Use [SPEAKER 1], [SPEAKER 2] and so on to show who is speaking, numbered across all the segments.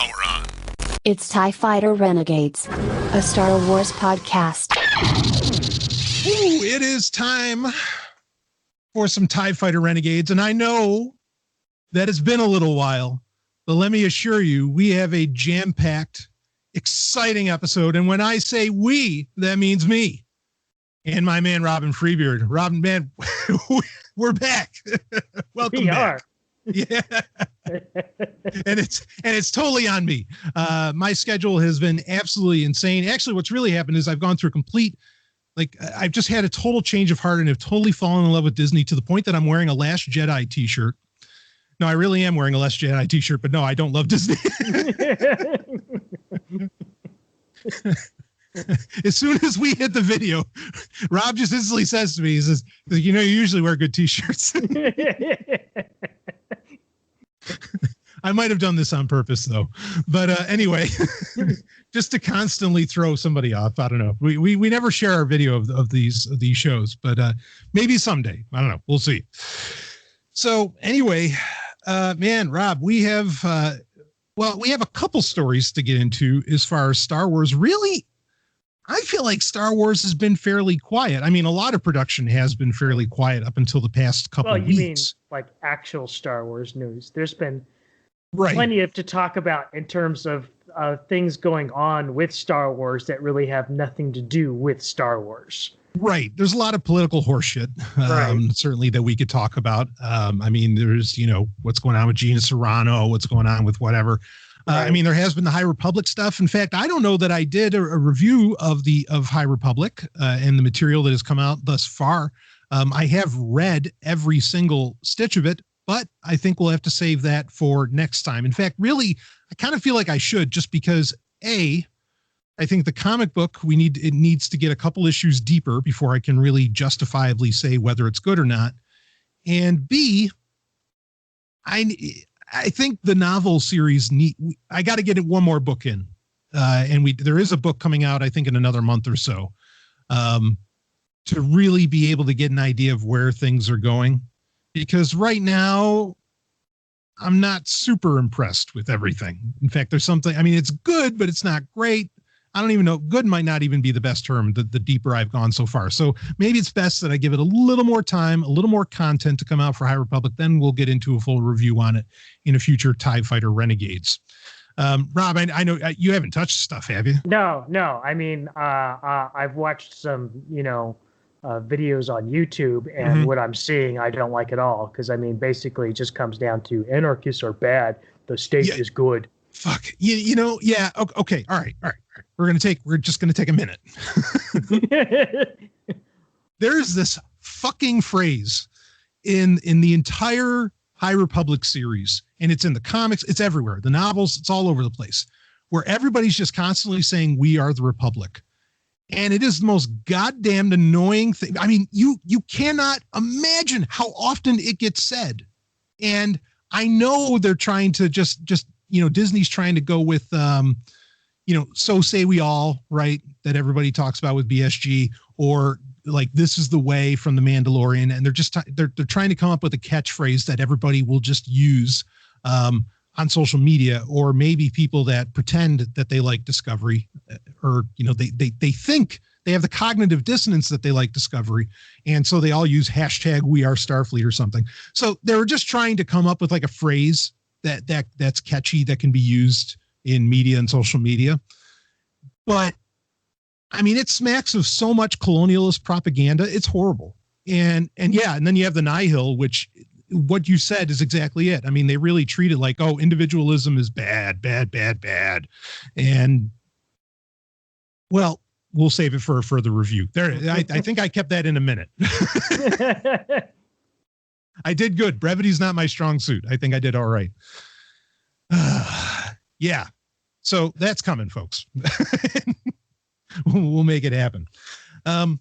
[SPEAKER 1] Power on.
[SPEAKER 2] It's Fighter Renegades, a Star Wars podcast.
[SPEAKER 3] Ooh, it is time for some TIE Fighter Renegades, and I know that it's been a little while, but let me assure you, we have a jam-packed, exciting episode, and when I say we, that means me and my man Robin Freebeard. Robin, man, we're back. Welcome back. Yeah. and it's totally on me. My schedule has been absolutely insane. Actually, what's really happened is I've gone through a complete, I've just had a total change of heart and have totally fallen in love with Disney to the point that I'm wearing a Last Jedi t-shirt. No, I really am wearing a Last Jedi t-shirt, but no, I don't love Disney. As soon as we hit the video, Rob just instantly says to me, he says, you usually wear good t-shirts. I might have done this on purpose though, but anyway, just to constantly throw somebody off. I don't know. We never share our video of these shows, but maybe someday. I don't know. We'll see. So anyway, man, Rob, we have a couple stories to get into as far as Star Wars. Really, I feel like Star Wars has been fairly quiet. I mean, a lot of production has been fairly quiet up until the past couple of weeks. Well, you mean
[SPEAKER 4] like actual Star Wars news. There's been
[SPEAKER 3] right.
[SPEAKER 4] plenty to talk about in terms of things going on with Star Wars that really have nothing to do with Star Wars.
[SPEAKER 3] Right. There's a lot of political horseshit, certainly that we could talk about. I mean, there's, what's going on with Gina Carano, what's going on with whatever. Right. I mean, there has been the High Republic stuff. In fact, I don't know that I did a review of High Republic and the material that has come out thus far. I have read every single stitch of it, but I think we'll have to save that for next time. In fact, really, I kind of feel like I should, just because I think the comic book it needs to get a couple issues deeper before I can really justifiably say whether it's good or not. And B, I think the novel series I got to get one more book in. And there is a book coming out, I think, in another month or so, to really be able to get an idea of where things are going. Because right now, I'm not super impressed with everything. In fact, there's something, I mean, it's good, but it's not great. I don't even know. Good might not even be the best term, the deeper I've gone so far. So maybe it's best that I give it a little more time, a little more content to come out for High Republic. Then we'll get into a full review on it in a future TIE Fighter Renegades. Rob, I know you haven't touched stuff, have you?
[SPEAKER 4] No. I mean, I've watched some, videos on YouTube, and what I'm seeing, I don't like at all. Because, I mean, basically it just comes down to anarchists are bad. The state is good.
[SPEAKER 3] Fuck. Yeah. Okay. All right. We're just going to take a minute. There's this fucking phrase in the entire High Republic series, and it's in the comics, it's everywhere, the novels, it's all over the place, where everybody's just constantly saying, we are the Republic. And it is the most goddamn annoying thing. I mean, you cannot imagine how often it gets said. And I know they're trying to just Disney's trying to go with, so say we all, right, that everybody talks about with BSG, or like this is the way from The Mandalorian, and they're just they're trying to come up with a catchphrase that everybody will just use on social media, or maybe people that pretend that they like Discovery, or they think they have the cognitive dissonance that they like Discovery, and so they all use hashtag We Are Starfleet or something. So they were just trying to come up with like a phrase that's catchy, that can be used in media and social media. But I mean, it smacks of so much colonialist propaganda. It's horrible. And then you have the Nihil, which what you said is exactly it. I mean, they really treat it like, oh, individualism is bad. And well, we'll save it for a further review. There, I think I kept that in a minute. I did good. Brevity's not my strong suit. I think I did all right. Yeah. So that's coming, folks. We'll make it happen. But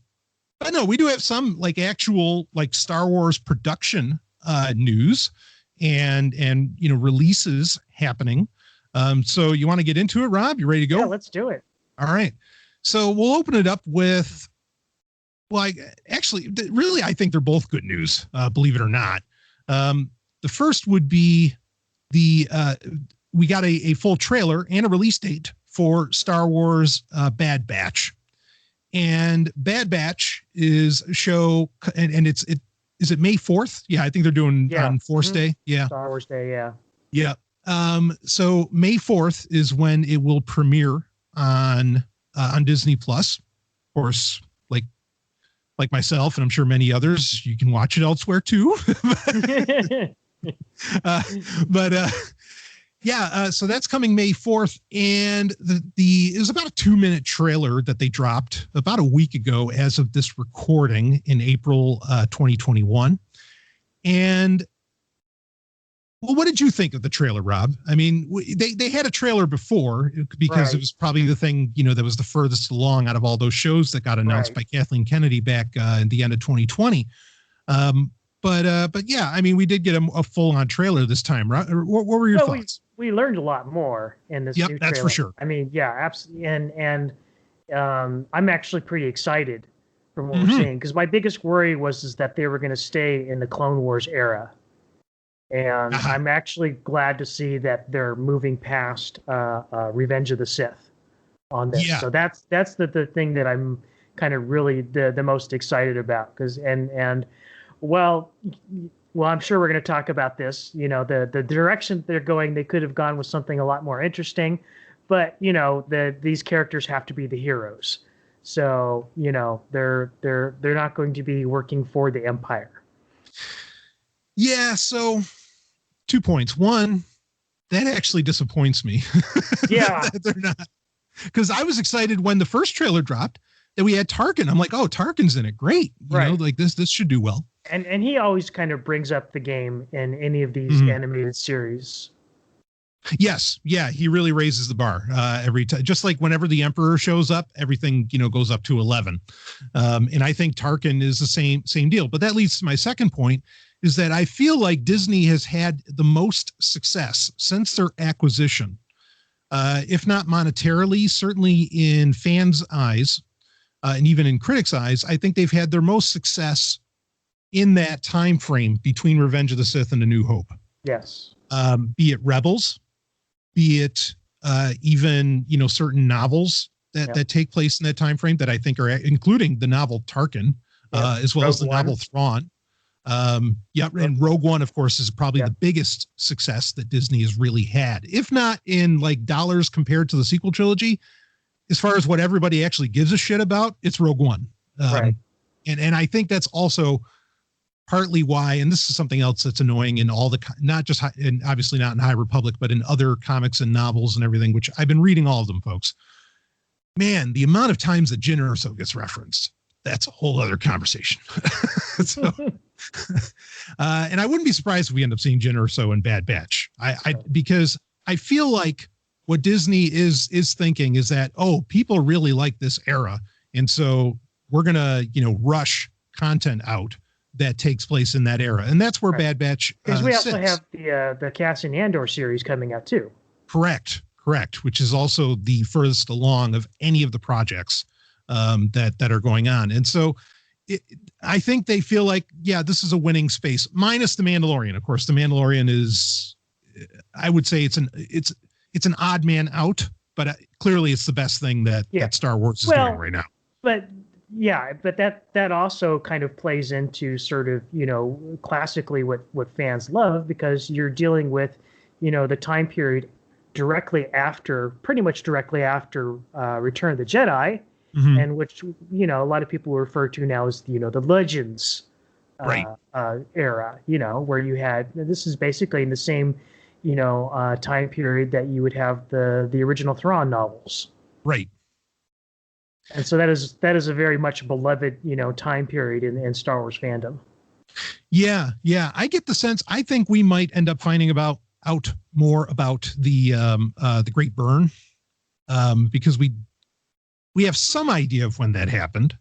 [SPEAKER 3] no, we do have some actual Star Wars production news and releases happening. So you want to get into it, Rob? You ready to go?
[SPEAKER 4] Yeah, let's do it.
[SPEAKER 3] All right. So we'll open it up with, I think they're both good news, believe it or not. The first would be the we got a full trailer and a release date for Star Wars Bad Batch. And Bad Batch is a show, and is it May 4th? Yeah, I think they're doing on Force Day. Yeah.
[SPEAKER 4] Star Wars Day, yeah.
[SPEAKER 3] Yeah. So May 4th is when it will premiere on Disney Plus. Of course, like myself, and I'm sure many others, you can watch it elsewhere too. So that's coming May 4th. And it was about a 2-minute trailer that they dropped about a week ago as of this recording in April 2021. And well, what did you think of the trailer, Rob? I mean, they had a trailer before because it was probably the thing, that was the furthest along out of all those shows that got announced by Kathleen Kennedy back in the end of 2020. But yeah, I mean, we did get a full-on trailer this time, right? What were your thoughts?
[SPEAKER 4] We learned a lot more in this new trailer.
[SPEAKER 3] That's for sure.
[SPEAKER 4] I mean, yeah, absolutely. And I'm actually pretty excited from what we're seeing, because my biggest worry is that they were going to stay in the Clone Wars era. And I'm actually glad to see that they're moving past Revenge of the Sith on this. Yeah. So that's the thing that I'm kind of really the most excited about. Because well, I'm sure we're going to talk about this. The direction they're going, they could have gone with something a lot more interesting. But these characters have to be the heroes. So they're not going to be working for the Empire.
[SPEAKER 3] Yeah. So 2 points. One, that actually disappoints me.
[SPEAKER 4] Yeah.
[SPEAKER 3] They're not, because I was excited when the first trailer dropped that we had Tarkin. I'm like, oh, Tarkin's in it. Great. Like this should do well.
[SPEAKER 4] And he always kind of brings up the game in any of these animated series.
[SPEAKER 3] Yes. Yeah. He really raises the bar every time. Just like whenever the Emperor shows up, everything, goes up to 11. And I think Tarkin is the same deal. But that leads to my second point, is that I feel like Disney has had the most success since their acquisition, if not monetarily, certainly in fans' eyes, and even in critics' eyes. I think they've had their most success in that time frame between Revenge of the Sith and A New Hope.
[SPEAKER 4] Yes.
[SPEAKER 3] Be it Rebels, be it even certain novels that take place in that time frame that I think are, including the novel Tarkin, as well as the novel Thrawn. And Rogue One, of course, is probably the biggest success that Disney has really had, if not in like dollars compared to the sequel trilogy. As far as what everybody actually gives a shit about, it's Rogue One. And I think that's also partly why, and this is something else that's annoying in all the, not just, and obviously not in High Republic, but in other comics and novels and everything, which I've been reading all of them, folks. Man, the amount of times that Jyn Erso gets referenced, that's a whole other conversation. So, and I wouldn't be surprised if we end up seeing Jyn Erso in Bad Batch. Because I feel like what Disney is thinking is that, oh, people really like this era, and so we're gonna rush content out that takes place in that era, and that's where Bad Batch
[SPEAKER 4] because we also have the Cassian Andor series coming out too. Correct,
[SPEAKER 3] which is also the furthest along of any of the projects that are going on, and so I think they feel like, yeah, this is a winning space, minus the Mandalorian. Of course, the Mandalorian is, I would say it's an odd man out, but clearly it's the best thing that Star Wars is doing right now.
[SPEAKER 4] But yeah, but that also kind of plays into sort of, classically what fans love, because you're dealing with, the time period pretty much directly after Return of the Jedi, and which, a lot of people refer to now as, the Legends era, where you had, this is basically in the same, time period that you would have the original Thrawn novels.
[SPEAKER 3] Right.
[SPEAKER 4] And so that is a very much beloved, time period in Star Wars fandom.
[SPEAKER 3] Yeah. I get the sense, I think we might end up finding out more about the Great Burn, because we have some idea of when that happened,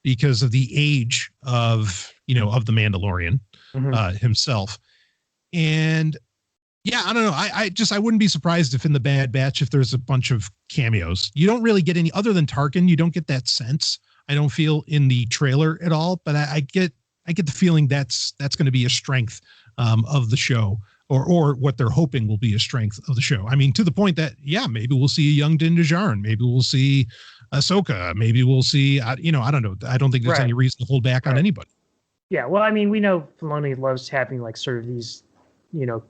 [SPEAKER 3] because of the age of the Mandalorian himself. And yeah, I don't know. I wouldn't be surprised if in the Bad Batch, if there's a bunch of cameos. You don't really get any other than Tarkin. You don't get that sense, I don't feel, in the trailer at all. But I get the feeling that's going to be a strength of the show or what they're hoping will be a strength of the show. I mean, to the point that, yeah, maybe we'll see a young Din Djarin, maybe we'll see Ahsoka, maybe we'll see, I don't know. I don't think there's any reason to hold back on anybody.
[SPEAKER 4] Yeah, well, I mean, we know Filoni loves having like sort of these,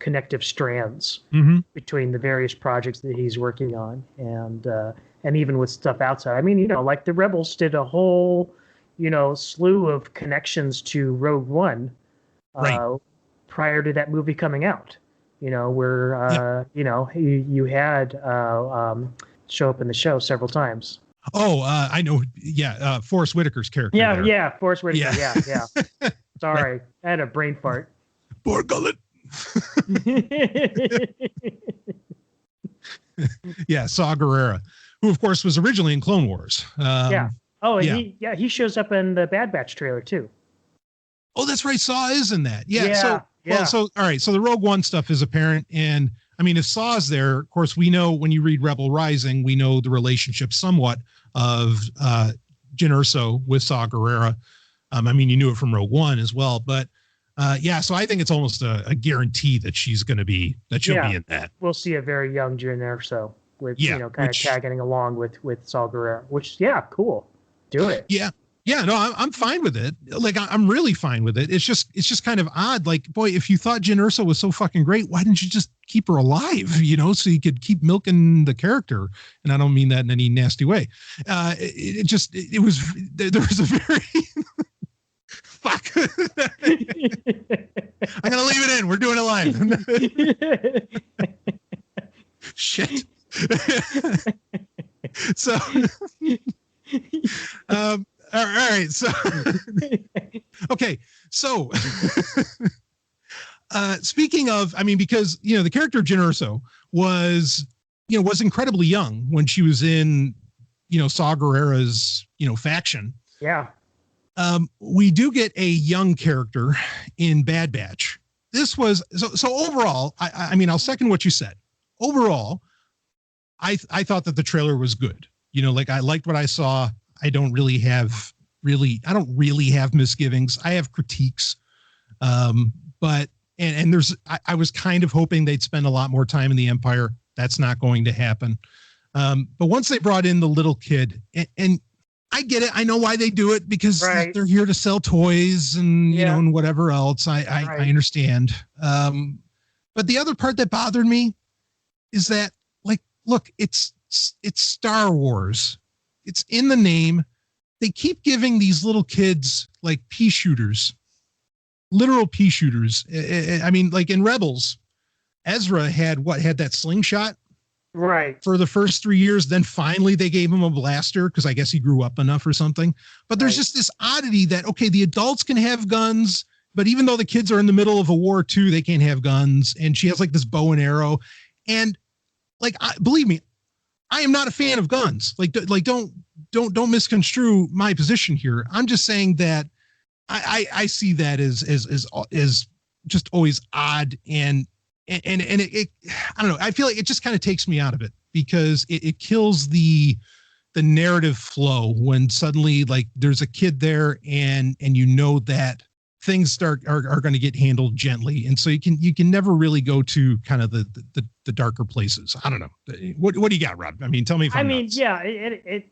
[SPEAKER 4] connective strands between the various projects that he's working on, and even with stuff outside. I mean, like the Rebels did a whole, slew of connections to Rogue One, prior to that movie coming out. Where you had show up in the show several times.
[SPEAKER 3] Oh, I know. Yeah, Forrest Whitaker's character.
[SPEAKER 4] Yeah, Forrest Whitaker. Yeah. Sorry, I had a brain fart.
[SPEAKER 3] Poor gullet. Yeah, Saw Gerrera, who of course was originally in Clone Wars.
[SPEAKER 4] He shows up in the Bad Batch trailer too.
[SPEAKER 3] Oh, that's right. Saw is in that.
[SPEAKER 4] Yeah.
[SPEAKER 3] So all right. So the Rogue One stuff is apparent, and I mean, if Saw's there, of course, we know when you read Rebel Rising, we know the relationship somewhat of Jyn Erso with Saw Gerrera. I mean, you knew it from Rogue One as well, but so I think it's almost a guarantee that she'll be in that.
[SPEAKER 4] We'll see a very young Jyn Erso with kind of tagging along with Saw Gerrera, which cool. Do it.
[SPEAKER 3] Yeah, no, I'm fine with it. Like, I'm really fine with it. It's just kind of odd. Like, boy, if you thought Jyn Erso was so fucking great, why didn't you just keep her alive? So you could keep milking the character. And I don't mean that in any nasty way. There was a very fuck. I'm gonna leave it in. We're doing it live. Shit. So. All right. So, okay. So, speaking of, I mean, because, the character of Jyn Erso was incredibly young when she was in, Saw Gerrera's, faction.
[SPEAKER 4] Yeah.
[SPEAKER 3] We do get a young character in Bad Batch. This was, so overall, I mean, I'll second what you said. Overall, I thought that the trailer was good. I liked what I saw. I don't really have misgivings. I have critiques. But I was kind of hoping they'd spend a lot more time in the Empire. That's not going to happen. But once they brought in the little kid, and I get it. I know why they do it, because they're here to sell toys and, and whatever else. I understand. But the other part that bothered me is that, like, look, it's Star Wars. It's in the name. They keep giving these little kids like pea shooters, literal pea shooters. I mean, like in Rebels, Ezra had that slingshot for the first 3 years. Then finally they gave him a blaster because I guess he grew up enough or something. But there's just this oddity that, okay, the adults can have guns, but even though the kids are in the middle of a war too, they can't have guns. And she has like this bow and arrow. And like, believe me, I am not a fan of guns. Like don't misconstrue my position here. I'm just saying that I see that as just always odd and it I don't know. I feel like it just kind of takes me out of it because it kills the narrative flow when suddenly like there's a kid there and that things are going to get handled gently. And so you can never really go to kind of the darker places. I don't know. What do you got, Rob? I mean, tell me if I'm nuts.
[SPEAKER 4] It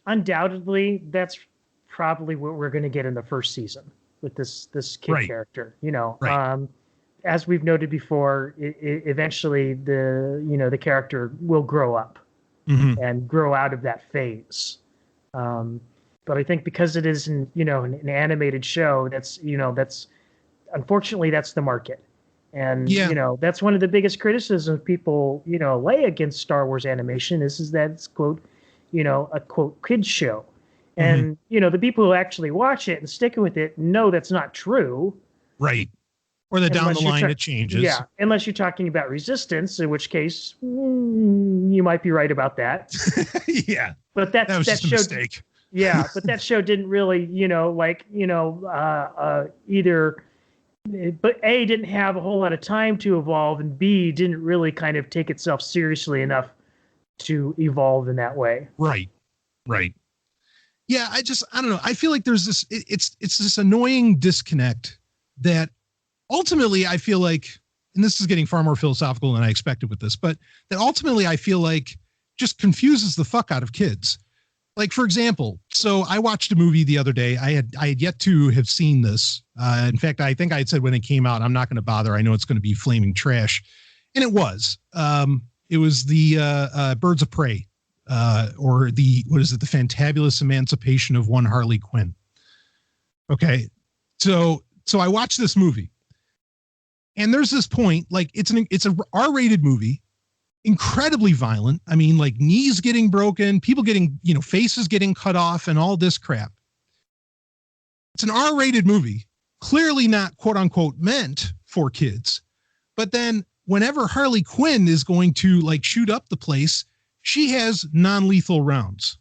[SPEAKER 4] undoubtedly that's probably what we're going to get in the first season with this kid character, as we've noted before, eventually the character will grow up and grow out of that phase. But I think because it is an animated show, that's unfortunately that's the market. And, that's one of the biggest criticisms people, lay against Star Wars animation is that it's quote, a quote kids show. And, the people who actually watch it and stick with it know that's not true.
[SPEAKER 3] Right. Or that down the line it changes.
[SPEAKER 4] Yeah. Unless you're talking about Resistance, in which case you might be right about that.
[SPEAKER 3] Yeah.
[SPEAKER 4] But that
[SPEAKER 3] was just
[SPEAKER 4] show,
[SPEAKER 3] a mistake.
[SPEAKER 4] Yeah. But that show didn't really, either, but A, didn't have a whole lot of time to evolve, and B, didn't really kind of take itself seriously enough to evolve in that way.
[SPEAKER 3] Right. Yeah, I don't know. I feel like there's this, it's this annoying disconnect that ultimately I feel like, and this is getting far more philosophical than I expected with this, but that ultimately I feel like just confuses the fuck out of kids. Like, for example, so I watched a movie the other day. I had yet to have seen this. In fact, I think I had said when it came out, I'm not going to bother. I know it's going to be flaming trash. And it was. It was the Birds of Prey, or the Fantabulous Emancipation of One Harley Quinn. Okay. So I watched this movie. And there's this point, like it's a R-rated movie. Incredibly violent. I mean, like knees getting broken, people getting, faces getting cut off and all this crap. It's an R-rated movie, clearly not quote unquote meant for kids. But then whenever Harley Quinn is going to like shoot up the place, she has non-lethal rounds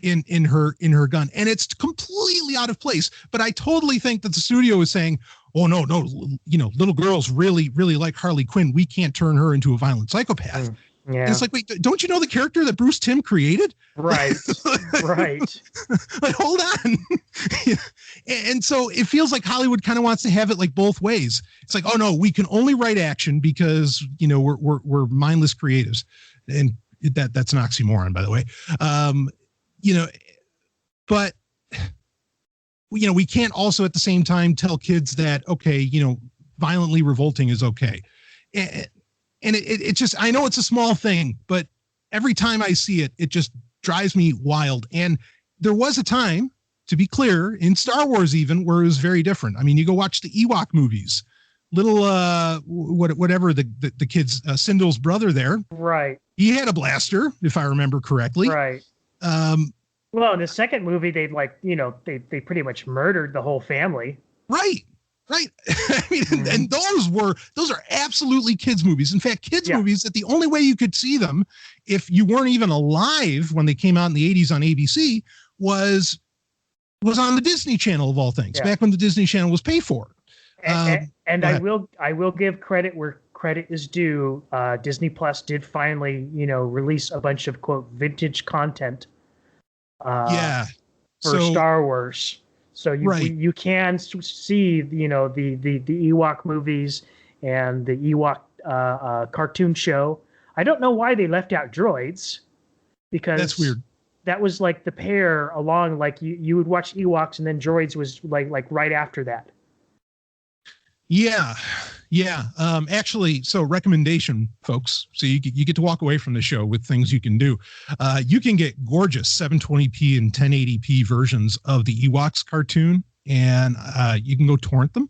[SPEAKER 3] in her gun, and it's completely out of place. But I totally think that the studio is saying, oh no, little girls really like Harley Quinn. We can't turn her into a violent psychopath.
[SPEAKER 4] Yeah.
[SPEAKER 3] And it's like, wait, don't you know the character that Bruce Timm created?
[SPEAKER 4] Right. Right.
[SPEAKER 3] Like, hold on. And so it feels like Hollywood kind of wants to have it like both ways. It's like, oh no, we can only write action because, we're mindless creatives. And that's an oxymoron, by the way. But we can't also at the same time tell kids that, okay, violently revolting is okay. And it just, I know it's a small thing, but every time I see it, it just drives me wild. And there was a time, to be clear, in Star Wars even, where it was very different. I mean, you go watch the Ewok movies, whatever the kid's, Sindel's brother there. Right. He had a blaster, if I remember correctly.
[SPEAKER 4] Right. Well, in the second movie, they they pretty much murdered the whole family.
[SPEAKER 3] Right. I mean, and those are absolutely kids movies. In fact, kids movies that the only way you could see them if you weren't even alive when they came out in the 80s on ABC was on the Disney Channel of all things, back when the Disney Channel was paid for.
[SPEAKER 4] And I will give credit where credit is due. Disney Plus did finally, release a bunch of quote vintage content. For Star Wars. So you can see, the Ewok movies and the Ewok cartoon show. I don't know why they left out droids, because
[SPEAKER 3] that's weird.
[SPEAKER 4] That was like the pair along, like you would watch Ewoks and then droids was like right after that.
[SPEAKER 3] Yeah. Actually, so recommendation, folks. So you get to walk away from the show with things you can do. You can get gorgeous 720p and 1080p versions of the Ewoks cartoon, and you can go torrent them.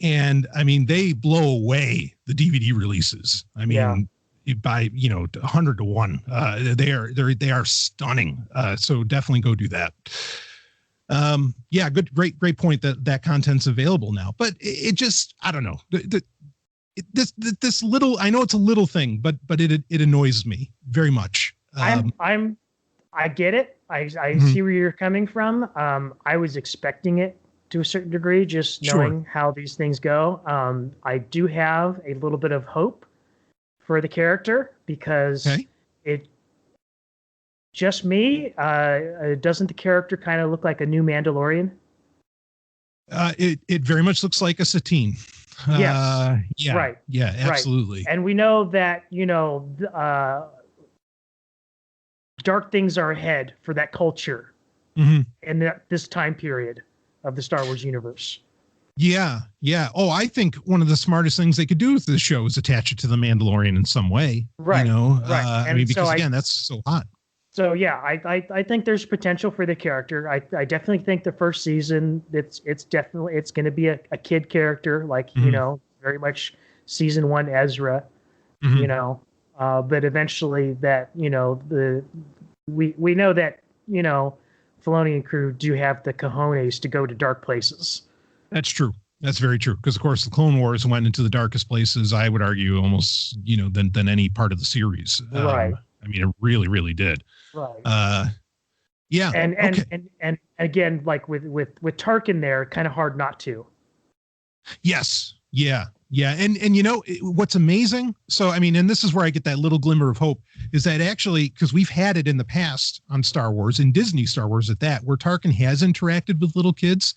[SPEAKER 3] And I mean, they blow away the DVD releases. I mean, you buy 100 to 1. They are stunning. So definitely go do that. Great point that content's available now, but it just, I don't know, this little, I know it's a little thing, but it annoys me very much.
[SPEAKER 4] I get it. I see where you're coming from. I was expecting it to a certain degree, just knowing how these things go. I do have a little bit of hope for the character because it, just me, doesn't the character kind of look like a new Mandalorian?
[SPEAKER 3] It very much looks like a Satine.
[SPEAKER 4] Yes.
[SPEAKER 3] Right. Yeah, absolutely.
[SPEAKER 4] Right. And we know that, dark things are ahead for that culture in this time period of the Star Wars universe.
[SPEAKER 3] Yeah. Oh, I think one of the smartest things they could do with this show is attach it to the Mandalorian in some way.
[SPEAKER 4] Right.
[SPEAKER 3] I mean, because again, that's so hot.
[SPEAKER 4] So yeah, I think there's potential for the character. I definitely think the first season it's going to be a kid character, like very much season 1 Ezra, but eventually that we know that Filoni and crew do have the cojones to go to dark places.
[SPEAKER 3] That's true. That's very true. Because of course the Clone Wars went into the darkest places, I would argue, almost than any part of the series.
[SPEAKER 4] Right.
[SPEAKER 3] I mean, it really, really did.
[SPEAKER 4] Right.
[SPEAKER 3] Yeah.
[SPEAKER 4] And again, like with Tarkin there, kind of hard not to.
[SPEAKER 3] Yes. Yeah. And what's amazing. So, I mean, and this is where I get that little glimmer of hope, is that actually, because we've had it in the past on Star Wars, in Disney Star Wars at that, where Tarkin has interacted with little kids.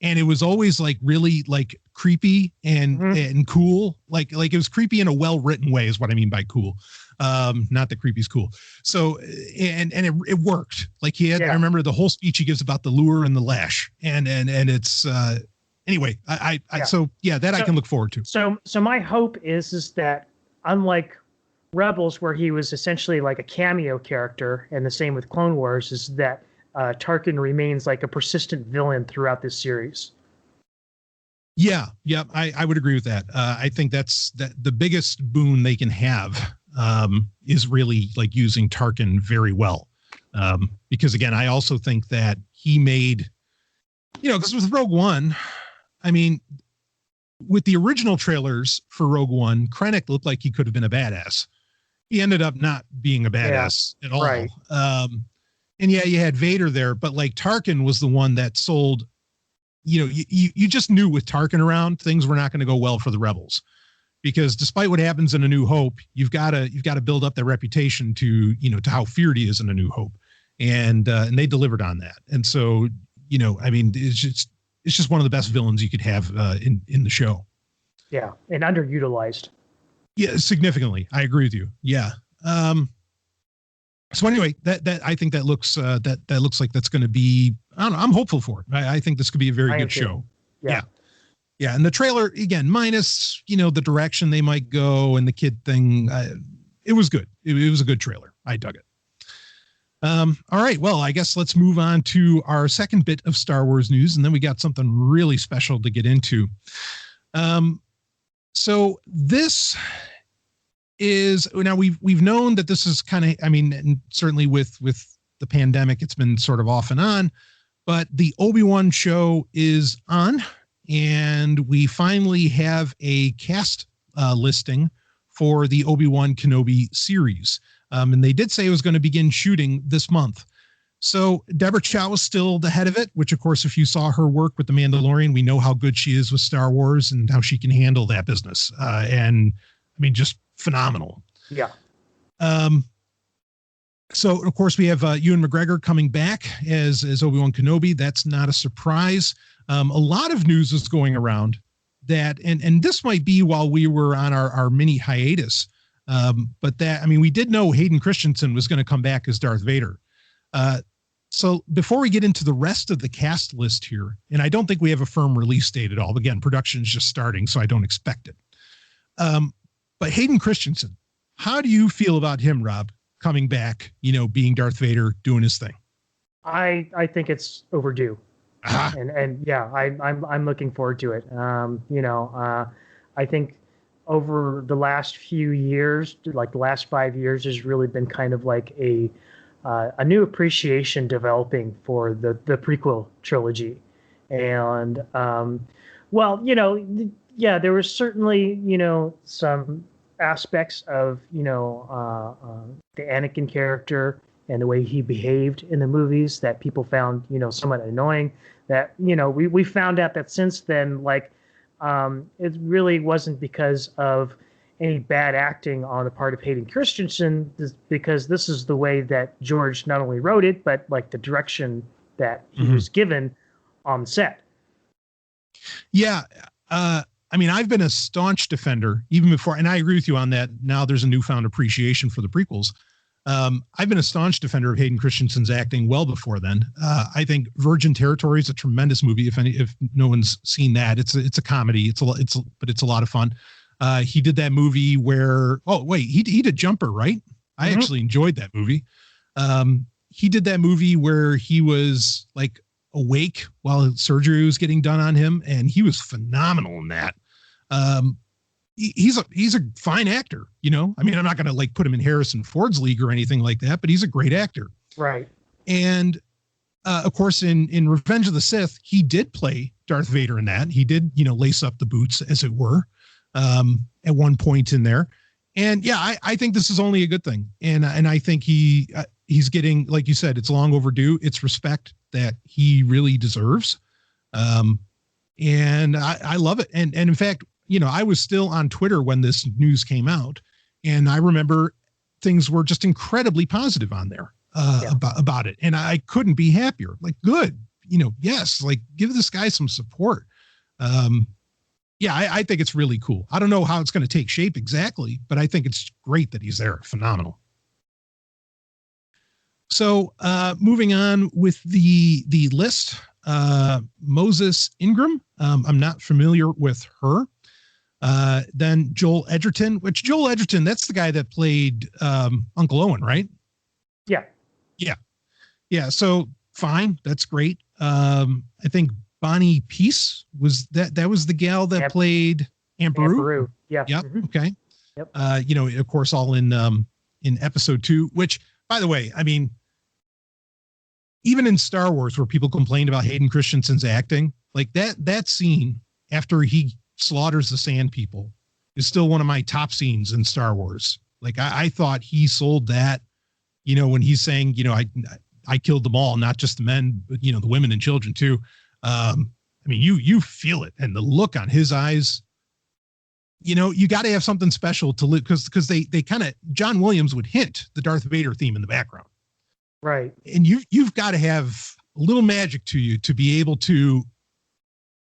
[SPEAKER 3] And it was always like really like creepy and cool. Like it was creepy in a well-written way is what I mean by cool. Not that creepy is cool. So, and it worked. Like he had, I remember the whole speech he gives about the lure and the lash and it's, anyway, so I can look forward to.
[SPEAKER 4] So my hope is that unlike Rebels, where he was essentially like a cameo character, and the same with Clone Wars, is that Tarkin remains like a persistent villain throughout this series.
[SPEAKER 3] Yeah, I would agree with that. I think that's the biggest boon they can have is really like using Tarkin very well. Because again, I also think that he made, because with Rogue One, I mean, with the original trailers for Rogue One, Krennic looked like he could have been a badass. He ended up not being a badass at all. Right. And you had Vader there, but like Tarkin was the one that sold, you just knew with Tarkin around, things were not going to go well for the rebels, because despite what happens in A New Hope, you've got to build up that reputation to how feared he is in A New Hope. And they delivered on that. And so, I mean, it's just one of the best villains you could have in the show.
[SPEAKER 4] Yeah. And underutilized.
[SPEAKER 3] Yeah, significantly. I agree with you. Yeah. So anyway, that I think that looks that looks like that's going to be. I don't know. I'm hopeful for it. I think this could be a very good show. Yeah. And the trailer again, minus the direction they might go and the kid thing, it was good. It was a good trailer. I dug it. All right. Well, I guess let's move on to our second bit of Star Wars news, and then we got something really special to get into. So this is now we've known that this is kind of, I mean, and certainly with the pandemic, it's been sort of off and on, but the Obi-Wan show is on, and we finally have a cast listing for the Obi-Wan Kenobi series. And they did say it was going to begin shooting this month. So Deborah Chow is still the head of it, which, of course, if you saw her work with The Mandalorian, we know how good she is with Star Wars and how she can handle that business. And I mean, just phenomenal.
[SPEAKER 4] Yeah.
[SPEAKER 3] So, of course, we have Ewan McGregor coming back as Obi-Wan Kenobi. That's not a surprise. A lot of news is going around that, and this might be while we were on our mini hiatus, but that, I mean, we did know Hayden Christensen was going to come back as Darth Vader. So before we get into the rest of the cast list here, and I don't think we have a firm release date at all. Again, production is just starting, so I don't expect it. But Hayden Christensen, how do you feel about him, Rob, coming back, being Darth Vader, doing his thing?
[SPEAKER 4] I think it's overdue. Uh-huh. And yeah, I'm looking forward to it. I think over the last few years, like the last 5 years, has really been kind of like a new appreciation developing for the prequel trilogy. And, there was certainly, some aspects of, the Anakin character and the way he behaved in the movies that people found, somewhat annoying. That, we found out that since then, it really wasn't because of any bad acting on the part of Hayden Christensen, because this is the way that George not only wrote it, but like the direction that he was given on set.
[SPEAKER 3] Yeah. I mean, I've been a staunch defender even before, and I agree with you on that. Now there's a newfound appreciation for the prequels. I've been a staunch defender of Hayden Christensen's acting well before then. I think Virgin Territory is a tremendous movie. If no one's seen that, it's a comedy. But it's a lot of fun. He did that movie where, he did Jumper, right? I actually enjoyed that movie. He did that movie where he was like awake while surgery was getting done on him, and he was phenomenal in that. He's a fine actor, I mean, I'm not going to like put him in Harrison Ford's league or anything like that, but he's a great actor.
[SPEAKER 4] Right.
[SPEAKER 3] And, of course, in Revenge of the Sith, he did play Darth Vader in that. He did, lace up the boots, as it were, at one point in there. And yeah, I think this is only a good thing. And I think he's getting, like you said, it's long overdue. It's respect that he really deserves. And I love it. And in fact, I was still on Twitter when this news came out, and I remember things were just incredibly positive on there about it. And I couldn't be happier. Like, good, yes, like give this guy some support. yeah, I think it's really cool. I don't know how it's going to take shape exactly, but I think it's great that he's there. Phenomenal. So moving on with the list, Moses Ingram. I'm not familiar with her. Then Joel Edgerton, that's the guy that played Uncle Owen, right?
[SPEAKER 4] Yeah.
[SPEAKER 3] Yeah. So fine. That's great. I think Bonnie Peace was that was the gal that played Aunt Beru.
[SPEAKER 4] Yeah.
[SPEAKER 3] Yep.
[SPEAKER 4] Mm-hmm.
[SPEAKER 3] Okay.
[SPEAKER 4] Yep.
[SPEAKER 3] Of course, all in episode 2, which, by the way, I mean, even in Star Wars, where people complained about Hayden Christensen's acting, like that scene after he slaughters the Sand People is still one of my top scenes in Star Wars. Like I thought he sold that, when he's saying, I killed them all, not just the men, but the women and children too. I mean, you feel it, and the look on his eyes. You got to have something special to live, because they kind of, John Williams would hint the Darth Vader theme in the background.
[SPEAKER 4] Right.
[SPEAKER 3] And you've got to have a little magic to you to be able to,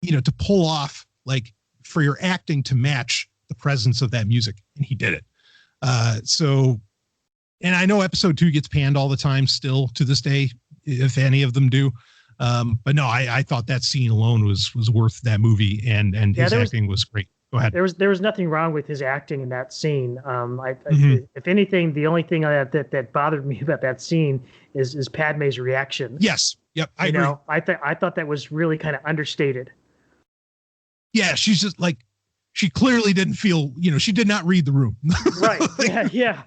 [SPEAKER 3] to pull off, like, for your acting to match the presence of that music. And he did it. And I know episode 2 gets panned all the time still to this day, if any of them do. But no, I thought that scene alone was worth that movie, and his acting was great. Go ahead.
[SPEAKER 4] There was nothing wrong with his acting in that scene.
[SPEAKER 3] Mm-hmm.
[SPEAKER 4] If anything, the only thing that bothered me about that scene is Padme's reaction.
[SPEAKER 3] Yes. Yep. I agree.
[SPEAKER 4] I thought that was really kind of understated.
[SPEAKER 3] Yeah, she's just like, she clearly didn't feel, she did not read the room.
[SPEAKER 4] Right.
[SPEAKER 3] Like,
[SPEAKER 4] yeah.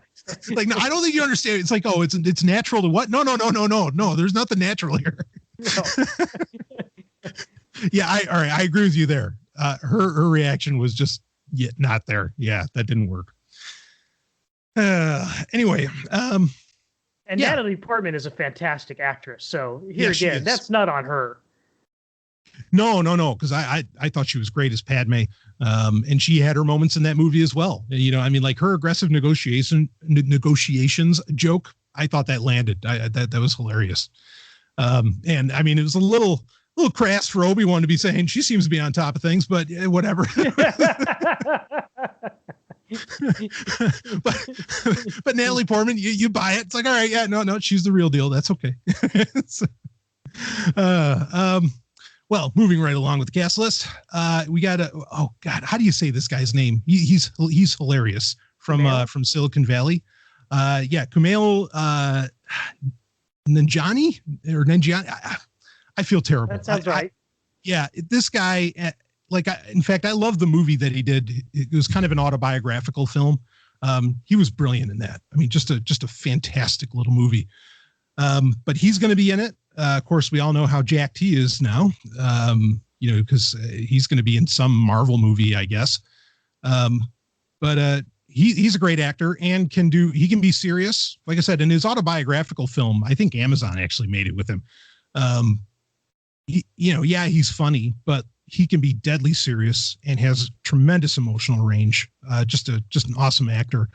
[SPEAKER 3] Like, no, I don't think you understand. It's like, oh, it's natural to what? No. There's nothing natural here. No. Yeah. All right. I agree with you there. Her reaction was just not there. Yeah, that didn't work. Anyway. And
[SPEAKER 4] Natalie Portman is a fantastic actress. So here again, that's not on her.
[SPEAKER 3] No. Because I thought she was great as Padme. And she had her moments in that movie as well. I mean, like her aggressive negotiations joke, I thought that landed. That was hilarious. And I mean, it was a little crass for Obi-Wan to be saying she seems to be on top of things, but whatever. but Natalie Portman, you buy it. It's like, all right, yeah, no, she's the real deal. That's okay. Well, moving right along with the cast list, we got oh God, how do you say this guy's name? He's hilarious from Silicon Valley. Kumail Nanjiani. I feel terrible.
[SPEAKER 4] That sounds right.
[SPEAKER 3] This guy, in fact, I love the movie that he did. It was kind of an autobiographical film. He was brilliant in that. I mean, just a fantastic little movie. But he's going to be in it. Of course, we all know how jacked he is now, because he's going to be in some Marvel movie, I guess. But he's a great actor and he can be serious. Like I said, in his autobiographical film, I think Amazon actually made it with him. He's funny, but he can be deadly serious and has stupendous emotional range. Just an awesome actor.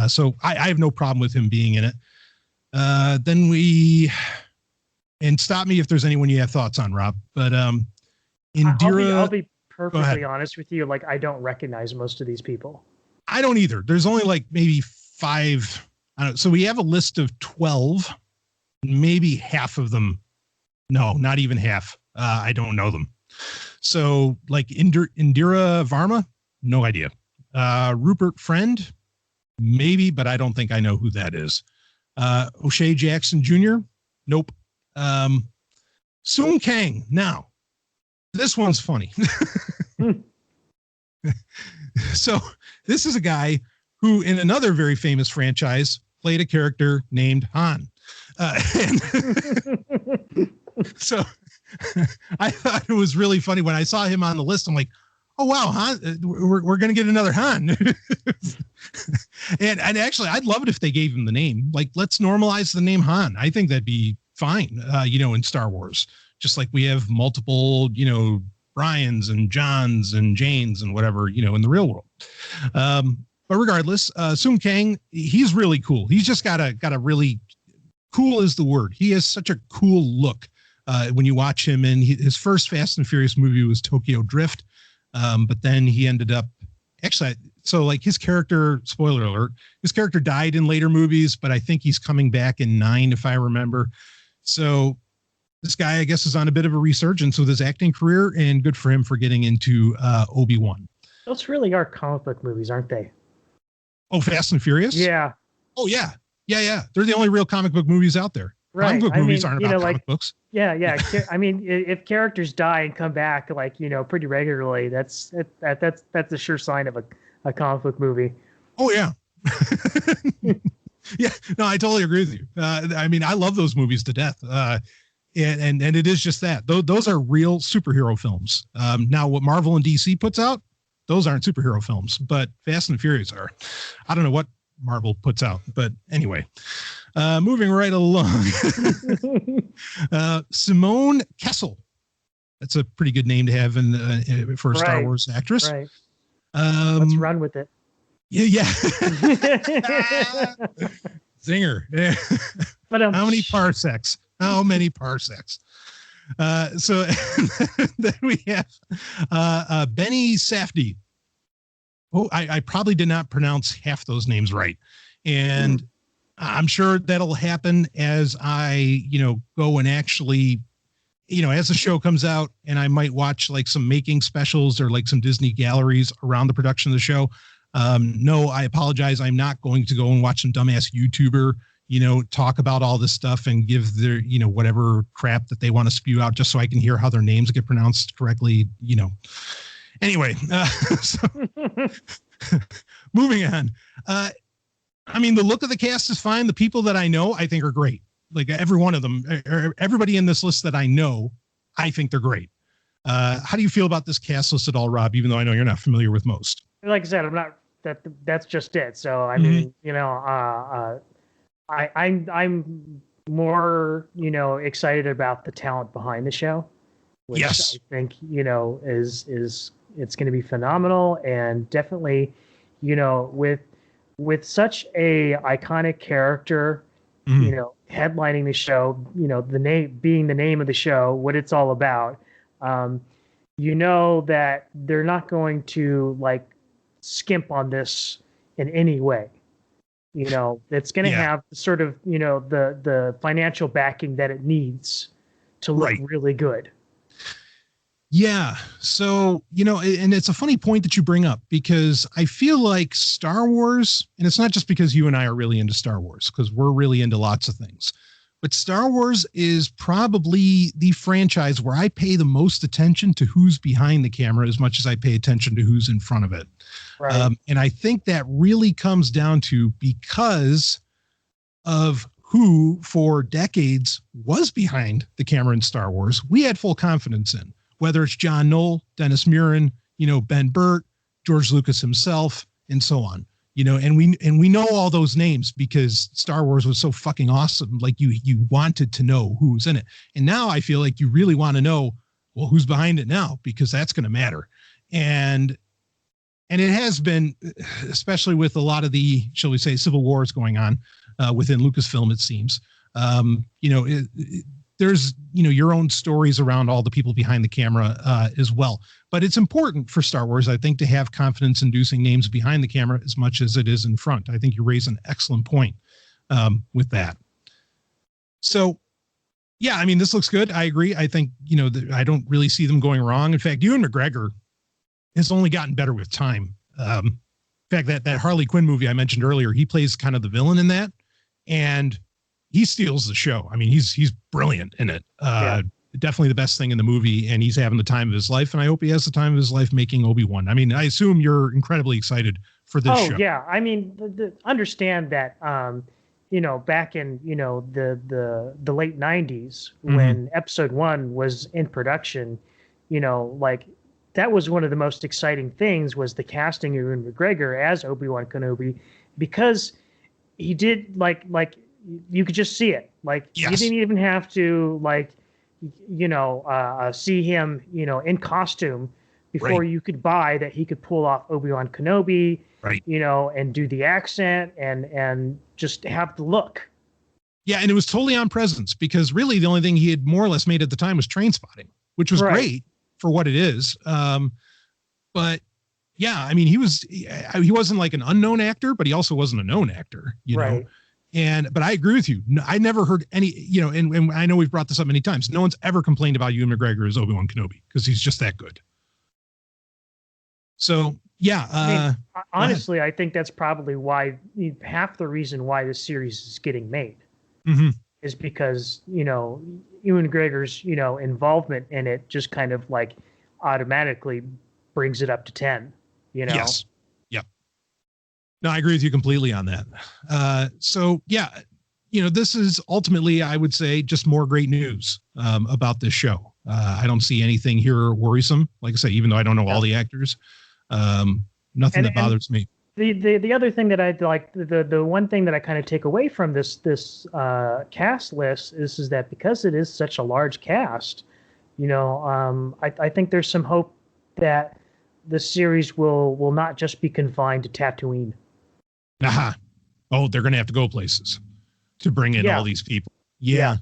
[SPEAKER 3] So I have no problem with him being in it. And stop me if there's anyone you have thoughts on, Rob. But Indira,
[SPEAKER 4] I'll be perfectly honest with you. Like, I don't recognize most of these people.
[SPEAKER 3] I don't either. There's only like maybe 5. I don't know. So we have a list of 12. Maybe half of them. No, not even half. I don't know them. So like Indira Varma, no idea. Rupert Friend, maybe, but I don't think I know who that is. O'Shea Jackson Jr., nope. Sung Kang. Now, this one's funny. So this is a guy who, in another very famous franchise, played a character named Han. So I thought it was really funny when I saw him on the list. I'm like, oh wow, Han, we're going to get another Han. and actually, I'd love it if they gave him the name. Like, let's normalize the name Han. I think that'd be fine. In Star Wars, just like we have multiple, Brians and Johns and Janes and whatever, in the real world. But regardless, Sung Kang, he's really cool. He's just got a really cool is the word. He has such a cool look when you watch him. And his first Fast and Furious movie was Tokyo Drift. But then he ended up actually, so like his character, spoiler alert, his character died in later movies, but I think he's coming back in 9, if I remember. So this guy, I guess, is on a bit of a resurgence with his acting career, and good for him for getting into Obi-Wan.
[SPEAKER 4] Those really are comic book movies, aren't they?
[SPEAKER 3] Oh, Fast and Furious?
[SPEAKER 4] Yeah.
[SPEAKER 3] Oh, yeah. Yeah. They're the only real comic book movies out there.
[SPEAKER 4] Right.
[SPEAKER 3] Comic book movies aren't about comic books.
[SPEAKER 4] Yeah. I mean, if characters die and come back, like, pretty regularly, that's a sure sign of a comic book movie.
[SPEAKER 3] Oh, yeah. Yeah. No, I totally agree with you. I mean, I love those movies to death. And it is just that. Those are real superhero films. Now, what Marvel and DC puts out, those aren't superhero films, but Fast and Furious are. I don't know what Marvel puts out, but anyway, moving right along. Simone Kessel. That's a pretty good name to have for a Star Wars actress.
[SPEAKER 4] Right. Let's run with it.
[SPEAKER 3] Yeah. Zinger. But how many parsecs? How many parsecs? So then we have Benny Safdie. Oh, I probably did not pronounce half those names right. And I'm sure that'll happen as I, go and actually, as the show comes out, and I might watch like some making specials or like some Disney galleries around the production of the show. No, I apologize. I'm not going to go and watch some dumbass YouTuber, talk about all this stuff and give their, whatever crap that they want to spew out just so I can hear how their names get pronounced correctly, Anyway, so moving on. I mean, the look of the cast is fine. The people that I know, I think are great. Like every one of them, everybody in this list that I know, I think they're great. How do you feel about this cast list at all, Rob, even though I know you're not familiar with most?
[SPEAKER 4] Like I said, I'm not, that's just it. So, I mean, I'm more, excited about the talent behind the show, which
[SPEAKER 3] yes.
[SPEAKER 4] I think, is it's going to be phenomenal. And definitely, with such a iconic character, headlining the show, the name being the name of the show, what it's all about, that they're not going to like skimp on this in any way. It's going to have sort of, the financial backing that it needs to look really good.
[SPEAKER 3] Yeah. So, and it's a funny point that you bring up because I feel like Star Wars, and it's not just because you and I are really into Star Wars, because we're really into lots of things, but Star Wars is probably the franchise where I pay the most attention to who's behind the camera as much as I pay attention to who's in front of it.
[SPEAKER 4] Right.
[SPEAKER 3] And I think that really comes down to because of who for decades was behind the camera in Star Wars, we had full confidence in. Whether it's John Knoll, Dennis Muren, Ben Burt, George Lucas himself, and so on, and we know all those names because Star Wars was so fucking awesome. Like you wanted to know who was in it. And now I feel like you really want to know, well, who's behind it now, because that's going to matter. And it has been, especially with a lot of the, shall we say, civil wars going on within Lucasfilm, it seems, there's, your own stories around all the people behind the camera as well. But it's important for Star Wars, I think, to have confidence-inducing names behind the camera as much as it is in front. I think you raise an excellent point with that. So, yeah, I mean, this looks good. I agree. I think, I don't really see them going wrong. In fact, Ewan McGregor has only gotten better with time. In fact, that Harley Quinn movie I mentioned earlier, he plays kind of the villain in that. And he steals the show. I mean, he's brilliant in it. Definitely the best thing in the movie, and he's having the time of his life. And I hope he has the time of his life making Obi-Wan. I mean, I assume you're incredibly excited for this show. Oh
[SPEAKER 4] yeah, I mean, understand that back in the late '90s when Episode 1 was in production, like that was one of the most exciting things was the casting of Ewan McGregor as Obi-Wan Kenobi, because he did like you could just see it. Like you didn't even have to see him, in costume before you could buy that he could pull off Obi-Wan Kenobi, and do the accent and just have the look.
[SPEAKER 3] Yeah. And it was totally on presence because really the only thing he had more or less made at the time was Trainspotting, which was great for what it is. But yeah, I mean, he wasn't like an unknown actor, but he also wasn't a known actor, you know? But I agree with you. I never heard any, you know, and I know we've brought this up many times. No one's ever complained about Ewan McGregor as Obi-Wan Kenobi because he's just that good. So yeah,
[SPEAKER 4] I mean, honestly, I think that's probably why half the reason why this series is getting made is because, you know, Ewan McGregor's, you know, involvement in it just kind of like automatically brings it up to 10, you know?
[SPEAKER 3] Yes. Yep. No, I agree with you completely on that. So yeah, you know, this is ultimately, I would say, just more great news about this show. I don't see anything here worrisome. Like I say, even though I don't know all the actors, nothing that bothers me.
[SPEAKER 4] The other thing that I'd like, the one thing that I kind of take away from this cast list is that because it is such a large cast, you know, I think there's some hope that the series will not just be confined to Tatooine.
[SPEAKER 3] Aha. Oh, they're going to have to go places to bring in all these people. Yeah.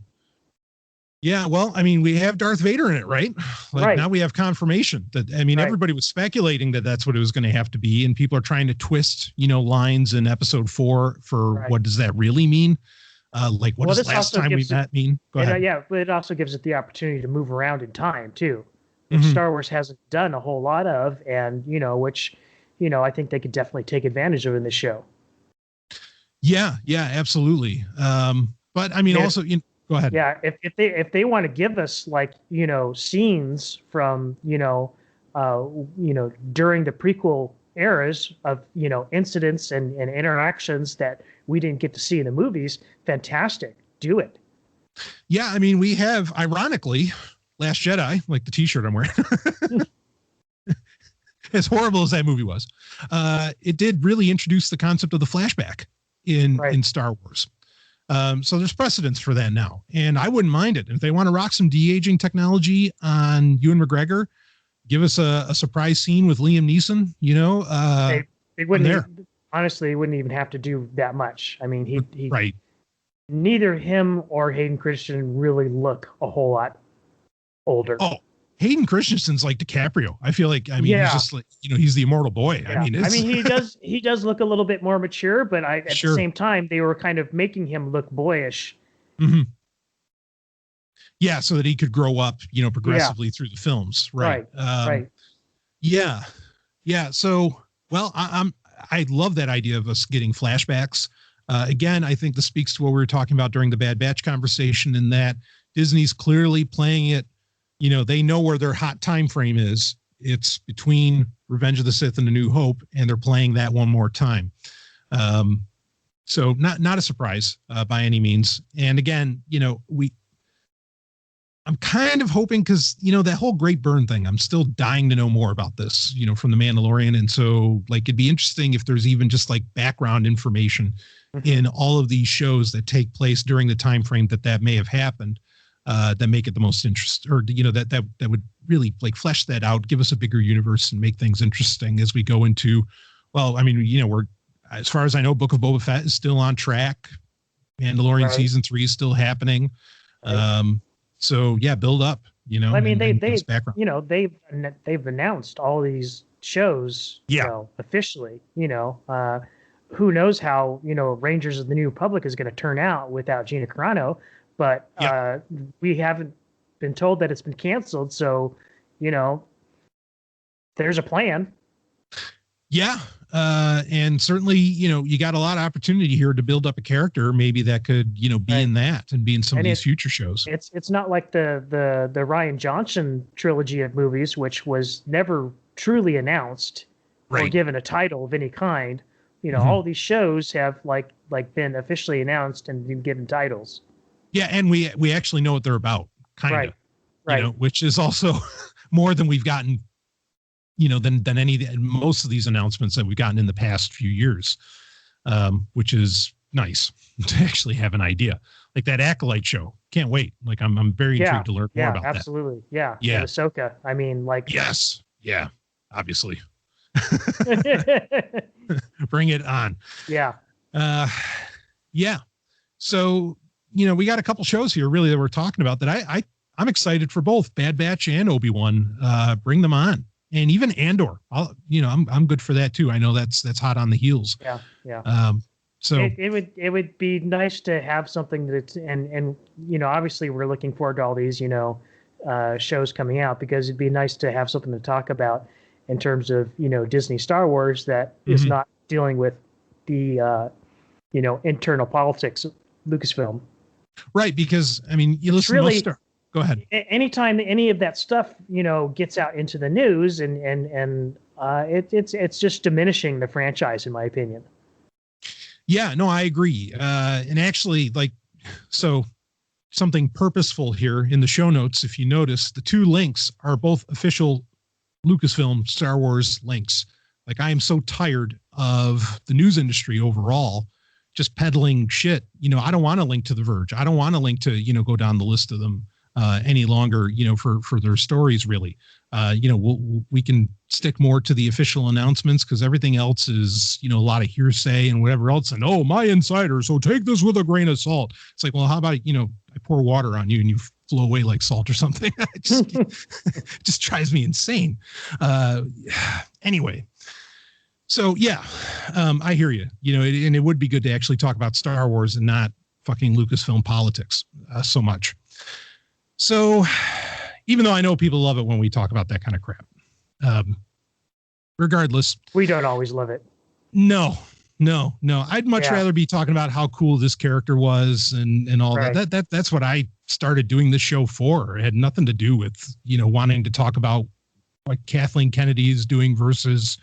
[SPEAKER 3] Yeah, well, I mean, we have Darth Vader in it, right? Like now we have confirmation that, I mean, everybody was speculating that that's what it was going to have to be. And people are trying to twist, you know, lines in episode 4 for what does that really mean? Like, what does last time we met mean? Go ahead.
[SPEAKER 4] Yeah, but it also gives it the opportunity to move around in time, too, which Star Wars hasn't done a whole lot of. And, you know, which, you know, I think they could definitely take advantage of in this show.
[SPEAKER 3] Yeah, absolutely. But I mean, also, you know, go ahead.
[SPEAKER 4] Yeah, if they want to give us, like, you know, scenes from, you know, during the prequel eras of, you know, incidents and interactions that we didn't get to see in the movies, fantastic. Do it.
[SPEAKER 3] Yeah, I mean, we have, ironically, Last Jedi, like the T-shirt I'm wearing. As horrible as that movie was, it did really introduce the concept of the flashback in Star Wars. So there's precedence for that now, and I wouldn't mind it if they want to rock some de-aging technology on Ewan McGregor. Give us a surprise scene with Liam Neeson. You know,
[SPEAKER 4] they wouldn't. Honestly, wouldn't even have to do that much. I mean, he neither him or Hayden Christensen really look a whole lot older.
[SPEAKER 3] Oh, Hayden Christensen's like DiCaprio. I feel like, I mean, he's just like, you know, he's the immortal boy.
[SPEAKER 4] Yeah. I mean, he does look a little bit more mature, but at the same time, they were kind of making him look boyish.
[SPEAKER 3] Yeah. So that he could grow up, you know, progressively through the films. Right. Yeah. So, well, I love that idea of us getting flashbacks. Again, I think this speaks to what we were talking about during the Bad Batch conversation, in that Disney's clearly playing it. You know, they know where their hot time frame is. It's between Revenge of the Sith and A New Hope, and they're playing that one more time. So not a surprise by any means. And again, you know, I'm kind of hoping, because, you know, that whole Great Burn thing, I'm still dying to know more about this, you know, from The Mandalorian. And so, like, it'd be interesting if there's even just like background information in all of these shows that take place during the time frame that may have happened. That make it the most interesting, or, you know, that would really like flesh that out, give us a bigger universe and make things interesting as we go into, well, I mean, you know, as far as I know, Book of Boba Fett is still on track. Mandalorian season 3 is still happening. So yeah, build up, you know.
[SPEAKER 4] I mean, they you know, they've announced all these shows, you know, officially, you know, who knows how, you know, Rangers of the New Republic is going to turn out without Gina Carano. But we haven't been told that it's been canceled. So, you know, there's a plan. Yeah.
[SPEAKER 3] And certainly, you know, you got a lot of opportunity here to build up a character, maybe that could, you know, be in that and be in some of these future shows.
[SPEAKER 4] It's not like the Rian Johnson trilogy of movies, which was never truly announced or given a title of any kind. You know, all these shows have like been officially announced and been given titles.
[SPEAKER 3] Yeah, and we actually know what they're about, kind of, you know, which is also more than we've gotten, you know, than most of these announcements that we've gotten in the past few years, which is nice to actually have an idea. Like that Acolyte show, can't wait. Like I'm very intrigued to learn more about that.
[SPEAKER 4] Absolutely, yeah. Ahsoka. I mean, like,
[SPEAKER 3] yes, yeah, obviously. Bring it on.
[SPEAKER 4] Yeah.
[SPEAKER 3] Yeah. So, you know, we got a couple shows here really that we're talking about that I'm excited for, both Bad Batch and Obi-Wan. Bring them on. and even Andor. I'm good for that too. I know that's hot on the heels.
[SPEAKER 4] Yeah.
[SPEAKER 3] So
[SPEAKER 4] it would be nice to have something that's and obviously we're looking forward to all these shows coming out, because it'd be nice to have something to talk about in terms of Disney Star Wars that is not dealing with the internal politics of Lucasfilm.
[SPEAKER 3] Right, because I mean, you listen
[SPEAKER 4] really,
[SPEAKER 3] to go ahead.
[SPEAKER 4] Anytime any of that stuff gets out into the news, and it's just diminishing the franchise, in my opinion.
[SPEAKER 3] Yeah, no, I agree. And actually, so something purposeful here in the show notes. If you notice, the two links are both official Lucasfilm Star Wars links. Like, I am so tired of the news industry overall just peddling shit. I don't want to link to The Verge. I don't want to link to, go down the list of them any longer, for their stories, really. We can stick more to the official announcements, because everything else is, a lot of hearsay and whatever else. And, oh, my insider, so take this with a grain of salt. It's like, well, how about, I pour water on you and you flow away like salt or something. It just drives me insane. Anyway. So yeah, I hear you, and it would be good to actually talk about Star Wars and not fucking Lucasfilm politics so much. So even though I know people love it when we talk about that kind of crap, regardless,
[SPEAKER 4] we don't always love it.
[SPEAKER 3] No. I'd much rather be talking about how cool this character was and all right. That's what I started doing this show for. It had nothing to do with, wanting to talk about what Kathleen Kennedy is doing versus,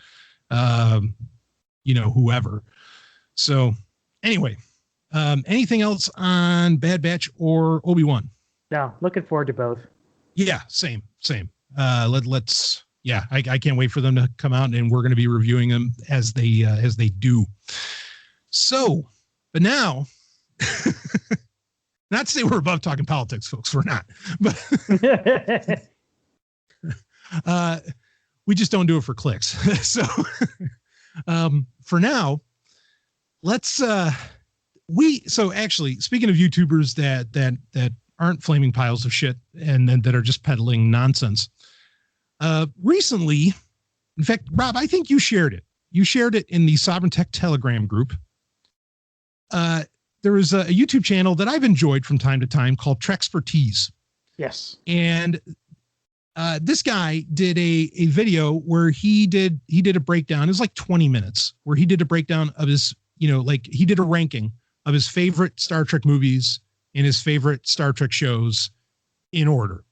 [SPEAKER 3] whoever. So anyway, anything else on Bad Batch or Obi-Wan?
[SPEAKER 4] No, looking forward to both.
[SPEAKER 3] Yeah, same. Let's I can't wait for them to come out, and we're going to be reviewing them as they do. So, but now, not to say we're above talking politics, folks, we're not, but we just don't do it for clicks. So, for now, let's, so actually, speaking of YouTubers that aren't flaming piles of shit and then that are just peddling nonsense, recently, in fact, Rob, I think you shared it. You shared it in the Sovereign Tech Telegram group. There is a YouTube channel that I've enjoyed from time to time called Trexpertise.
[SPEAKER 4] Yes.
[SPEAKER 3] And this guy did a video where he did a breakdown. It was like 20 minutes where he did a breakdown of his, he did a ranking of his favorite Star Trek movies and his favorite Star Trek shows in order.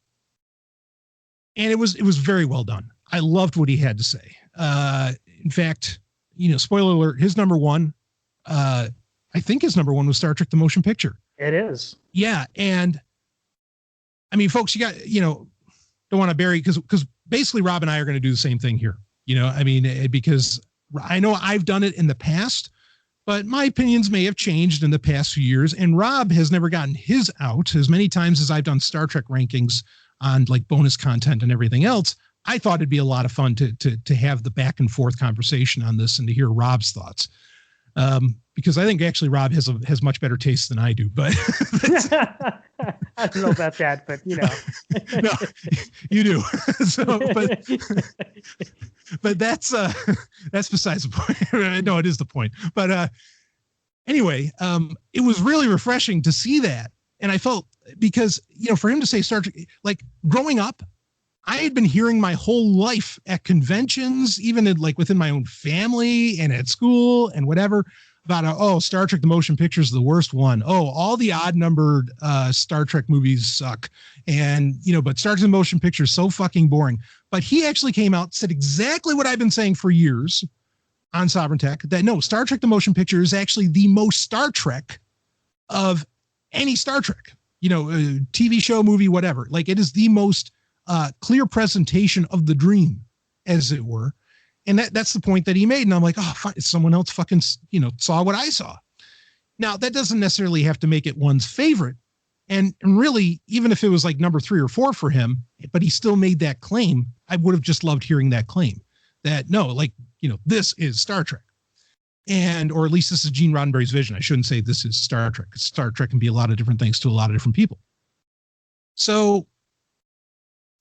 [SPEAKER 3] And it was very well done. I loved what he had to say. In fact, spoiler alert, his number one, I think his number one was Star Trek: The Motion Picture.
[SPEAKER 4] It is.
[SPEAKER 3] Yeah. And I mean, folks, you got, don't want to bury, because basically Rob and I are going to do the same thing here. Because I know I've done it in the past, but my opinions may have changed in the past few years. And Rob has never gotten his out as many times as I've done Star Trek rankings on like bonus content and everything else. I thought it'd be a lot of fun to have the back and forth conversation on this and to hear Rob's thoughts. Because I think actually Rob has much better taste than I do, but
[SPEAKER 4] I don't know about that, but
[SPEAKER 3] no, you do. So, but that's besides the point. No, it is the point. But anyway, it was really refreshing to see that. And I felt, because, for him to say Star Trek, like growing up, I had been hearing my whole life at conventions, even within my own family and at school and whatever, about, Star Trek: The Motion Picture is the worst one. Oh, all the odd numbered Star Trek movies suck. And, but Star Trek: The Motion Picture is so fucking boring. But he actually came out, said exactly what I've been saying for years on Sovereign Tech, that no, Star Trek: The Motion Picture is actually the most Star Trek of any Star Trek, TV show, movie, whatever. Like, it is the most clear presentation of the dream, as it were. And that's the point that he made. And I'm like, someone else fucking, saw what I saw. Now, that doesn't necessarily have to make it one's favorite. And really, even if it was like number 3 or 4 for him, but he still made that claim, I would have just loved hearing that claim that no, this is Star Trek. Or at least this is Gene Roddenberry's vision. I shouldn't say this is Star Trek. Star Trek can be a lot of different things to a lot of different people. So,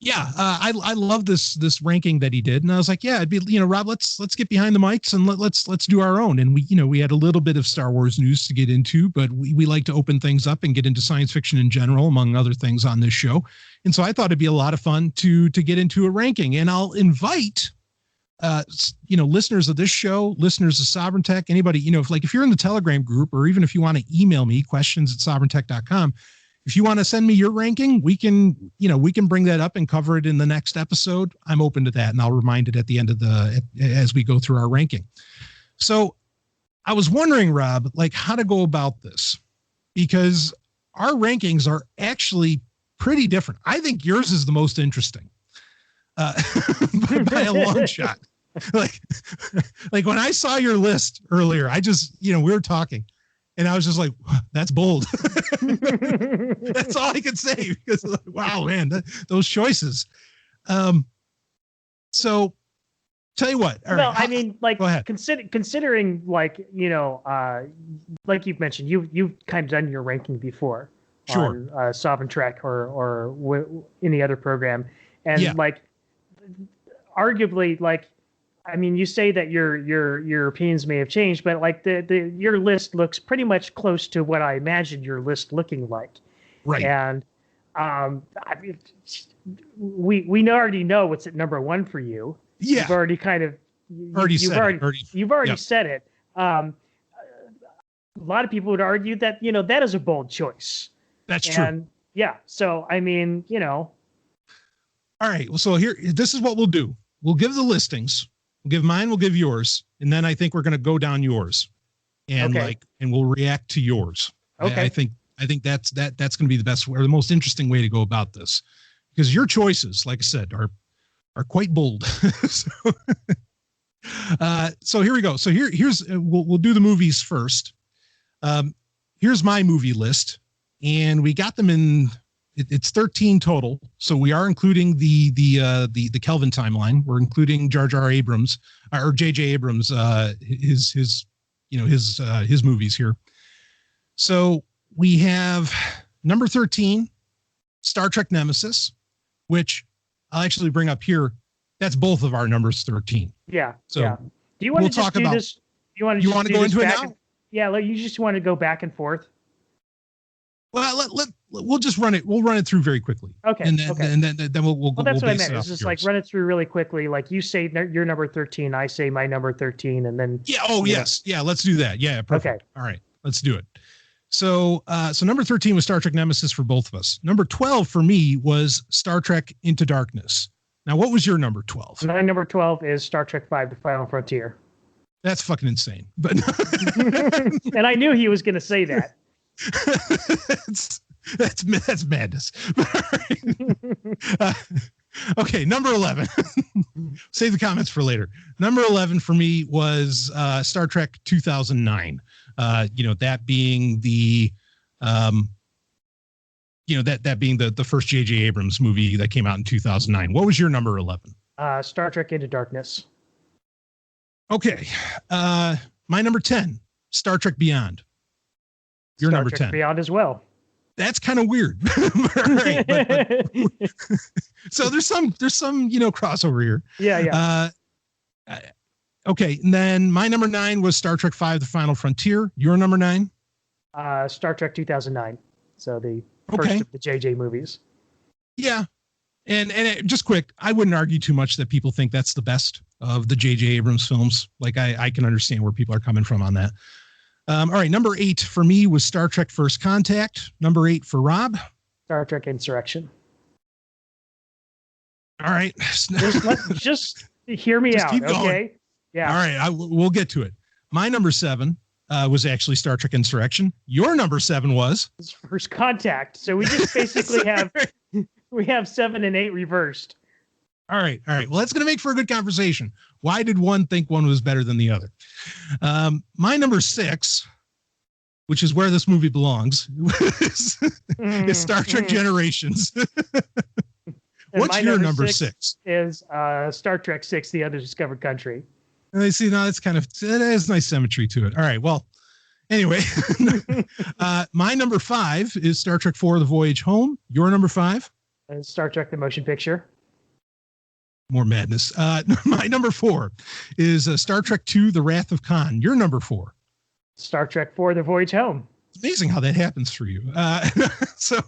[SPEAKER 3] Yeah, I love this ranking that he did, and I was like, yeah, it'd be, Rob, let's get behind the mics and let's do our own. And we had a little bit of Star Wars news to get into, but we like to open things up and get into science fiction in general, among other things on this show. And so I thought it'd be a lot of fun to get into a ranking, and I'll invite listeners of this show, listeners of Sovryn Tech, anybody, if you're in the Telegram group, or even if you want to email me questions@sovereigntech.com. If you want to send me your ranking, we can bring that up and cover it in the next episode. I'm open to that, and I'll remind it at the end of as we go through our ranking. So I was wondering, Rob, how to go about this, because our rankings are actually pretty different. I think yours is the most interesting, by a long shot. Like when I saw your list earlier, I just, we were talking, and I was just like, that's bold. That's all I could say, because wow, man, those choices. So tell you what.
[SPEAKER 4] Well, right, I mean,
[SPEAKER 3] go ahead.
[SPEAKER 4] Considering like you've mentioned, you've kind of done your ranking before.
[SPEAKER 3] Sure.
[SPEAKER 4] On Sovryn Trek or any other program. And arguably, I mean, you say that your opinions may have changed, but your list looks pretty much close to what I imagined your list looking like.
[SPEAKER 3] Right.
[SPEAKER 4] And we already know what's at number one for you.
[SPEAKER 3] Yeah.
[SPEAKER 4] You've already kind of you've already said it. A lot of people would argue that that is a bold choice.
[SPEAKER 3] That's true.
[SPEAKER 4] Yeah. So I mean,
[SPEAKER 3] All right. Well, so this is what we'll do. We'll give the listings. We'll give mine, we'll give yours, and then I think we're going to go down yours, and and we'll react to yours.
[SPEAKER 4] Okay.
[SPEAKER 3] I think that's going to be the best or the most interesting way to go about this, because your choices, like I said, are quite bold. So here we go. So here's we'll do the movies first. Here's my movie list, and we got them in. It's 13 total, so we are including the Kelvin timeline. We're including Jar Jar Abrams or J.J. Abrams, his movies here. So we have number 13, Star Trek Nemesis, which I'll actually bring up here. That's both of our numbers 13.
[SPEAKER 4] Yeah.
[SPEAKER 3] So
[SPEAKER 4] yeah. Do you want to just do this? You want to
[SPEAKER 3] go into it now?
[SPEAKER 4] Yeah. You just want to go back and forth.
[SPEAKER 3] Well, we'll just run it. We'll run it through very quickly.
[SPEAKER 4] Okay.
[SPEAKER 3] And then we'll.
[SPEAKER 4] Well, that's what I meant. It's just run it through really quickly. Like you say your number 13, I say my number 13, and then.
[SPEAKER 3] Yeah. Oh yes. Yeah. Let's do that. Yeah. Perfect.
[SPEAKER 4] Okay.
[SPEAKER 3] All right. Let's do it. So number 13 was Star Trek Nemesis for both of us. Number 12 for me was Star Trek Into Darkness. Now, what was your number 12?
[SPEAKER 4] My number 12 is Star Trek V: The Final Frontier.
[SPEAKER 3] That's fucking insane. But
[SPEAKER 4] and I knew he was going to say that.
[SPEAKER 3] that's madness. Okay, number 11. Save the comments for later. Number 11 for me was Star Trek 2009. That being the that being the first J.J. Abrams movie that came out in 2009. What was your number 11?
[SPEAKER 4] Star Trek Into Darkness.
[SPEAKER 3] Okay. My number 10, Star Trek Beyond. Your
[SPEAKER 4] Star
[SPEAKER 3] number
[SPEAKER 4] Trek
[SPEAKER 3] 10.
[SPEAKER 4] Beyond as well.
[SPEAKER 3] That's kind of weird. Right, but so there's some crossover here.
[SPEAKER 4] Yeah.
[SPEAKER 3] Okay, and then my number 9 was Star Trek V: The Final Frontier. Your number 9?
[SPEAKER 4] Star Trek 2009. So the first of the JJ movies.
[SPEAKER 3] Yeah. And just quick, I wouldn't argue too much that people think that's the best of the J.J. Abrams films. Like I can understand where people are coming from on that. All right, number 8 for me was Star Trek First Contact. Number 8 for Rob.
[SPEAKER 4] Star Trek Insurrection.
[SPEAKER 3] All right.
[SPEAKER 4] Just hear me out, okay? Yeah.
[SPEAKER 3] All right, we'll get to it. My number 7 was actually Star Trek Insurrection. Your number 7 was
[SPEAKER 4] First Contact. So we just basically have 7 and 8 reversed.
[SPEAKER 3] All right. Well, that's going to make for a good conversation. Why did one think one was better than the other? My number 6, which is where this movie belongs, is Star Trek Generations. What's your number 6?
[SPEAKER 4] Is Star Trek 6, The Undiscovered Country.
[SPEAKER 3] And I see now it has nice symmetry to it. All right. Well, anyway, my number 5 is Star Trek 4, The Voyage Home. Your number 5?
[SPEAKER 4] And Star Trek The Motion Picture.
[SPEAKER 3] More madness. My number 4 is Star Trek II, The Wrath of Khan. Your number 4.
[SPEAKER 4] Star Trek IV, The Voyage Home.
[SPEAKER 3] It's amazing how that happens for you. So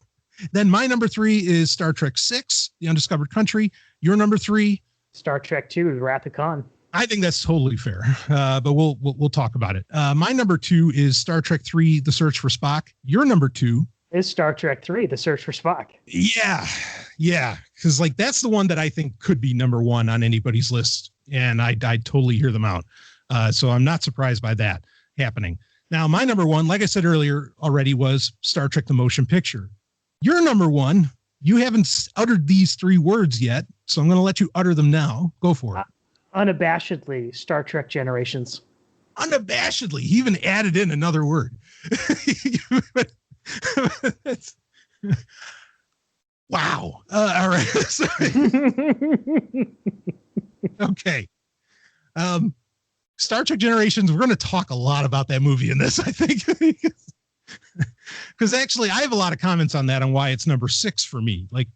[SPEAKER 3] then my number 3 is Star Trek VI, The Undiscovered Country. Your number 3.
[SPEAKER 4] Star Trek II, The Wrath of Khan.
[SPEAKER 3] I think that's totally fair, but we'll talk about it. My number 2 is Star Trek III, The Search for Spock. Your number 2
[SPEAKER 4] is Star Trek III, The Search for Spock.
[SPEAKER 3] Yeah, because like that's the one that I think could be number 1 on anybody's list, and I totally hear them out. So I'm not surprised by that happening. Now, my number 1, like I said earlier already, was Star Trek: The Motion Picture. Your number 1, you haven't uttered these 3 words yet, so I'm going to let you utter them now. Go for it.
[SPEAKER 4] Unabashedly, Star Trek Generations.
[SPEAKER 3] Unabashedly, he even added in another word. Wow. All right. Okay. Star Trek Generations. We're going to talk a lot about that movie in this, I think, because actually I have a lot of comments on that, on why it's number 6 for me. Like,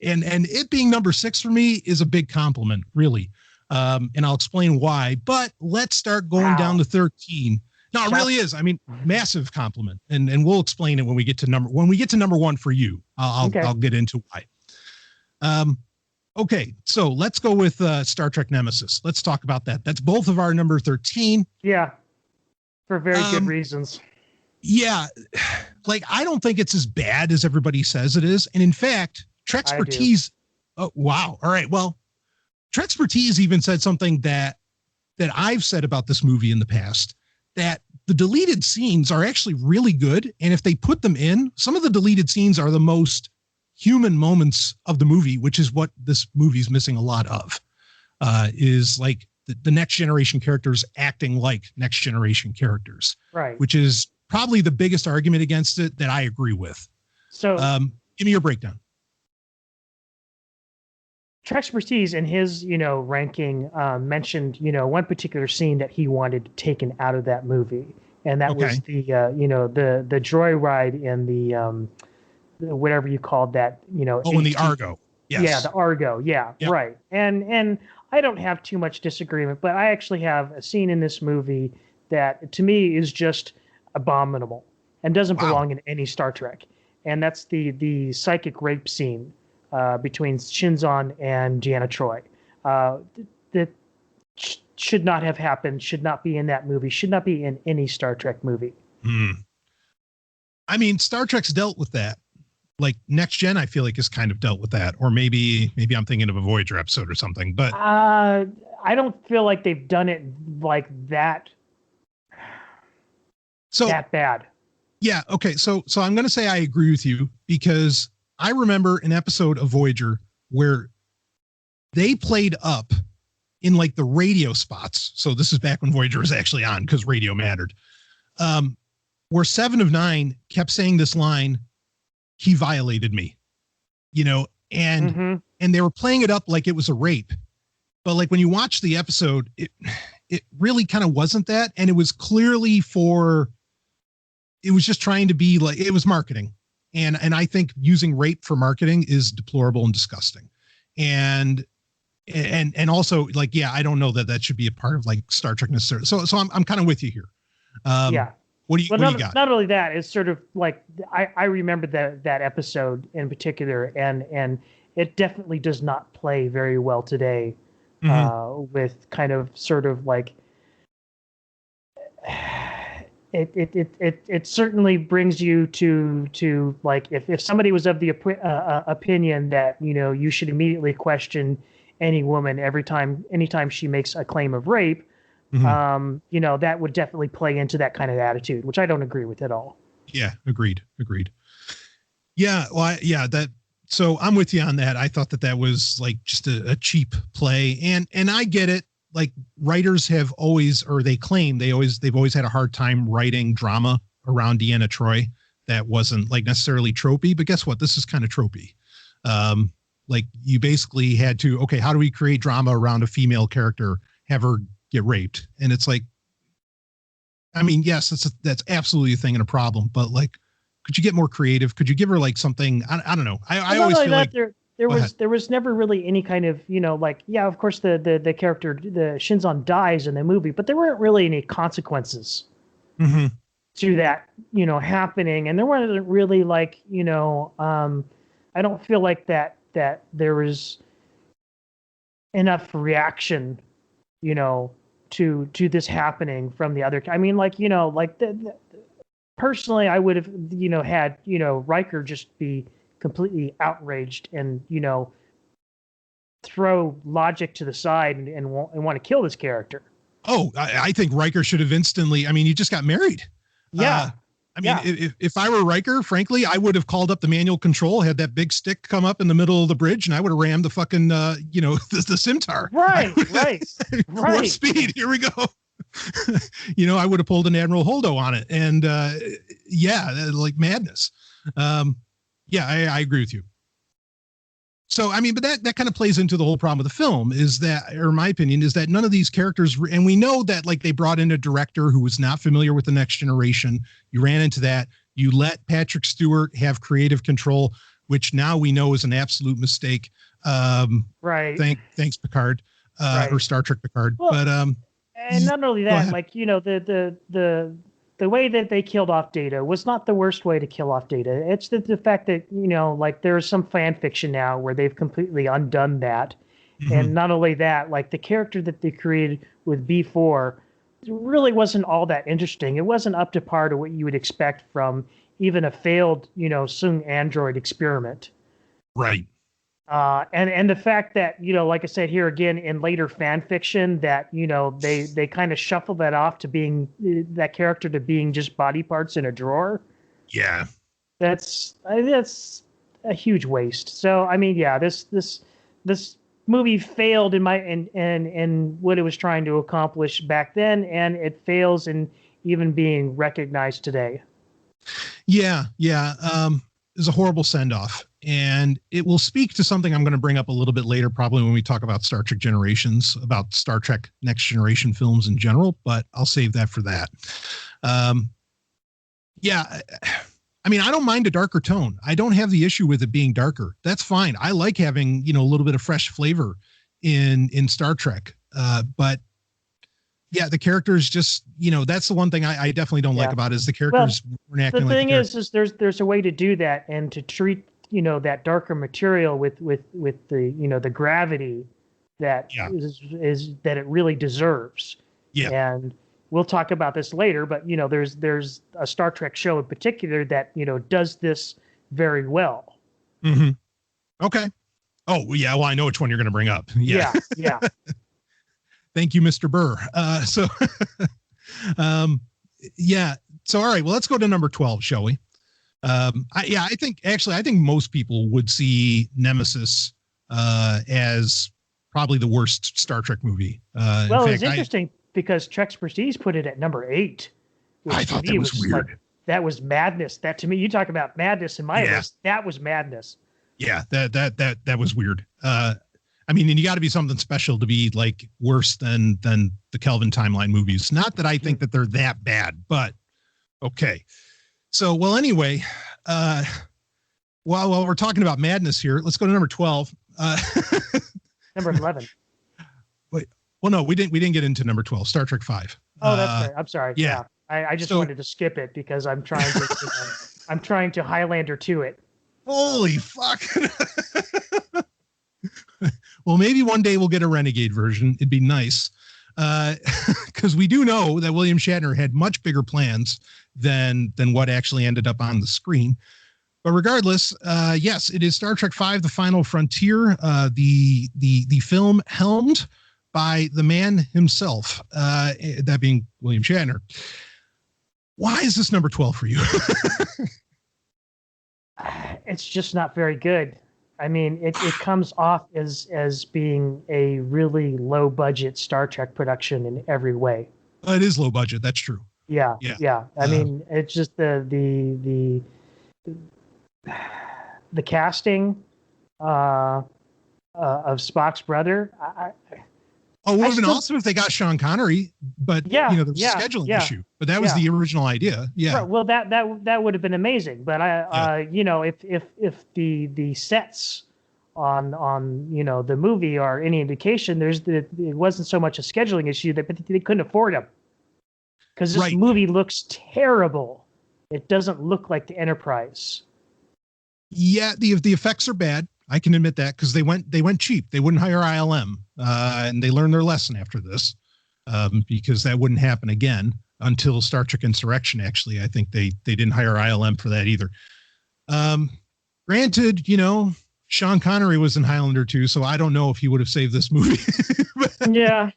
[SPEAKER 3] and it being number 6 for me is a big compliment, really. And I'll explain why, but let's start going down to 13. No, it really is. I mean, massive compliment, and we'll explain it when we get to number 1 for you. I'll get into why. Okay, so let's go with Star Trek Nemesis. Let's talk about that. That's both of our number 13.
[SPEAKER 4] Yeah, for very good reasons.
[SPEAKER 3] Yeah, like I don't think it's as bad as everybody says it is, and in fact, Trexpertise. Oh, wow. All right. Well, Trexpertise even said something that I've said about this movie in the past, that the deleted scenes are actually really good. And if they put them in, some of the deleted scenes are the most human moments of the movie, which is what this movie's missing a lot of, is like the next generation characters acting like next generation characters,
[SPEAKER 4] right? Which
[SPEAKER 3] is probably the biggest argument against it that I agree with.
[SPEAKER 4] So
[SPEAKER 3] give me your breakdown.
[SPEAKER 4] Trexpertise in his, ranking mentioned, one particular scene that he wanted taken out of that movie, and that was the, the joyride in the whatever you called that,
[SPEAKER 3] in the Argo. Yes.
[SPEAKER 4] Yeah, the Argo. Yeah, yep. Right. And I don't have too much disagreement, but I actually have a scene in this movie that to me is just abominable and doesn't belong in any Star Trek, and that's the psychic rape scene between Shinzon and Deanna Troi. That should not have happened, should not be in that movie, should not be in any Star Trek movie.
[SPEAKER 3] I mean, Star Trek's dealt with that. Like Next Gen, I feel like has kind of dealt with that, or maybe I'm thinking of a Voyager episode or something. But
[SPEAKER 4] I don't feel like they've done it like that.
[SPEAKER 3] So
[SPEAKER 4] that bad.
[SPEAKER 3] Yeah. Okay. So I'm going to say I agree with you, because I remember an episode of Voyager where they played up in like the radio spots. So this is back when Voyager was actually on, because radio mattered. Where 7 of 9 kept saying this line, "He violated me," and they were playing it up like it was a rape. But like when you watch the episode, it really kind of wasn't that. And it was clearly it was just trying to be like, it was marketing. And I think using rape for marketing is deplorable and disgusting. And also like, yeah, I don't know that should be a part of like Star Trek necessarily. So I'm kind of with you here.
[SPEAKER 4] Yeah.
[SPEAKER 3] What do you got?
[SPEAKER 4] Not only that, it's sort of like, I remember that episode in particular, and it definitely does not play very well today, with kind of sort of like, it certainly brings you to like, if somebody was of the opinion that, you should immediately question any woman anytime she makes a claim of rape, that would definitely play into that kind of attitude, which I don't agree with at all.
[SPEAKER 3] Yeah, agreed. Yeah, well, so I'm with you on that. I thought that was like just a cheap play, and I get it. Like writers have always, or they claim they've always had a hard time writing drama around Deanna Troi that wasn't like necessarily tropey, but guess what? This is kind of tropey. Like you basically had to, okay, how do we create drama around a female character, have her get raped? And it's like, I mean, yes, that's absolutely a thing and a problem, but like, could you get more creative? Could you give her like something? I don't know. I always feel like
[SPEAKER 4] there was never really any kind of, like, yeah, of course the character, the Shinzon dies in the movie, but there weren't really any consequences to that, happening. And there wasn't really like, I don't feel like that there was enough reaction, to this happening from the other. I mean, like, like personally, I would have, had, Riker just be completely outraged and, throw logic to the side and want to kill this character.
[SPEAKER 3] Oh, I think Riker should have instantly. I mean, he just got married.
[SPEAKER 4] Yeah.
[SPEAKER 3] I mean, if I were Riker, frankly, I would have called up the manual control, had that big stick come up in the middle of the bridge, and I would have rammed the fucking, the Scimitar.
[SPEAKER 4] Right.
[SPEAKER 3] Warp speed. Here we go. I would have pulled an Admiral Holdo on it, and like madness. I agree with you. So, I mean, but that kind of plays into the whole problem of the film is that, or my opinion, is that none of these characters, and we know that like they brought in a director who was not familiar with the Next Generation. You ran into that. You let Patrick Stewart have creative control, which now we know is an absolute mistake.
[SPEAKER 4] Right.
[SPEAKER 3] Thanks, Picard, or Star Trek Picard.
[SPEAKER 4] Well,
[SPEAKER 3] but
[SPEAKER 4] and not only that, like, the way that they killed off Data was not the worst way to kill off Data. It's the fact that, like there's some fan fiction now where they've completely undone that. And not only that, like the character that they created with B4 really wasn't all that interesting. It wasn't up to par to what you would expect from even a failed, Sung android experiment.
[SPEAKER 3] Right.
[SPEAKER 4] And the fact that, like I said here again in later fan fiction that, they kind of shuffle that off to being that character to being just body parts in a drawer.
[SPEAKER 3] Yeah.
[SPEAKER 4] That's a huge waste. So, I mean, yeah, this movie failed in what it was trying to accomplish back then. And it fails in even being recognized today.
[SPEAKER 3] Yeah. It's a horrible send off. And it will speak to something I'm going to bring up a little bit later, probably when we talk about Star Trek Generations, about Star Trek Next Generation films in general, but I'll save that for that. I mean, I don't mind a darker tone. I don't have the issue with it being darker. That's fine. I like having, a little bit of fresh flavor in Star Trek. But yeah, the characters just, that's the one thing I definitely don't like about it is the characters weren't acting like the thing
[SPEAKER 4] is there's a way to do that and to treat that darker material with the the gravity that is that it really deserves.
[SPEAKER 3] Yeah.
[SPEAKER 4] And we'll talk about this later, but there's a Star Trek show in particular that does this very well.
[SPEAKER 3] Mm-hmm. Okay. Oh yeah, well I know which one you're going to bring up. Yeah. Thank you, Mr. Burr. So all right, well let's go to number 12, shall we? I think most people would see Nemesis as probably the worst Star Trek movie.
[SPEAKER 4] It's interesting because Trek's Prestige put it at number 8.
[SPEAKER 3] I thought that was weird.
[SPEAKER 4] Like, that was madness. That to me, you talk about madness in my list. That was madness.
[SPEAKER 3] Yeah, that was weird. I mean, and you got to be something special to be like worse than the Kelvin Timeline movies. Not that I think that they're that bad, but okay. So, well, anyway, while we're talking about madness here, let's go to number 12.
[SPEAKER 4] Number 11.
[SPEAKER 3] Wait, well, no, we didn't get into number 12, Star Trek 5.
[SPEAKER 4] Oh, that's right. I'm sorry.
[SPEAKER 3] Yeah.
[SPEAKER 4] I just wanted to skip it because I'm trying to, I'm trying to Highlander to it.
[SPEAKER 3] Holy fuck. Well, maybe one day we'll get a Renegade version. It'd be nice. Because we do know that William Shatner had much bigger plans than what actually ended up on the screen. But regardless, yes, it is Star Trek V: The Final Frontier, the film helmed by the man himself, that being William Shatner. Why is this number 12 for you?
[SPEAKER 4] It's just not very good. I mean, it comes off as being a really low budget Star Trek production in every way.
[SPEAKER 3] It is low budget. That's true.
[SPEAKER 4] Yeah. I mean, it's just the casting of Spock's brother.
[SPEAKER 3] It would have been awesome if they got Sean Connery, but there was a scheduling issue. But that was the original idea. Yeah.
[SPEAKER 4] Right. Well, that would have been amazing. But if the sets on the movie are any indication, it wasn't so much a scheduling issue that they couldn't afford them, because this movie looks terrible. It doesn't look like the Enterprise.
[SPEAKER 3] Yeah, the effects are bad. I can admit that, because they went cheap. They wouldn't hire ILM, and they learned their lesson after this, because that wouldn't happen again until Star Trek Insurrection. Actually, I think they didn't hire ILM for that either. Granted, Sean Connery was in Highlander 2, so I don't know if he would have saved this movie.
[SPEAKER 4] Yeah.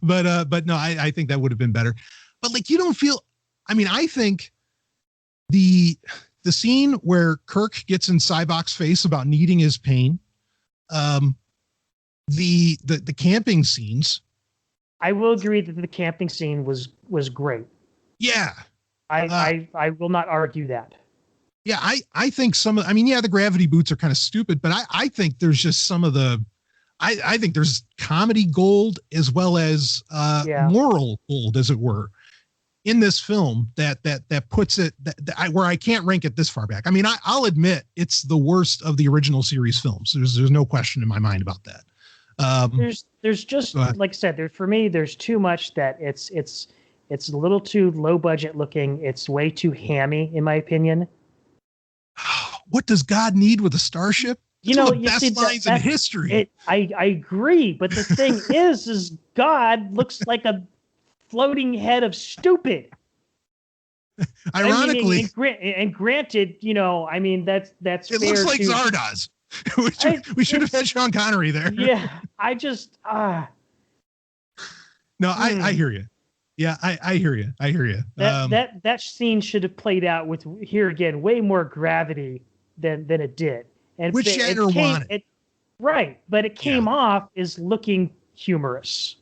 [SPEAKER 3] But no, I think that would have been better. But like, you don't feel, I think the scene where Kirk gets in Sybok's face about needing his pain, the camping scenes.
[SPEAKER 4] I will agree that the camping scene was great.
[SPEAKER 3] Yeah.
[SPEAKER 4] I will not argue that.
[SPEAKER 3] Yeah, I think the gravity boots are kind of stupid, but I think there's just some of the, I think there's comedy gold as well as moral gold, as it were, in this film that puts it where I can't rank it this far back. I'll admit it's the worst of the original series films. There's no question in my mind about that.
[SPEAKER 4] There's just, like I said, for me, there's too much that it's a little too low budget looking. It's way too hammy, in my opinion.
[SPEAKER 3] What does God need with a starship? It's one of the best lines in history.
[SPEAKER 4] I agree, but the thing is God looks like a floating head of stupid.
[SPEAKER 3] Ironically,
[SPEAKER 4] and granted, that's
[SPEAKER 3] it looks like Zardoz. We should have had Sean Connery there.
[SPEAKER 4] Yeah, I just
[SPEAKER 3] No, I hear you. Yeah, I hear you. I hear you.
[SPEAKER 4] That scene should have played out with, here again, way more gravity than it did. And
[SPEAKER 3] which Shatner wanted.
[SPEAKER 4] Right, but it came off as looking humorous.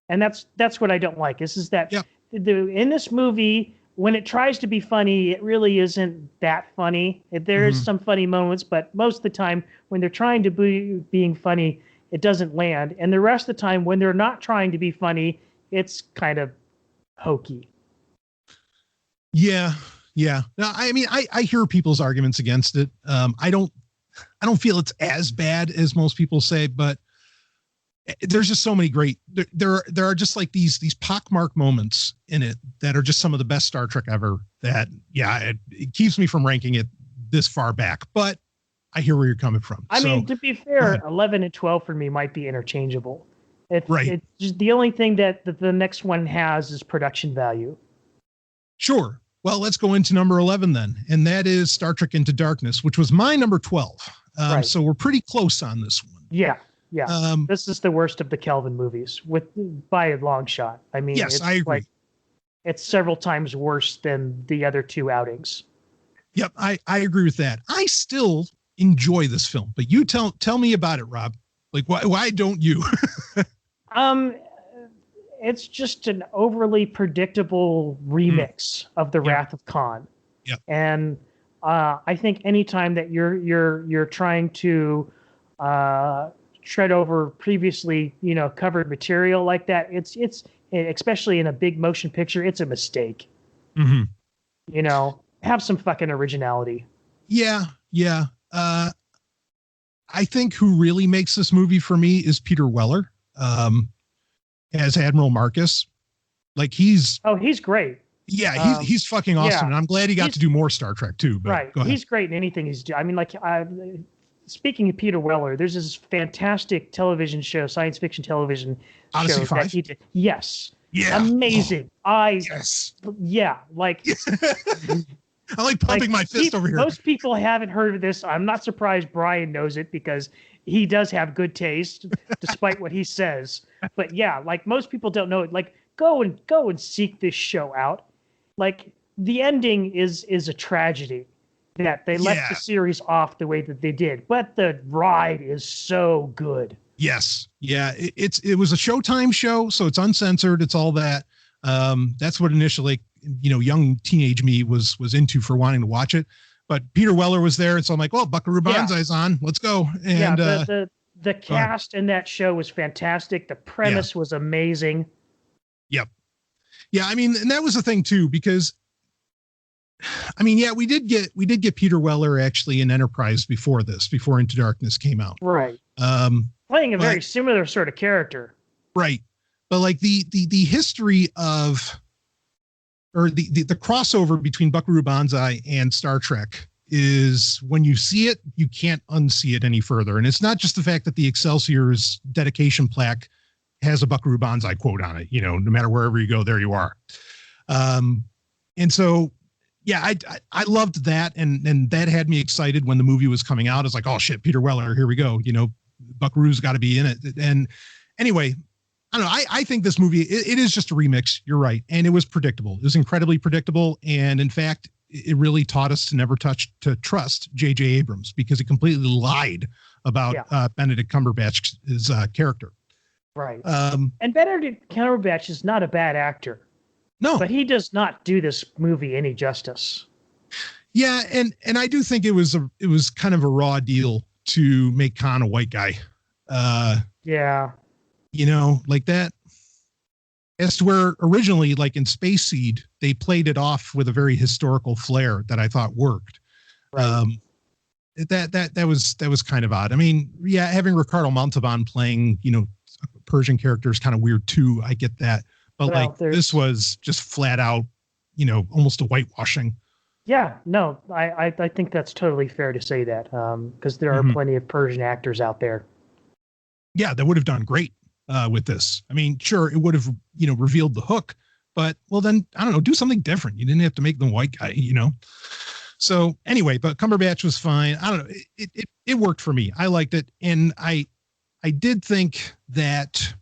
[SPEAKER 4] And that's what I don't like. Is that in this movie, when it tries to be funny, it really isn't that funny. There is some funny moments, but most of the time when they're trying to be being funny, it doesn't land. And the rest of the time when they're not trying to be funny, it's kind of hokey.
[SPEAKER 3] Yeah. No, I hear people's arguments against it. I don't feel it's as bad as most people say, but there's just so many great, there are just like these pockmark moments in it that are just some of the best Star Trek ever, that it keeps me from ranking it this far back, but I hear where you're coming from.
[SPEAKER 4] To be fair, 11 and 12 for me might be interchangeable. It's just the only thing that the next one has is production value.
[SPEAKER 3] Sure. Well, let's go into number 11 then. And that is Star Trek Into Darkness, which was my number 12. So we're pretty close on this one.
[SPEAKER 4] Yeah. This is the worst of the Kelvin movies by a long shot.
[SPEAKER 3] Yes, I agree.
[SPEAKER 4] It's several times worse than the other two outings.
[SPEAKER 3] Yep. I agree with that. I still enjoy this film, but you tell me about it, Rob. Like, why don't you?
[SPEAKER 4] It's just an overly predictable remix of the Wrath of Khan.
[SPEAKER 3] Yeah. And
[SPEAKER 4] I think anytime that you're trying to tread over previously, covered material like that, it's especially in a big motion picture, it's a mistake.
[SPEAKER 3] Mm-hmm.
[SPEAKER 4] Have some fucking originality.
[SPEAKER 3] Yeah. I think who really makes this movie for me is Peter Weller. As Admiral Marcus. Like he's great. Yeah, he's fucking awesome. And I'm glad he got to do more Star Trek too. But
[SPEAKER 4] right. He's great in anything he's doing. Speaking of Peter Weller, there's this fantastic television show, science fiction television
[SPEAKER 3] Odyssey
[SPEAKER 4] show
[SPEAKER 3] 5?
[SPEAKER 4] that he did. Yes.
[SPEAKER 3] Yeah.
[SPEAKER 4] Amazing.
[SPEAKER 3] Yes.
[SPEAKER 4] Yeah.
[SPEAKER 3] I like pumping my fist over here.
[SPEAKER 4] Most people haven't heard of this. I'm not surprised Brian knows it because he does have good taste, despite what he says. But yeah, most people don't know it. Go and seek this show out. The ending is a tragedy that they let the series off the way that they did, but the ride is so good.
[SPEAKER 3] Yes. Yeah. It was a Showtime show, so it's uncensored. It's all that. That's what initially, young teenage me was into for wanting to watch it. But Peter Weller was there, and so I'm like, well, Buckaroo Banzai's on. Let's go. And
[SPEAKER 4] the cast in that show was fantastic. The premise was amazing.
[SPEAKER 3] Yep. Yeah, and that was the thing too, because I mean, yeah, we did get Peter Weller actually in Enterprise before Into Darkness came out.
[SPEAKER 4] Right. Playing a very similar sort of character.
[SPEAKER 3] Right. But like the history of, or the crossover between Buckaroo Banzai and Star Trek is, when you see it, you can't unsee it any further. And it's not just the fact that the Excelsior's dedication plaque has a Buckaroo Banzai quote on it, no matter wherever you go, there you are. And so, yeah, I loved that. And that had me excited when the movie was coming out. It's like, oh shit, Peter Weller, here we go. Buckaroo's got to be in it. And anyway, I don't know. I think this movie, it is just a remix. You're right. And it was predictable. It was incredibly predictable. And in fact, it really taught us to never trust J.J. Abrams, because he completely lied about Benedict Cumberbatch's character. Right.
[SPEAKER 4] And Benedict Cumberbatch is not a bad actor.
[SPEAKER 3] No.
[SPEAKER 4] But he does not do this movie any justice.
[SPEAKER 3] Yeah, and I do think it was kind of a raw deal to make Khan a white guy.
[SPEAKER 4] Yeah.
[SPEAKER 3] Like that. As to where originally, like in Space Seed, they played it off with a very historical flair that I thought worked. Right. That was kind of odd. I mean, yeah, having Ricardo Montalban playing, Persian character is kind of weird too. I get that. But this was just flat out, almost a whitewashing.
[SPEAKER 4] Yeah, no, I think that's totally fair to say that, because there are plenty of Persian actors out there.
[SPEAKER 3] Yeah, that would have done great with this. I mean, sure, it would have, revealed the hook, but well, then I don't know, do something different. You didn't have to make them white guy, So anyway, but Cumberbatch was fine. I don't know, it worked for me. I liked it, and I did think that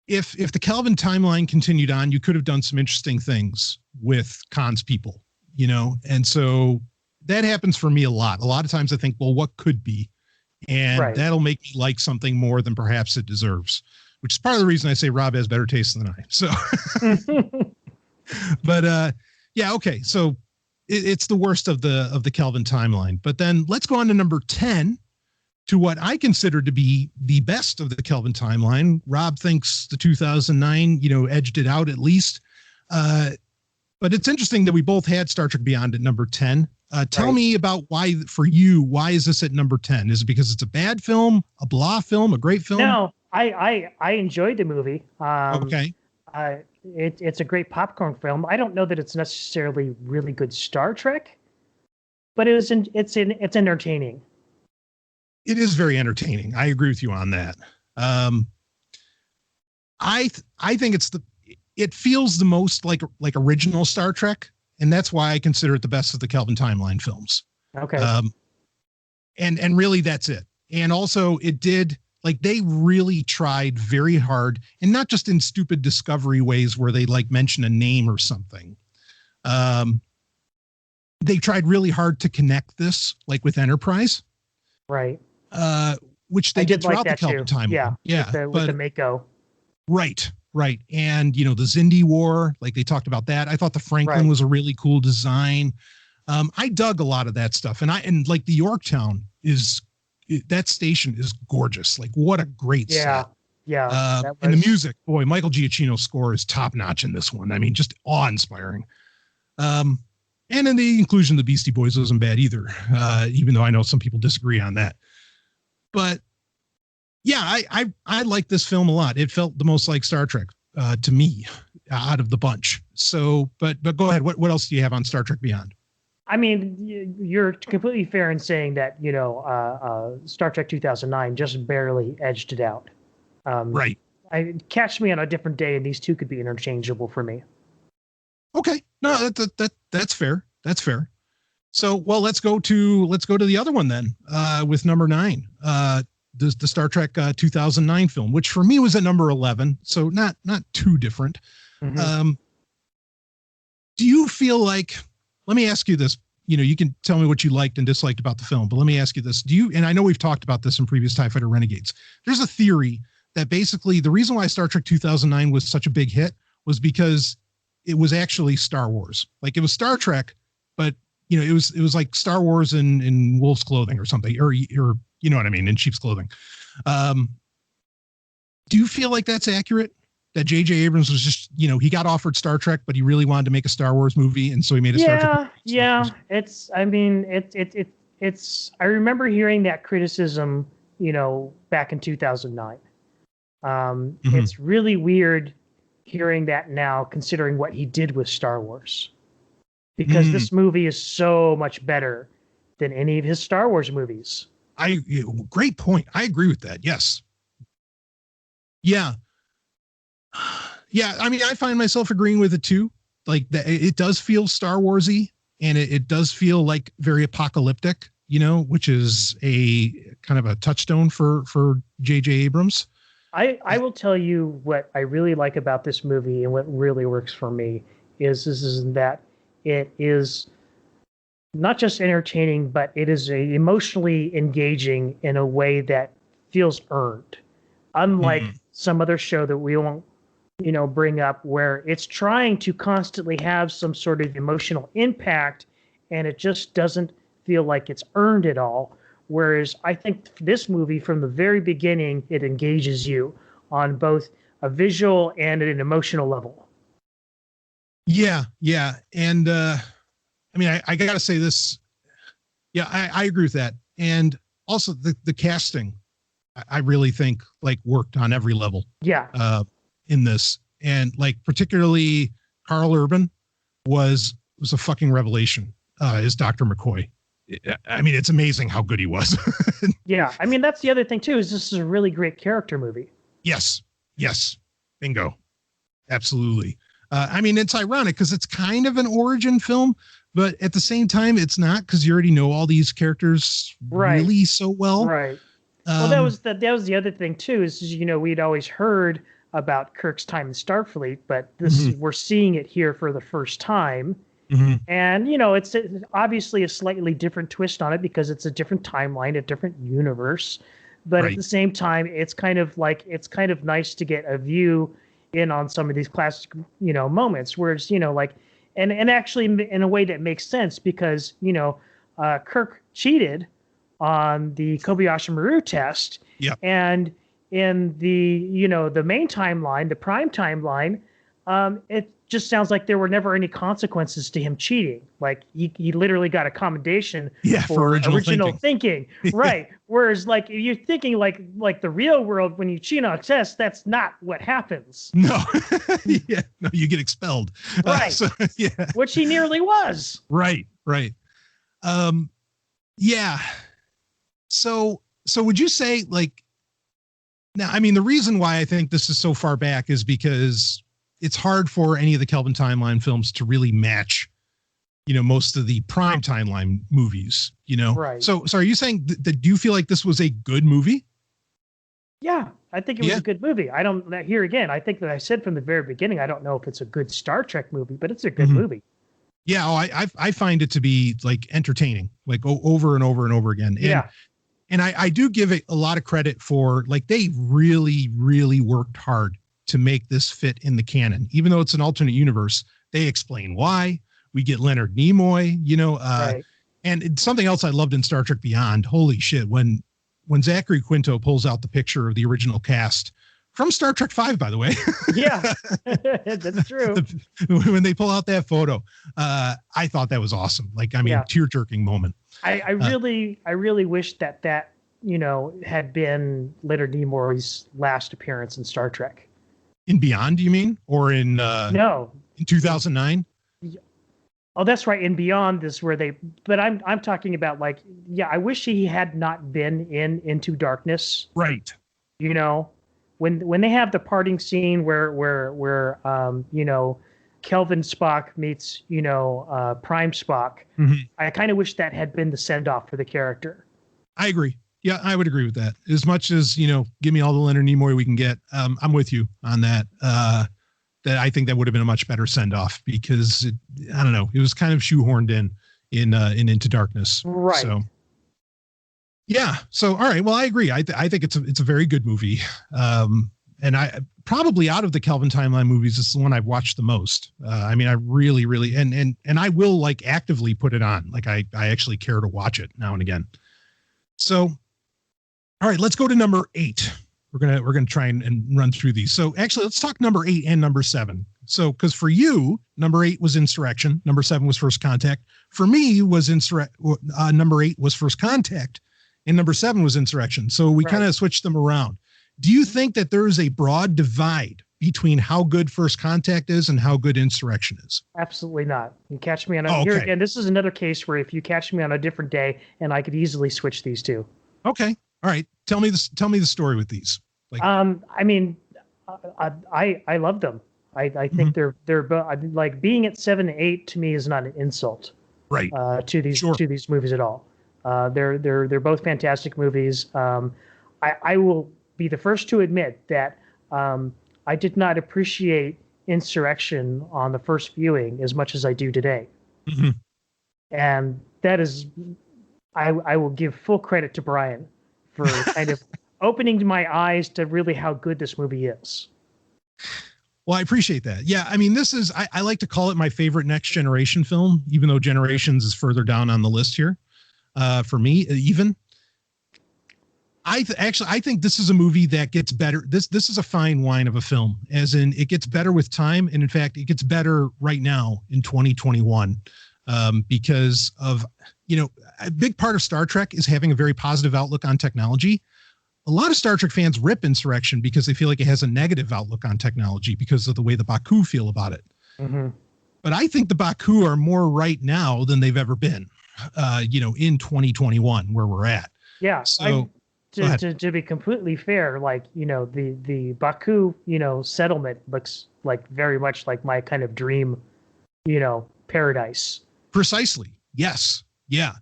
[SPEAKER 3] if the Kelvin timeline continued on, you could have done some interesting things with Khan's people, and so that happens for me a lot. A lot of times I think, well, what could be? And that'll make me like something more than perhaps it deserves, which is part of the reason I say Rob has better taste than I. So, but yeah, okay. So it's the worst of the Kelvin timeline. But then let's go on to number 10, to what I consider to be the best of the Kelvin timeline. Rob thinks the 2009, edged it out at least. But it's interesting that we both had Star Trek Beyond at number 10. Tell me about why is this at number 10? Is it because it's a bad film, a blah film, a great film?
[SPEAKER 4] No, I enjoyed the movie.
[SPEAKER 3] Okay.
[SPEAKER 4] It's a great popcorn film. I don't know that it's necessarily really good Star Trek, but it's entertaining.
[SPEAKER 3] It is very entertaining. I agree with you on that. I think it feels the most like original Star Trek, and that's why I consider it the best of the Kelvin timeline films.
[SPEAKER 4] Okay.
[SPEAKER 3] And really that's it. And also it did, like, they really tried very hard, and not just in stupid Discovery ways where they like mention a name or something. They tried really hard to connect this, like with Enterprise.
[SPEAKER 4] Right.
[SPEAKER 3] Which they did throughout the Kelvin timeline.
[SPEAKER 4] Yeah. With the Mako.
[SPEAKER 3] Right. And, the Xindi War, like they talked about that. I thought the Franklin was a really cool design. I dug a lot of that stuff. And like the Yorktown that station is gorgeous. Like, what a great set.
[SPEAKER 4] Yeah.
[SPEAKER 3] And the music, boy, Michael Giacchino's score is top notch in this one. I mean, just awe inspiring. And then the inclusion of the Beastie Boys wasn't bad either. Even though I know some people disagree on that. But yeah, I like this film a lot. It felt the most like Star Trek to me out of the bunch. So, but go ahead. What else do you have on Star Trek Beyond?
[SPEAKER 4] I mean, you're completely fair in saying that, Star Trek 2009 just barely edged it out.
[SPEAKER 3] Right.
[SPEAKER 4] Catch me on a different day, and these two could be interchangeable for me. Okay.
[SPEAKER 3] No, that's fair. That's fair. So, well, let's go to the other one then, with number 9, the Star Trek 2009 film, which for me was at number 11. So not too different. Mm-hmm. Do you feel like, let me ask you this, you can tell me what you liked and disliked about the film, but let me ask you this. And I know we've talked about this in previous TIE Fighter Renegades. There's a theory that basically the reason why Star Trek 2009 was such a big hit was because it was actually Star Wars. Like, it was Star Trek, but it was like Star Wars in wolf's clothing or something, or you know what I mean, in sheep's clothing. Do you feel like that's accurate? that J.J. Abrams was just, he got offered Star Trek, but he really wanted to make a Star Wars movie, and so he made a Star Trek.
[SPEAKER 4] Yeah. It's. I remember hearing that criticism, back in 2009. It's really weird hearing that now, considering what he did with Star Wars, because this movie is so much better than any of his Star Wars movies.
[SPEAKER 3] Great point. I agree with that. Yes. Yeah. Yeah. I mean, I find myself agreeing with it too. Like it does feel Star Warsy, and it does feel like very apocalyptic, which is a kind of a touchstone for J.J. Abrams.
[SPEAKER 4] I will tell you what I really like about this movie, and what really works for me is that it is not just entertaining, but it is emotionally engaging in a way that feels earned. Unlike some other show that we won't, bring up, where it's trying to constantly have some sort of emotional impact, and it just doesn't feel like it's earned at all. Whereas I think this movie, from the very beginning, it engages you on both a visual and an emotional level.
[SPEAKER 3] Yeah. And I mean, I got to say this. Yeah, I agree with that. And also the casting, I really think worked on every level.
[SPEAKER 4] Yeah.
[SPEAKER 3] In this, and particularly Carl Urban was a fucking revelation as Dr. McCoy. I mean, it's amazing how good he was.
[SPEAKER 4] Yeah. I mean, that's the other thing too, is this is a really great character movie.
[SPEAKER 3] Yes. Bingo. Absolutely. I mean, it's ironic because it's kind of an origin film, but at the same time, it's not, because you already know all these characters really so well.
[SPEAKER 4] Right. Well, that was the other thing too, is we'd always heard about Kirk's time in Starfleet, but we're seeing it here for the first time. And it's obviously a slightly different twist on it, because it's a different timeline, a different universe. But at the same time, it's kind of nice to get a view in on some of these classic, moments where it's, and actually in a way that makes sense, because, Kirk cheated on the Kobayashi Maru test.
[SPEAKER 3] Yeah.
[SPEAKER 4] And in the, the main timeline, the prime timeline, it just sounds like there were never any consequences to him cheating. Like he literally got a commendation
[SPEAKER 3] for original
[SPEAKER 4] thinking. Right. Whereas you're thinking like the real world, when you cheat on a test, that's not what happens.
[SPEAKER 3] No. No, you get expelled.
[SPEAKER 4] Right. Which he nearly was.
[SPEAKER 3] Right. Yeah. So would you say now, I mean, the reason why I think this is so far back is because it's hard for any of the Kelvin timeline films to really match, most of the prime timeline movies, Right. So are you saying that do you feel like this was a good movie?
[SPEAKER 4] Yeah, I think it was a good movie. I think that I said from the very beginning, I don't know if it's a good Star Trek movie, but it's a good movie.
[SPEAKER 3] Yeah. I find it to be entertaining, over and over and over again. And I do give it a lot of credit for they really, really worked hard to make this fit in the canon. Even though it's an alternate universe, they explain why. We get Leonard Nimoy, right. And it's something else I loved in Star Trek Beyond. Holy shit. When Zachary Quinto pulls out the picture of the original cast from Star Trek V, by the way.
[SPEAKER 4] Yeah, that's true.
[SPEAKER 3] When they pull out that photo, I thought that was awesome. Tear-jerking moment.
[SPEAKER 4] I really wish that had been Leonard Nimoy's last appearance in Star Trek.
[SPEAKER 3] In Beyond, you mean? Or in
[SPEAKER 4] no,
[SPEAKER 3] in 2009?
[SPEAKER 4] Oh, that's right. In Beyond is where but I'm talking about I wish he had not been in Into Darkness.
[SPEAKER 3] Right.
[SPEAKER 4] When they have the parting scene where Kelvin Spock meets, Prime Spock. I kind of wish that had been the send off for the character.
[SPEAKER 3] I agree. Yeah, I would agree with that. As much as, give me all the Leonard Nimoy we can get. I'm with you on that. That I think that would have been a much better send off, because I don't know, it was kind of shoehorned in Into Darkness.
[SPEAKER 4] Right.
[SPEAKER 3] So yeah. So, all right. Well, I agree. I think it's a very good movie. And I probably, out of the Kelvin timeline movies, it's the one I've watched the most. I mean, I really, really, and I will actively put it on. I actually care to watch it now and again. So, all right, let's go to number 8. we're gonna try and run through these. So actually, let's talk number 8 and number 7. So because for you, number 8 was Insurrection, number 7 was First Contact. For me, was number 8 was First Contact, and number 7 was Insurrection. So we kind of switched them around. Do you think that there is a broad divide between how good First Contact is and how good Insurrection is?
[SPEAKER 4] Absolutely not. You catch me on here again. This is another case where if you catch me on a different day, and I could easily switch these two. Okay.
[SPEAKER 3] All right. Tell me the story with these.
[SPEAKER 4] I mean, I love them. I think they're like being at 7 and 8 to me is not an insult.
[SPEAKER 3] Right.
[SPEAKER 4] To these movies at all. They're both fantastic movies. I will be the first to admit that I did not appreciate Insurrection on the first viewing as much as I do today. Mm-hmm. And that is, I will give full credit to Brian for kind of opening my eyes to really how good this movie is.
[SPEAKER 3] Well, I appreciate that. Yeah, I mean, this is, I like to call it my favorite Next Generation film, even though Generations is further down on the list here. For me, even. I think this is a movie that gets better. This is a fine wine of a film, as in it gets better with time. And in fact, it gets better right now in 2021 because of, a big part of Star Trek is having a very positive outlook on technology. A lot of Star Trek fans rip Insurrection because they feel like it has a negative outlook on technology because of the way the Baku feel about it. Mm-hmm. But I think the Baku are more right now than they've ever been, in 2021 where we're at.
[SPEAKER 4] Yeah. So to be completely fair, the Baku, settlement looks like very much like my kind of dream, paradise.
[SPEAKER 3] Precisely. Yes. Yeah.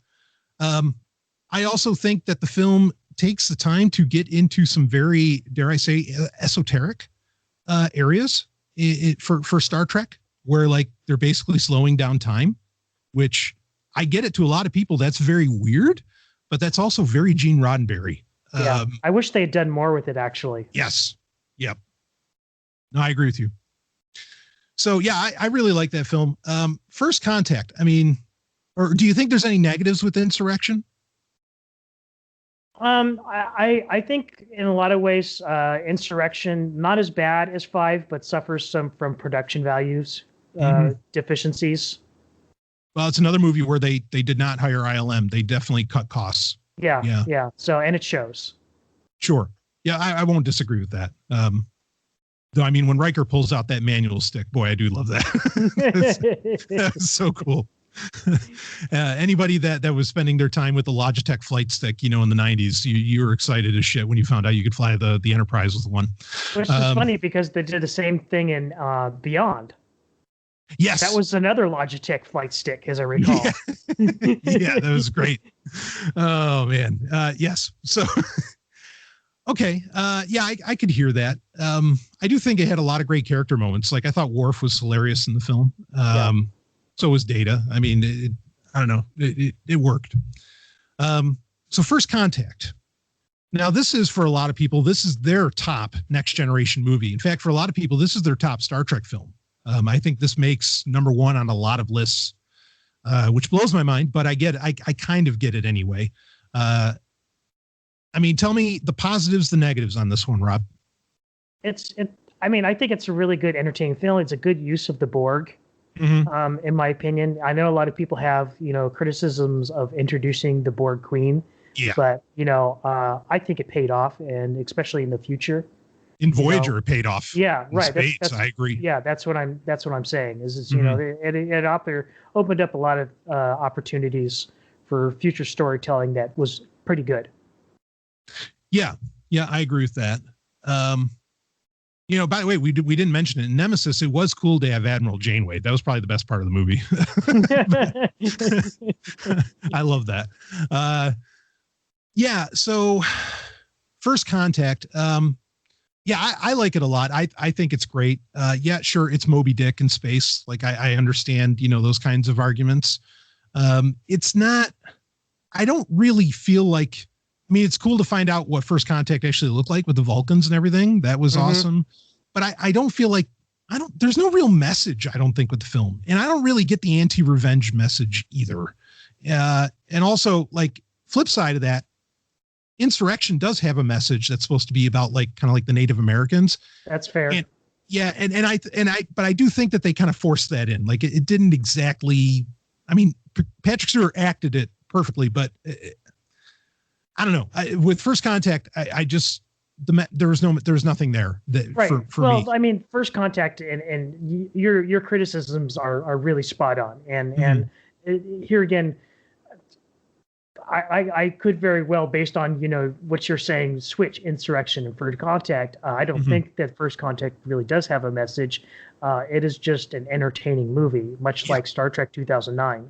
[SPEAKER 3] I also think that the film takes the time to get into some very, dare I say, esoteric areas for Star Trek, where they're basically slowing down time, which I get it to a lot of people. That's very weird, but that's also very Gene Roddenberry.
[SPEAKER 4] Yeah, I wish they had done more with it, actually.
[SPEAKER 3] Yes. Yep. No, I agree with you. So yeah, I really like that film. First Contact. I mean, or do you think there's any negatives with Insurrection?
[SPEAKER 4] I think in a lot of ways, Insurrection not as bad as 5, but suffers some from production values deficiencies.
[SPEAKER 3] Well, it's another movie where they did not hire ILM. They definitely cut costs.
[SPEAKER 4] Yeah. So, and it shows.
[SPEAKER 3] Sure. Yeah, I won't disagree with that. Though, I mean, when Riker pulls out that manual stick, boy, I do love that. That's so cool. Anybody that was spending their time with the Logitech flight stick, in the 90s, you were excited as shit when you found out you could fly the Enterprise with one.
[SPEAKER 4] Which is funny because they did the same thing in Beyond.
[SPEAKER 3] Yes.
[SPEAKER 4] That was another Logitech flight stick, as I recall.
[SPEAKER 3] Yeah, that was great. Oh, man. Yes. So, okay. Yeah, I could hear that. I do think it had a lot of great character moments. I thought Worf was hilarious in the film. So was Data. I mean, I don't know. It worked. So First Contact. Now, this is for a lot of people, this is their top Next Generation movie. In fact, for a lot of people, this is their top Star Trek film. I think this makes number 1 on a lot of lists, which blows my mind, but I get it. I kind of get it anyway. I mean, tell me the positives, the negatives on this one, Rob.
[SPEAKER 4] I think it's a really good, entertaining film. It's a good use of the Borg. Mm-hmm. In my opinion, I know a lot of people have, criticisms of introducing the Borg Queen, but I think it paid off, and especially in the future.
[SPEAKER 3] In Voyager, it paid off.
[SPEAKER 4] Yeah, right.
[SPEAKER 3] That's, I agree.
[SPEAKER 4] Yeah, that's what I'm saying. It opened up a lot of opportunities for future storytelling that was pretty good. Yeah,
[SPEAKER 3] I agree with that. By the way, we didn't mention it in Nemesis. It was cool to have Admiral Janeway. That was probably the best part of the movie. I love that. So First Contact. I like it a lot. I think it's great. Sure, it's Moby Dick in space. I understand, those kinds of arguments. It's not. I don't really feel like. I mean, it's cool to find out what First Contact actually looked like with the Vulcans and everything. That was awesome. But I don't feel like there's no real message, I don't think, with the film. And I don't really get the anti-revenge message either. And also, flip side of that, Insurrection does have a message that's supposed to be about like kind of like the Native Americans.
[SPEAKER 4] That's fair.
[SPEAKER 3] And, yeah, but I do think that they kind of forced that in. Like it didn't exactly. I mean, Patrick Stewart acted it perfectly, but I don't know. With First Contact, I just there was nothing there that
[SPEAKER 4] right.
[SPEAKER 3] for
[SPEAKER 4] well,
[SPEAKER 3] me.
[SPEAKER 4] I mean, First Contact and your criticisms are really spot on, and here again, I could very well, based on what you're saying, switch Insurrection and First Contact. I don't think that First Contact really does have a message. It is just an entertaining movie, much like Star Trek 2009.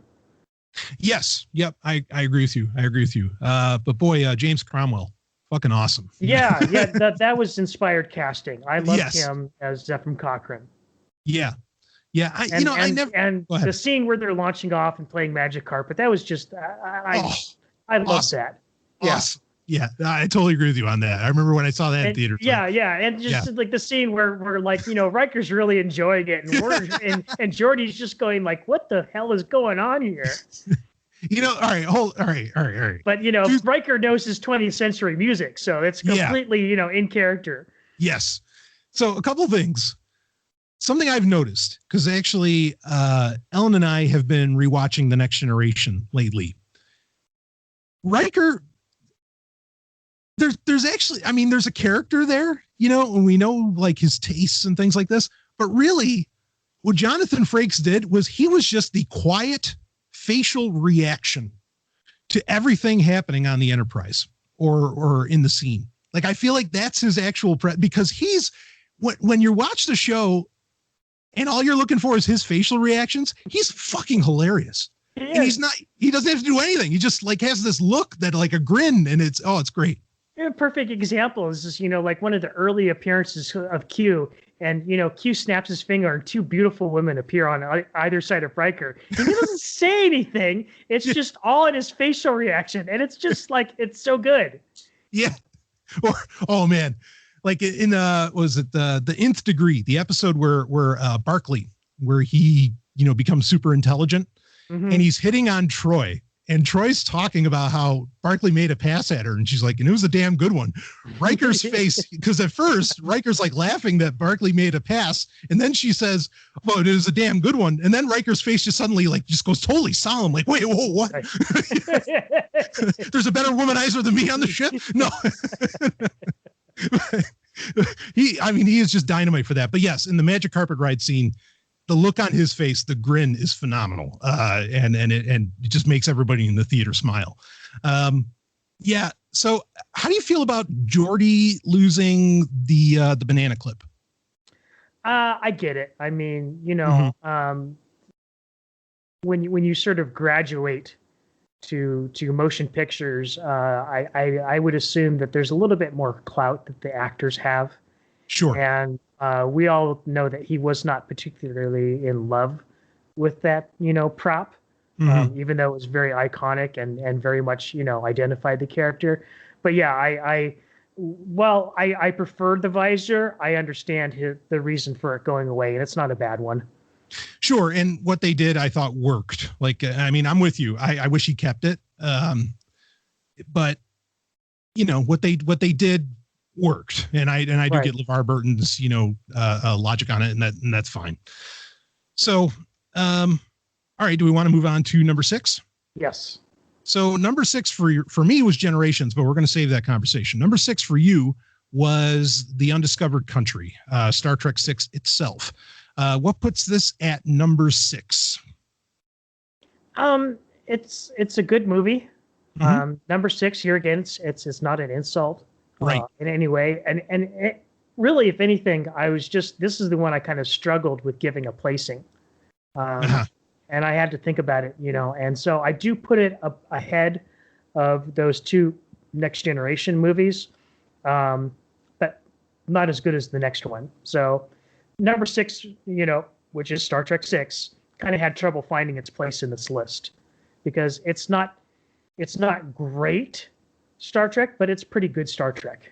[SPEAKER 3] Yes. Yep. I agree with you. But boy, James Cromwell, fucking awesome.
[SPEAKER 4] Yeah. That was inspired casting. I loved him as Zephram Cochrane.
[SPEAKER 3] Yeah. Yeah.
[SPEAKER 4] I never. And the scene where they're launching off and playing Magic Carpet, that was just I love that. Yeah.
[SPEAKER 3] Awesome. Yeah, I totally agree with you on that. I remember when I saw that in theater.
[SPEAKER 4] Yeah, and just like the scene where like Riker's really enjoying it, and and Geordi's just going like, "What the hell is going on here?"
[SPEAKER 3] All right.
[SPEAKER 4] But Riker knows his 20th century music, so it's completely in character.
[SPEAKER 3] Yes. So a couple things. Something I've noticed, because actually, Ellen and I have been rewatching The Next Generation lately. Riker. There's actually, I mean, there's a character there, and we know like his tastes and things like this, but really what Jonathan Frakes did was he was just the quiet facial reaction to everything happening on the Enterprise or in the scene. Like, I feel like that's his actual because he's when you watch the show and all you're looking for is his facial reactions, he's fucking hilarious. And he doesn't have to do anything. He just like has this look that like a grin, and it's great.
[SPEAKER 4] A perfect example is just, like one of the early appearances of Q, and, Q snaps his finger and two beautiful women appear on either side of Riker. And he doesn't say anything. It's just all in his facial reaction. And it's just like, it's so good.
[SPEAKER 3] Yeah. Or, oh man. Like in, was it the Nth Degree, the episode where Barclay, where he, becomes super intelligent and he's hitting on Troy. And Troy's talking about how Barclay made a pass at her, and she's like, and it was a damn good one. Riker's face, because at first Riker's like laughing that Barclay made a pass, and then she says, "Oh, it was a damn good one." And then Riker's face just suddenly like just goes totally solemn, like, "Wait, whoa, what? There's a better womanizer than me on the ship?" No. He is just dynamite for that. But yes, in the Magic Carpet ride scene, the look on his face, the grin is phenomenal. And it just makes everybody in the theater smile. Yeah. So how do you feel about Geordi losing the banana clip?
[SPEAKER 4] I get it. I mean, when you sort of graduate to motion pictures, I would assume that there's a little bit more clout that the actors have.
[SPEAKER 3] Sure.
[SPEAKER 4] And we all know that he was not particularly in love with that, prop, even though it was very iconic and very much, identified the character. But yeah, I preferred the visor. I understand the reason for it going away, and it's not a bad one.
[SPEAKER 3] Sure. And what they did, I thought worked. Like, I mean, I'm with you. I wish he kept it. But what they did worked. And I do get LeVar Burton's, logic on it, and that's fine. So, all right. Do we want to move on to number 6?
[SPEAKER 4] Yes.
[SPEAKER 3] So number 6 for me was Generations, but we're going to save that conversation. Number 6 for you was The Undiscovered Country, Star Trek 6 itself. What puts this at number 6?
[SPEAKER 4] It's a good movie. Number 6 here again, it's not an insult, right, in any way. And it, really, if anything, this is the one I kind of struggled with giving a placing. And I had to think about it, and so I do put it up ahead of those two Next Generation movies, but not as good as the next one. So number 6, which is Star Trek 6, kind of had trouble finding its place in this list because it's not great Star Trek, but it's pretty good Star Trek.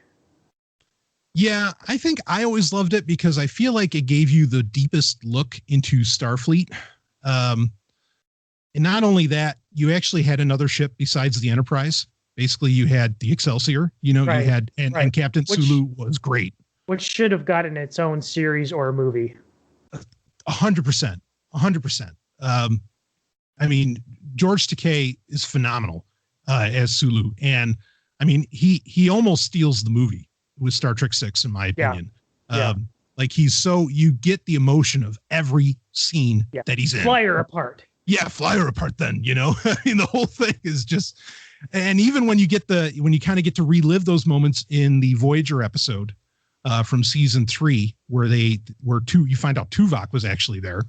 [SPEAKER 3] Yeah, I think I always loved it because I feel like it gave you the deepest look into Starfleet. And not only that, you actually had another ship besides the Enterprise, Basically, you had the Excelsior, you know,
[SPEAKER 4] Right,
[SPEAKER 3] you had, and Captain Sulu was great.
[SPEAKER 4] Which should have gotten its own series or movie.
[SPEAKER 3] 100%. 100%. I mean, George Takei is phenomenal as Sulu. And I mean, he almost steals the movie with Star Trek 6, in my opinion.
[SPEAKER 4] Yeah.
[SPEAKER 3] Like you get the emotion of every scene that he's in.
[SPEAKER 4] Fly her apart.
[SPEAKER 3] Yeah, fly her apart then, you know. I mean, the whole thing is just, and even when you kind of get to relive those moments in the Voyager episode from season 3, where you find out Tuvok was actually there.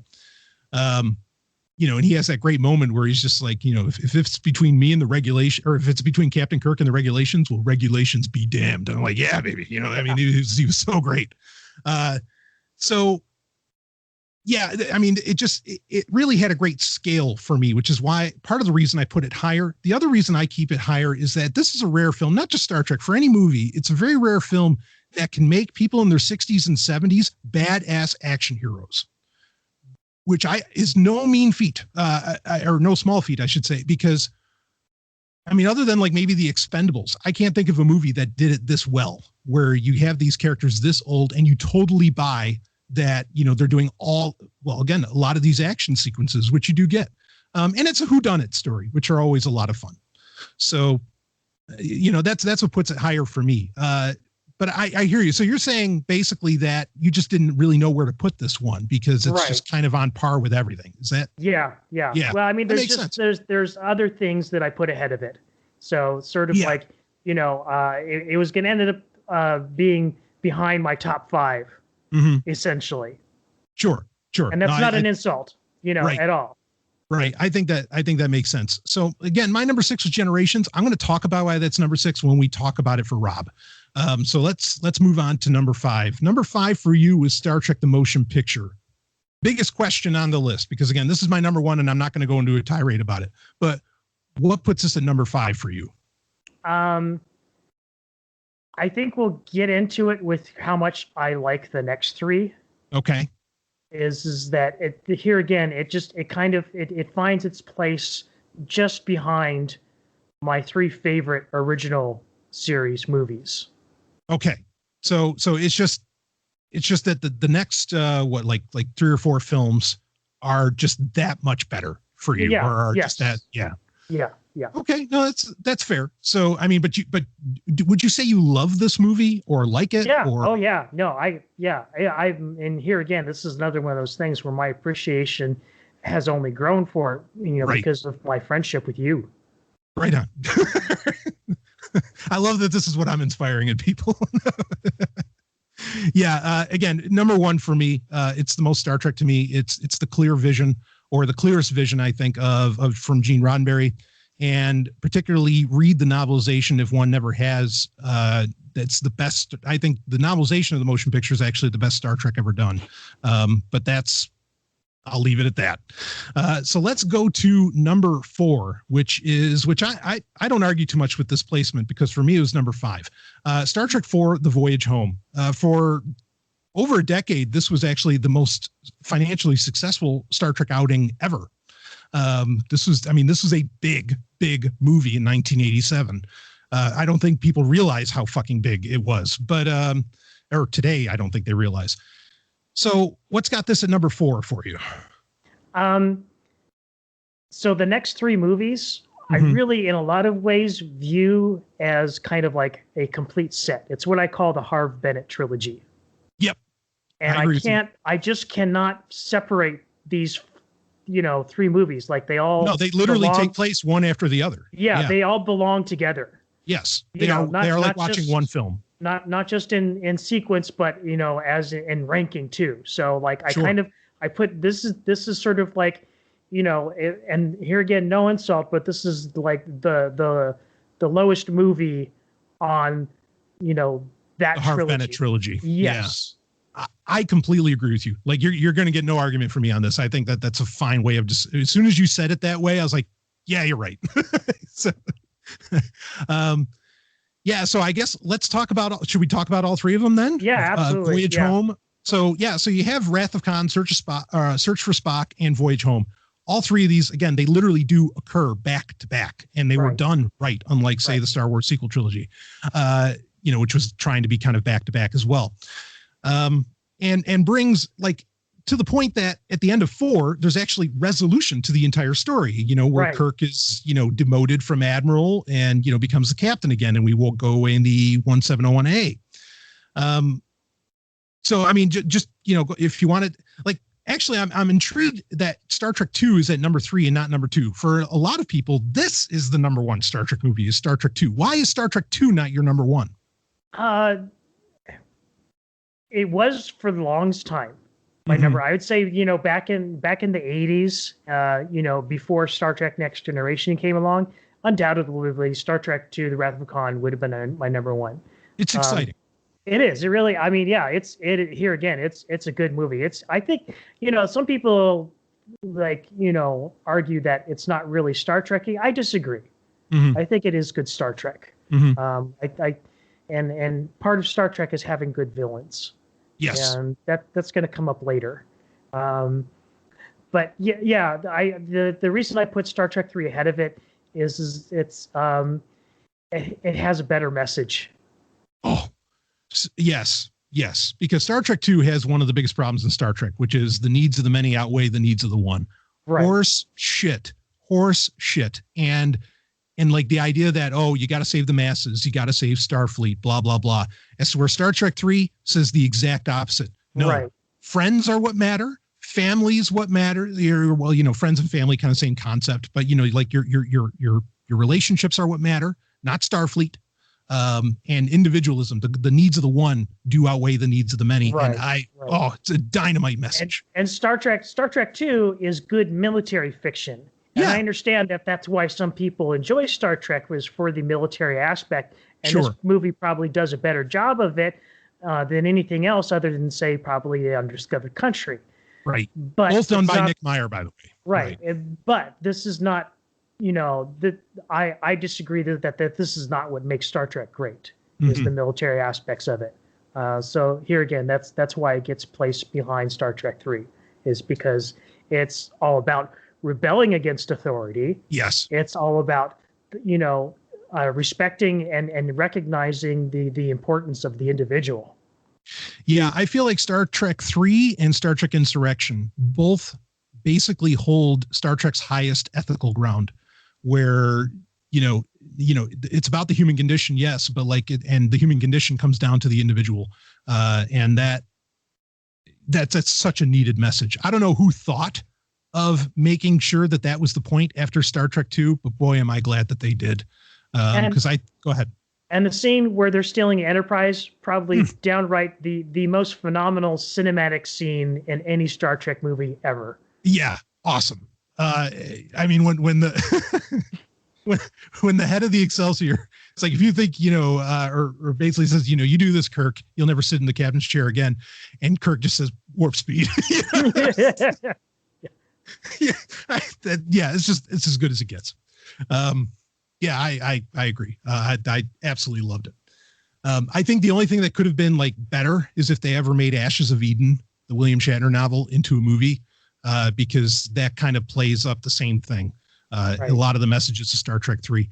[SPEAKER 3] You know, and he has that great moment where he's just like, you know, if it's between me and the regulation, or if it's between Captain Kirk and the regulations, will regulations be damned? And I'm like, yeah, baby. You know, I mean, he was so great. So yeah, I mean, it really had a great scale for me, which is why part of the reason I put it higher. The other reason I keep it higher is that this is a rare film, not just Star Trek, for any movie. It's a very rare film that can make people in their 60s and 70s badass action heroes, which is no mean feat, or no small feat, I should say, because I mean, other than like maybe the Expendables, I can't think of a movie that did it this well, where you have these characters this old and you totally buy that, you know, they're doing again, a lot of these action sequences, which you do get. And it's a whodunit story, which are always a lot of fun. So, you know, that's what puts it higher for me. But I hear you. So you're saying basically that you just didn't really know where to put this one because it's just kind of on par with everything. Is that?
[SPEAKER 4] Yeah. Well, I mean, there's other things that I put ahead of it. So sort of like, you know, it was going to end up being behind my top 5, essentially. Sure. And that's not an insult, you know, at all.
[SPEAKER 3] Right. I think that makes sense. So again, my number 6 was Generations. I'm going to talk about why that's number 6 when we talk about it for Rob. So let's move on to number 5. Number 5 for you was Star Trek: The Motion Picture. Biggest question on the list, because again, this is my number 1 and I'm not going to go into a tirade about it, but what puts us at number 5 for you?
[SPEAKER 4] I think we'll get into it with how much I like the next 3.
[SPEAKER 3] Okay.
[SPEAKER 4] Is that here again, it finds its place just behind my 3 favorite original series movies.
[SPEAKER 3] Okay. So it's just that the next like 3 or 4 films are just that much better for you, or are just that. Yeah. Okay. No, that's fair. So, I mean, but would you say you love this movie or like it?
[SPEAKER 4] Yeah.
[SPEAKER 3] Or?
[SPEAKER 4] Oh yeah. No, and here again, this is another one of those things where my appreciation has only grown for it, you know, because of my friendship with you.
[SPEAKER 3] Right on. I love that this is what I'm inspiring in people. Again, number 1 for me, it's the most Star Trek to me. It's the clear vision, or the clearest vision, I think, of from Gene Roddenberry, and particularly read the novelization if one never has. That's the best. I think the novelization of the motion picture is actually the best Star Trek ever done. But I'll leave it at that. So let's go to number 4, which I don't argue too much with this placement, because for me it was number 5. Star Trek 4: The Voyage Home. For over a decade, this was actually the most financially successful Star Trek outing ever. This was a big movie in 1987. I don't think people realize how fucking big it was, but or today I don't think they realize. So what's got this at number 4 for you?
[SPEAKER 4] So the next 3 movies, I really, in a lot of ways, view as kind of like a complete set. It's what I call the Harve Bennett trilogy. Yep. And I just cannot separate these, you know, 3 movies. Like they literally take place one after the other. Yeah. They all belong together.
[SPEAKER 3] Yes. They are like watching one film.
[SPEAKER 4] Not just in sequence, but, you know, as in ranking too. So like I put this is sort of like, you know, and here again, no insult, but this is like the lowest movie on, you know, that
[SPEAKER 3] the Harve Bennett trilogy. Yes. Yeah. I completely agree with you. Like you're going to get no argument from me on this. I think that's a fine way of just, as soon as you said it that way, I was like, yeah, you're right. So, so I guess should we talk about all 3 of them then?
[SPEAKER 4] Yeah, absolutely.
[SPEAKER 3] Voyage Home. So you have Wrath of Khan, Search for Spock, and Voyage Home. all three of these, again, they literally do occur back to back, and they were done right, unlike, say, the Star Wars sequel trilogy, which was trying to be kind of back to back as well. And brings, like, to the point that at the end of 4, there's actually resolution to the entire story, where Kirk is, demoted from admiral and, becomes the captain again, and we will go in the 1701A. So, I mean, just, if you wanted, like, actually, I'm intrigued that Star Trek 2 is at number 3 and not number 2. For a lot of people, this is the number 1 Star Trek movie, is Star Trek 2. Why is Star Trek 2 not your number 1?
[SPEAKER 4] It was for the longest time my number. I would say, back in the 80s, before Star Trek Next Generation came along, undoubtedly Star Trek 2: The Wrath of Khan would have been my number 1.
[SPEAKER 3] It's exciting.
[SPEAKER 4] It is. It really, I mean, yeah, it's a good movie. I think, some people argue that it's not really Star Trek-y. I disagree. I think it is good Star Trek. And part of Star Trek is having good villains.
[SPEAKER 3] Yes.
[SPEAKER 4] And that's going to come up later. But the reason I put Star Trek 3 ahead of it is it has a better message.
[SPEAKER 3] Oh, yes, because Star Trek 2 has one of the biggest problems in Star Trek, which is the needs of the many outweigh the needs of the one.
[SPEAKER 4] Right.
[SPEAKER 3] Horse shit. And like the idea that, you got to save the masses, you got to save Starfleet, blah, blah, blah. As to where Star Trek 3 says the exact opposite. No, friends are what matter. Families what matter. Friends and family, kind of same concept, but like your relationships are what matter, not Starfleet. And individualism, the needs of the one do outweigh the needs of the many.
[SPEAKER 4] Right,
[SPEAKER 3] and it's a dynamite message.
[SPEAKER 4] And Star Trek 2 is good military fiction. And I understand that that's why some people enjoy Star Trek, was for the military aspect. And this movie probably does a better job of it than anything else, other than, say, probably Undiscovered Country.
[SPEAKER 3] Right.
[SPEAKER 4] But
[SPEAKER 3] both done by Nick Meyer, by the way.
[SPEAKER 4] Right. But this is not, I disagree that this is not what makes Star Trek great, is the military aspects of it. So here again, that's why it gets placed behind Star Trek 3, is because it's all about rebelling against authority.
[SPEAKER 3] Yes.
[SPEAKER 4] It's all about, respecting and recognizing the importance of the individual.
[SPEAKER 3] Yeah, I feel like Star Trek 3 and Star Trek Insurrection both basically hold Star Trek's highest ethical ground, where, it's about the human condition, yes, but and the human condition comes down to the individual. And that's such a needed message. I don't know who thought of making sure that was the point after Star Trek 2, but boy, am I glad that they did. Go ahead.
[SPEAKER 4] And the scene where they're stealing Enterprise, probably downright the most phenomenal cinematic scene in any Star Trek movie ever.
[SPEAKER 3] Yeah. Awesome. I mean, when the, when the head of the Excelsior, it's like, if you think, or basically says, you do this, Kirk, you'll never sit in the captain's chair again. And Kirk just says warp speed. It's as good as it gets. I agree. I absolutely loved it. I think the only thing that could have been better is if they ever made Ashes of Eden, the William Shatner novel, into a movie, because that kind of plays up the same thing. A lot of the messages of Star Trek 3.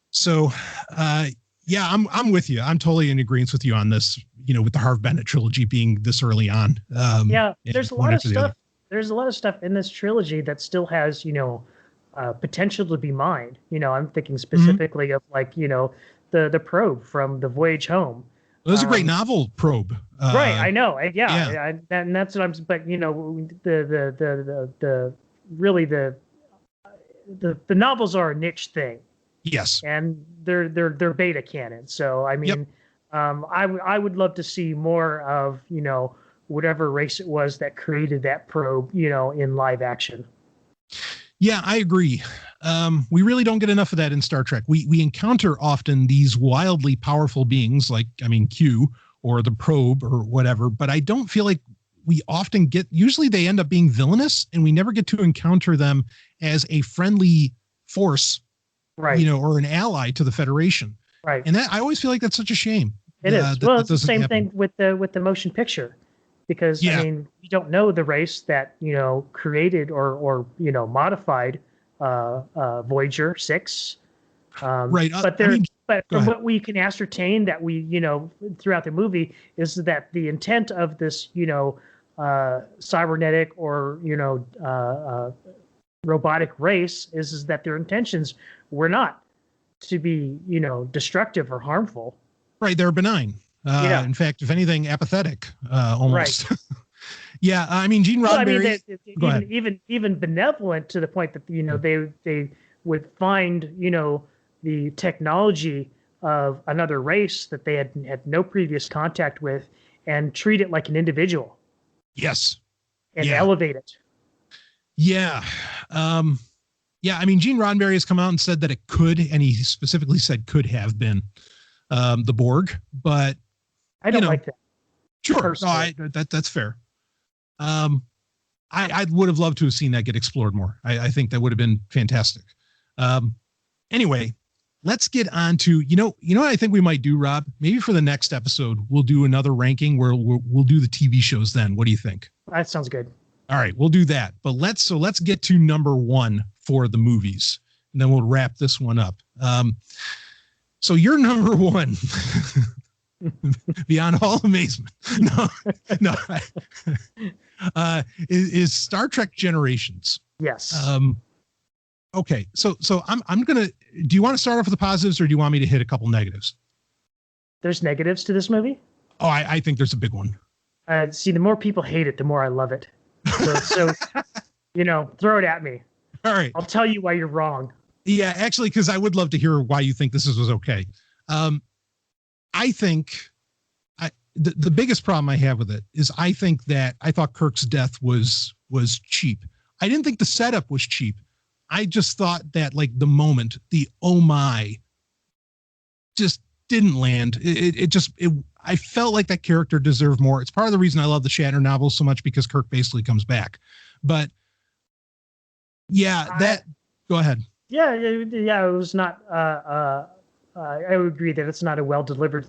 [SPEAKER 3] So, I'm with you. I'm totally in agreement with you on this, with the Harv Bennett trilogy being this early on.
[SPEAKER 4] There's a lot of stuff. There's a lot of stuff in this trilogy that still has, potential to be mined. I'm thinking specifically of the probe from The Voyage Home.
[SPEAKER 3] Well, there's a great novel, Probe.
[SPEAKER 4] Right, I know. And that's what I'm. But the novels are a niche thing.
[SPEAKER 3] Yes.
[SPEAKER 4] And they're beta canon. So I mean, I would love to see more of whatever race it was that created that probe, in live action.
[SPEAKER 3] Yeah, I agree. We really don't get enough of that in Star Trek. We encounter often these wildly powerful beings like, Q or the probe or whatever, but I don't feel like we often usually they end up being villainous, and we never get to encounter them as a friendly force,
[SPEAKER 4] right?
[SPEAKER 3] Or an ally to the Federation.
[SPEAKER 4] Right.
[SPEAKER 3] And that, I always feel like that's such a shame.
[SPEAKER 4] It is. Well, it's the same thing with the motion picture. because I mean, you don't know the race that created or modified Voyager 6.
[SPEAKER 3] Right.
[SPEAKER 4] But from what we can ascertain that we throughout the movie is that the intent of this cybernetic or robotic race is that their intentions were not to be destructive or harmful.
[SPEAKER 3] Right. They're benign. In fact, if anything, apathetic, almost. Right. Yeah. I mean, Gene Roddenberry.
[SPEAKER 4] Well, I mean, even benevolent to the point that they would find the technology of another race that they had no previous contact with and treat it like an individual.
[SPEAKER 3] Yes.
[SPEAKER 4] And elevate it.
[SPEAKER 3] Yeah. Yeah. I mean, Gene Roddenberry has come out and said that it could, and he specifically said could have been the Borg, but
[SPEAKER 4] I don't like that.
[SPEAKER 3] Sure. No, that's fair. I would have loved to have seen that get explored more. I think that would have been fantastic. Anyway, let's get on to, what I think we might do, Rob? Maybe for the next episode, we'll do another ranking where we'll do the TV shows then. What do you think?
[SPEAKER 4] That sounds good.
[SPEAKER 3] All right, we'll do that. But let's get to number 1 for the movies, and then we'll wrap this one up. So your number 1, beyond all amazement, is Star Trek Generations.
[SPEAKER 4] Yes.
[SPEAKER 3] Okay, so I'm gonna. Do you want to start off with the positives, or do you want me to hit a couple negatives?
[SPEAKER 4] There's negatives to this movie?
[SPEAKER 3] Oh, I think there's a big one.
[SPEAKER 4] See, the more people hate it, the more I love it. So throw it at me.
[SPEAKER 3] All right.
[SPEAKER 4] I'll tell you why you're wrong.
[SPEAKER 3] Yeah, actually, because I would love to hear why you think this was okay. I think the biggest problem I have with it is I thought Kirk's death was cheap. I didn't think the setup was cheap. I just thought that like the moment, the oh my, just didn't land. I felt like that character deserved more. It's part of the reason I love the Shatner novels so much, because Kirk basically comes back. But yeah, go ahead.
[SPEAKER 4] Yeah, it was not. I would agree that it's not a well delivered,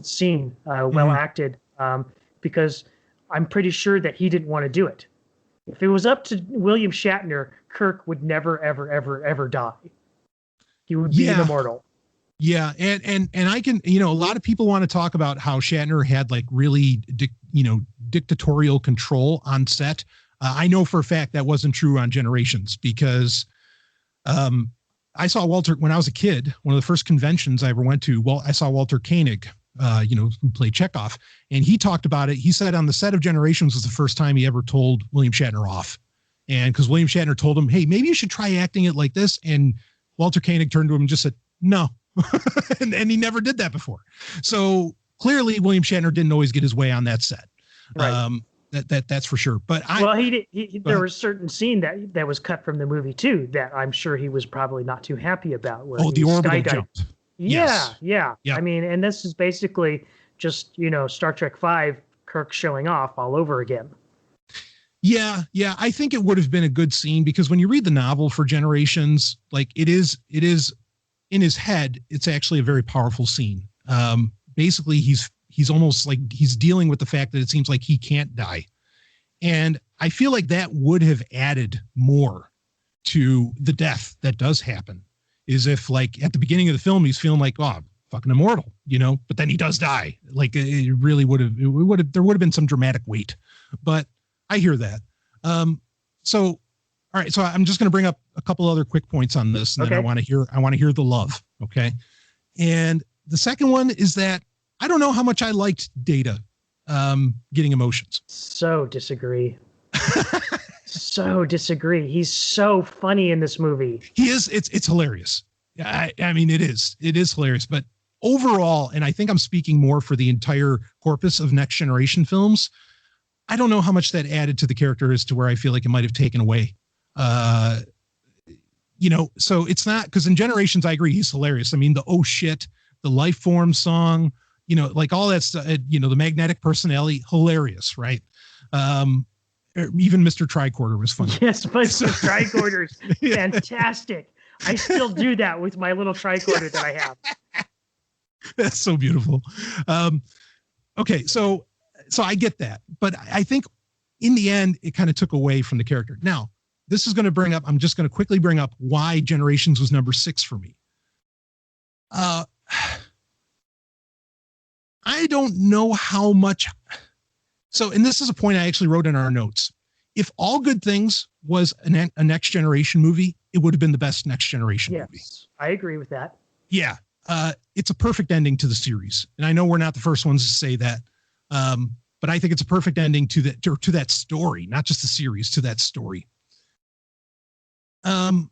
[SPEAKER 4] scene, well acted, because I'm pretty sure that he didn't want to do it. If it was up to William Shatner, Kirk would never, ever, ever, ever die. He would be an immortal.
[SPEAKER 3] Yeah, and I can, a lot of people want to talk about how Shatner had like really, dictatorial control on set. I know for a fact that wasn't true on Generations, because I saw Walter when I was a kid. One of the first conventions I ever went to. Well, I saw Walter Koenig, who played Chekhov, and he talked about it. He said on the set of Generations was the first time he ever told William Shatner off, and because William Shatner told him, "Hey, maybe you should try acting it like this," and Walter Koenig turned to him and just said, "No," and he never did that before. So clearly, William Shatner didn't always get his way on that set.
[SPEAKER 4] Right.
[SPEAKER 3] That's for sure. But
[SPEAKER 4] there was a certain scene that was cut from the movie too that I'm sure he was probably not too happy about. Where
[SPEAKER 3] the orbital jump.
[SPEAKER 4] Yeah. I mean, and this is basically just Star Trek V, Kirk showing off all over again.
[SPEAKER 3] Yeah. I think it would have been a good scene, because when you read the novel for Generations, like it is in his head, it's actually a very powerful scene. Basically, he's almost like he's dealing with the fact that it seems like he can't die. And I feel like that would have added more to the death that does happen, is if like at the beginning of the film, he's feeling like, oh, fucking immortal, but then he does die. Like it really there would have been some dramatic weight, but I hear that. So, all right. So I'm just going to bring up a couple other quick points on this, and then I want to hear the love. Okay. And the second one is that I don't know how much I liked Data getting emotions.
[SPEAKER 4] So disagree. He's so funny in this movie.
[SPEAKER 3] He is. It's hilarious. I mean, it is hilarious, but overall, and I think I'm speaking more for the entire corpus of Next Generation films, I don't know how much that added to the character as to where I feel like it might have taken away. So it's not, because in Generations, I agree, he's hilarious. I mean, the oh shit, the Life Form song, like all that stuff, the magnetic personality, hilarious, right? Even Mr. Tricorder was funny.
[SPEAKER 4] Yes, Mr. Tricorder's fantastic. I still do that with my little tricorder that I have.
[SPEAKER 3] That's so beautiful. Okay, so So I get that, but I think in the end, it kind of took away from the character. Now, this is going to bring up, I'm just going to quickly bring up why Generations was number 6 for me. I don't know how much. So, and this is a point I actually wrote in our notes. If All Good Things was a Next Generation movie, it would have been the best Next Generation movie.
[SPEAKER 4] Yes, I agree with that.
[SPEAKER 3] Yeah. It's a perfect ending to the series. And I know we're not the first ones to say that. But I think it's a perfect ending to that story, not just the series, to that story. I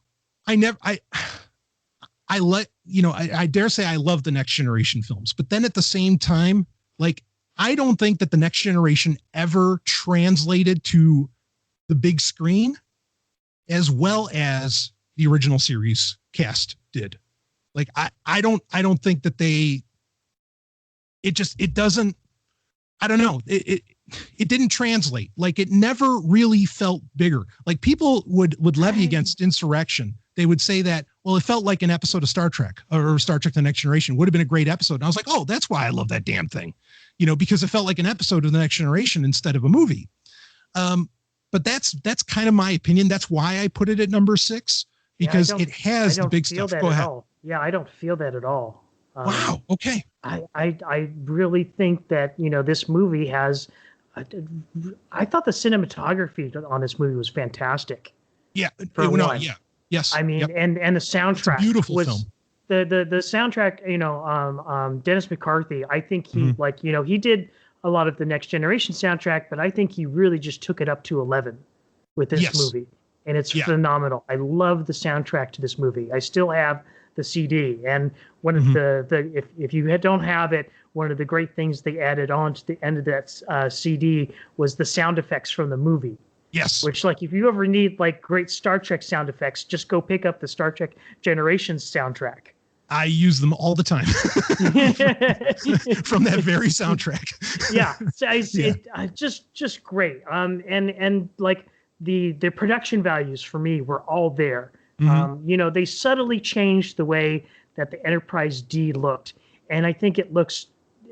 [SPEAKER 3] dare say I love the Next Generation films, but then at the same time, like, I don't think that the Next Generation ever translated to the big screen as well as the original series cast did. Like, I don't think that it doesn't, I don't know. It didn't translate. Like, it never really felt bigger. Like, people would levy against Insurrection. They would say that, well, it felt like an episode of Star Trek or Star Trek: The Next Generation. Would have been a great episode. And I was like, oh, that's why I love that damn thing. Because it felt like an episode of The Next Generation instead of a movie. But that's kind of my opinion. That's why I put it at number 6, because it has the big stuff. Go ahead.
[SPEAKER 4] Yeah, I don't feel that at all.
[SPEAKER 3] Wow. Okay.
[SPEAKER 4] I really think that, this movie has, I thought the cinematography on this movie was fantastic.
[SPEAKER 3] Yeah.
[SPEAKER 4] Yeah.
[SPEAKER 3] Yes.
[SPEAKER 4] I mean, and the soundtrack,
[SPEAKER 3] it's a beautiful film.
[SPEAKER 4] The soundtrack, Dennis McCarthy, I think he he did a lot of the Next Generation soundtrack, but I think he really just took it up to 11 with this movie. And it's phenomenal. I love the soundtrack to this movie. I still have the CD, and one of if you don't have it, one of the great things they added on to the end of that CD was the sound effects from the movie.
[SPEAKER 3] Yes.
[SPEAKER 4] Which, like, if you ever need like great Star Trek sound effects, just go pick up the Star Trek Generations soundtrack.
[SPEAKER 3] I use them all the time from that very soundtrack. Just great. And like the production values for me were all there. They subtly changed the way that the Enterprise D looked, and I think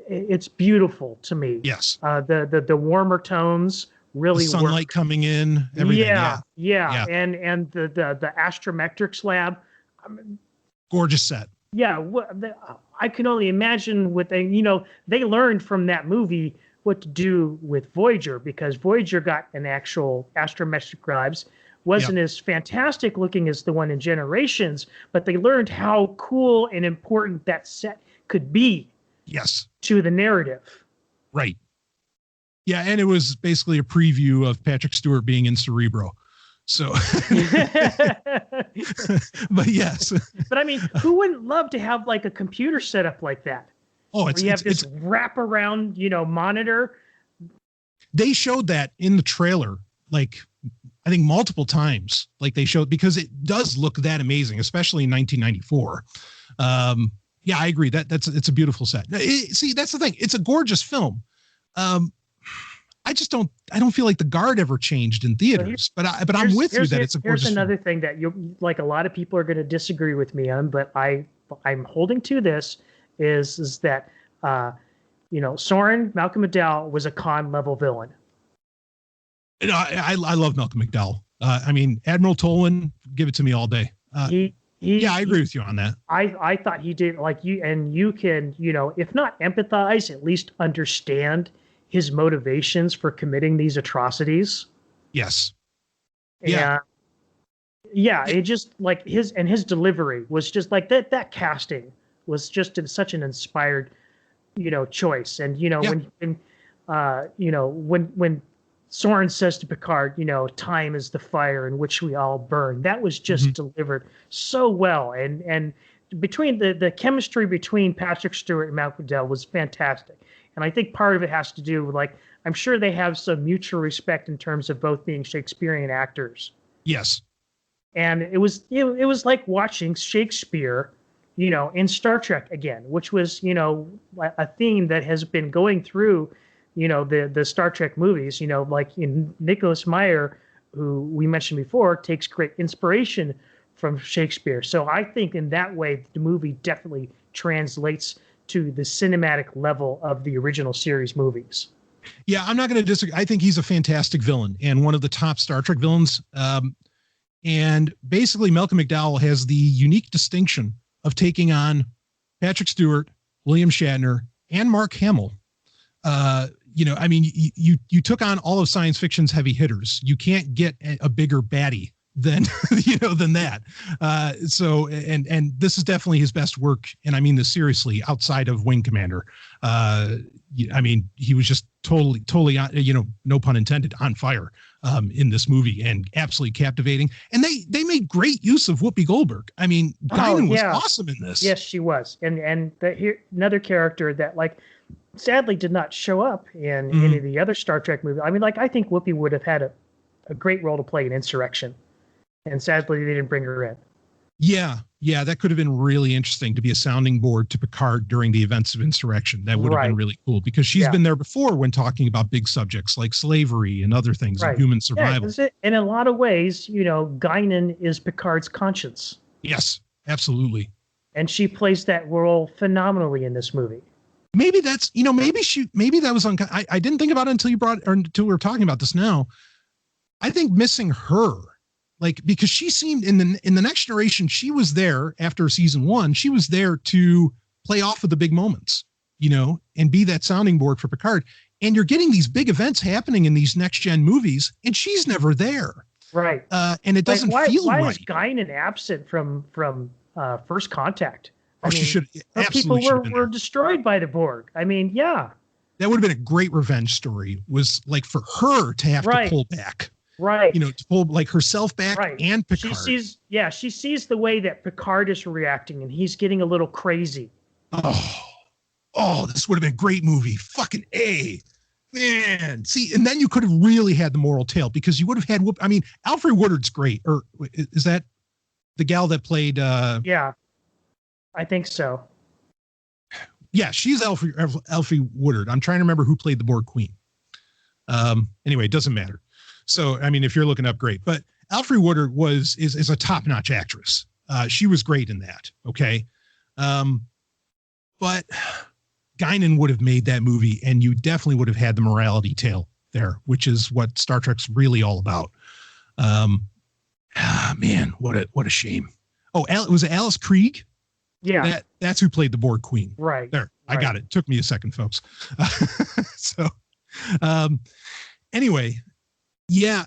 [SPEAKER 3] it's beautiful to me. Yes.
[SPEAKER 4] The warmer tones really
[SPEAKER 3] the sunlight coming in. Everything. Yeah.
[SPEAKER 4] And the astrometrics lab.
[SPEAKER 3] Gorgeous set.
[SPEAKER 4] Yeah. I can only imagine what they learned from that movie what to do with Voyager, because Voyager got an actual astrometric labs. Wasn't as fantastic looking as the one in Generations, but they learned how cool and important that set could be.
[SPEAKER 3] Yes.
[SPEAKER 4] To the narrative.
[SPEAKER 3] Right. Yeah, and it was basically a preview of Patrick Stewart being in Cerebro. So, but yes.
[SPEAKER 4] But I mean, who wouldn't love to have like a computer set up like that?
[SPEAKER 3] Oh,
[SPEAKER 4] you have this wraparound, monitor.
[SPEAKER 3] They showed that in the trailer, like, I think multiple times, like they showed, because it does look that amazing, especially in 1994. Yeah, I agree. It's a beautiful set. See, that's the thing. It's a gorgeous film. I don't feel like the guard ever changed in theaters, but I'm with you that it's a gorgeous film.
[SPEAKER 4] Here's another thing that a lot of people are going to disagree with me on, but I'm holding to this is that, Sovryn, Malcolm McDowell was a Khan level villain.
[SPEAKER 3] I love Malcolm McDowell. I mean, Admiral Tolwyn, give it to me all day. I agree with you on that.
[SPEAKER 4] I thought he did, like, you can, if not empathize, at least understand his motivations for committing these atrocities.
[SPEAKER 3] Yes.
[SPEAKER 4] Yeah. It just like his delivery was just like that casting was just such an inspired, choice. And, when Soren says to Picard, time is the fire in which we all burn. That was just delivered so well. And between the chemistry between Patrick Stewart and Malcolm McDowell was fantastic. And I think part of it has to do with, like, I'm sure they have some mutual respect in terms of both being Shakespearean actors.
[SPEAKER 3] Yes.
[SPEAKER 4] And it was like watching Shakespeare, in Star Trek again, which was, a theme that has been going through, the Star Trek movies, like in Nicholas Meyer, who we mentioned before, takes great inspiration from Shakespeare. So I think in that way, the movie definitely translates to the cinematic level of the original series movies.
[SPEAKER 3] Yeah, I'm not going to disagree. I think he's a fantastic villain and one of the top Star Trek villains. And basically, Malcolm McDowell has the unique distinction of taking on Patrick Stewart, William Shatner, and Mark Hamill. I mean, you took on all of science fiction's heavy hitters. You can't get a bigger baddie than than that. And this is definitely his best work, and I mean this seriously, outside of Wing Commander. I mean, he was just totally no pun intended, on fire in this movie, and absolutely captivating. And they made great use of Whoopi Goldberg. I mean, Guinan was awesome in this.
[SPEAKER 4] Yes, she was. And here another character that sadly did not show up in any of the other Star Trek movies. I mean, I think Whoopi would have had a great role to play in Insurrection. And sadly, they didn't bring her in.
[SPEAKER 3] Yeah, that could have been really interesting, to be a sounding board to Picard during the events of Insurrection. That would have been really cool, because she's been there before when talking about big subjects like slavery and other things, and human survival.
[SPEAKER 4] Yeah, and in a lot of ways, Guinan is Picard's conscience.
[SPEAKER 3] Yes, absolutely.
[SPEAKER 4] And she plays that role phenomenally in this movie.
[SPEAKER 3] Maybe that's, maybe that was, I didn't think about it until we were talking about this now. I think missing her, because she seemed in the Next Generation, she was there after season 1. She was there to play off of the big moments, and be that sounding board for Picard. And you're getting these big events happening in these next gen movies, and she's never there.
[SPEAKER 4] Right.
[SPEAKER 3] And it doesn't feel right.
[SPEAKER 4] Why is Guinan absent from First Contact?
[SPEAKER 3] She should.
[SPEAKER 4] People were destroyed by the Borg. I mean, yeah. That
[SPEAKER 3] would have been a great revenge story, was for her to have to pull back.
[SPEAKER 4] Right.
[SPEAKER 3] To pull herself back, and Picard.
[SPEAKER 4] She sees the way that Picard is reacting, and he's getting a little crazy.
[SPEAKER 3] Oh, this would have been a great movie. Fucking A. Man. See, and then you could have really had the moral tale, because you would have had, Alfre Woodard's great. Or is that the gal that played?
[SPEAKER 4] Yeah, I think so.
[SPEAKER 3] Yeah, she's Alfre Woodard. I'm trying to remember who played the Borg Queen. Anyway, it doesn't matter. So, if you're looking up, great. But Alfre Woodard is a top-notch actress. She was great in that. Okay. But Guinan would have made that movie, and you definitely would have had the morality tale there, which is what Star Trek's really all about. Man, what a shame. Oh, was it Alice Krieg?
[SPEAKER 4] Yeah.
[SPEAKER 3] That's who played the Borg Queen.
[SPEAKER 4] Right.
[SPEAKER 3] There. I got it. It took me a second, folks. Anyway, yeah.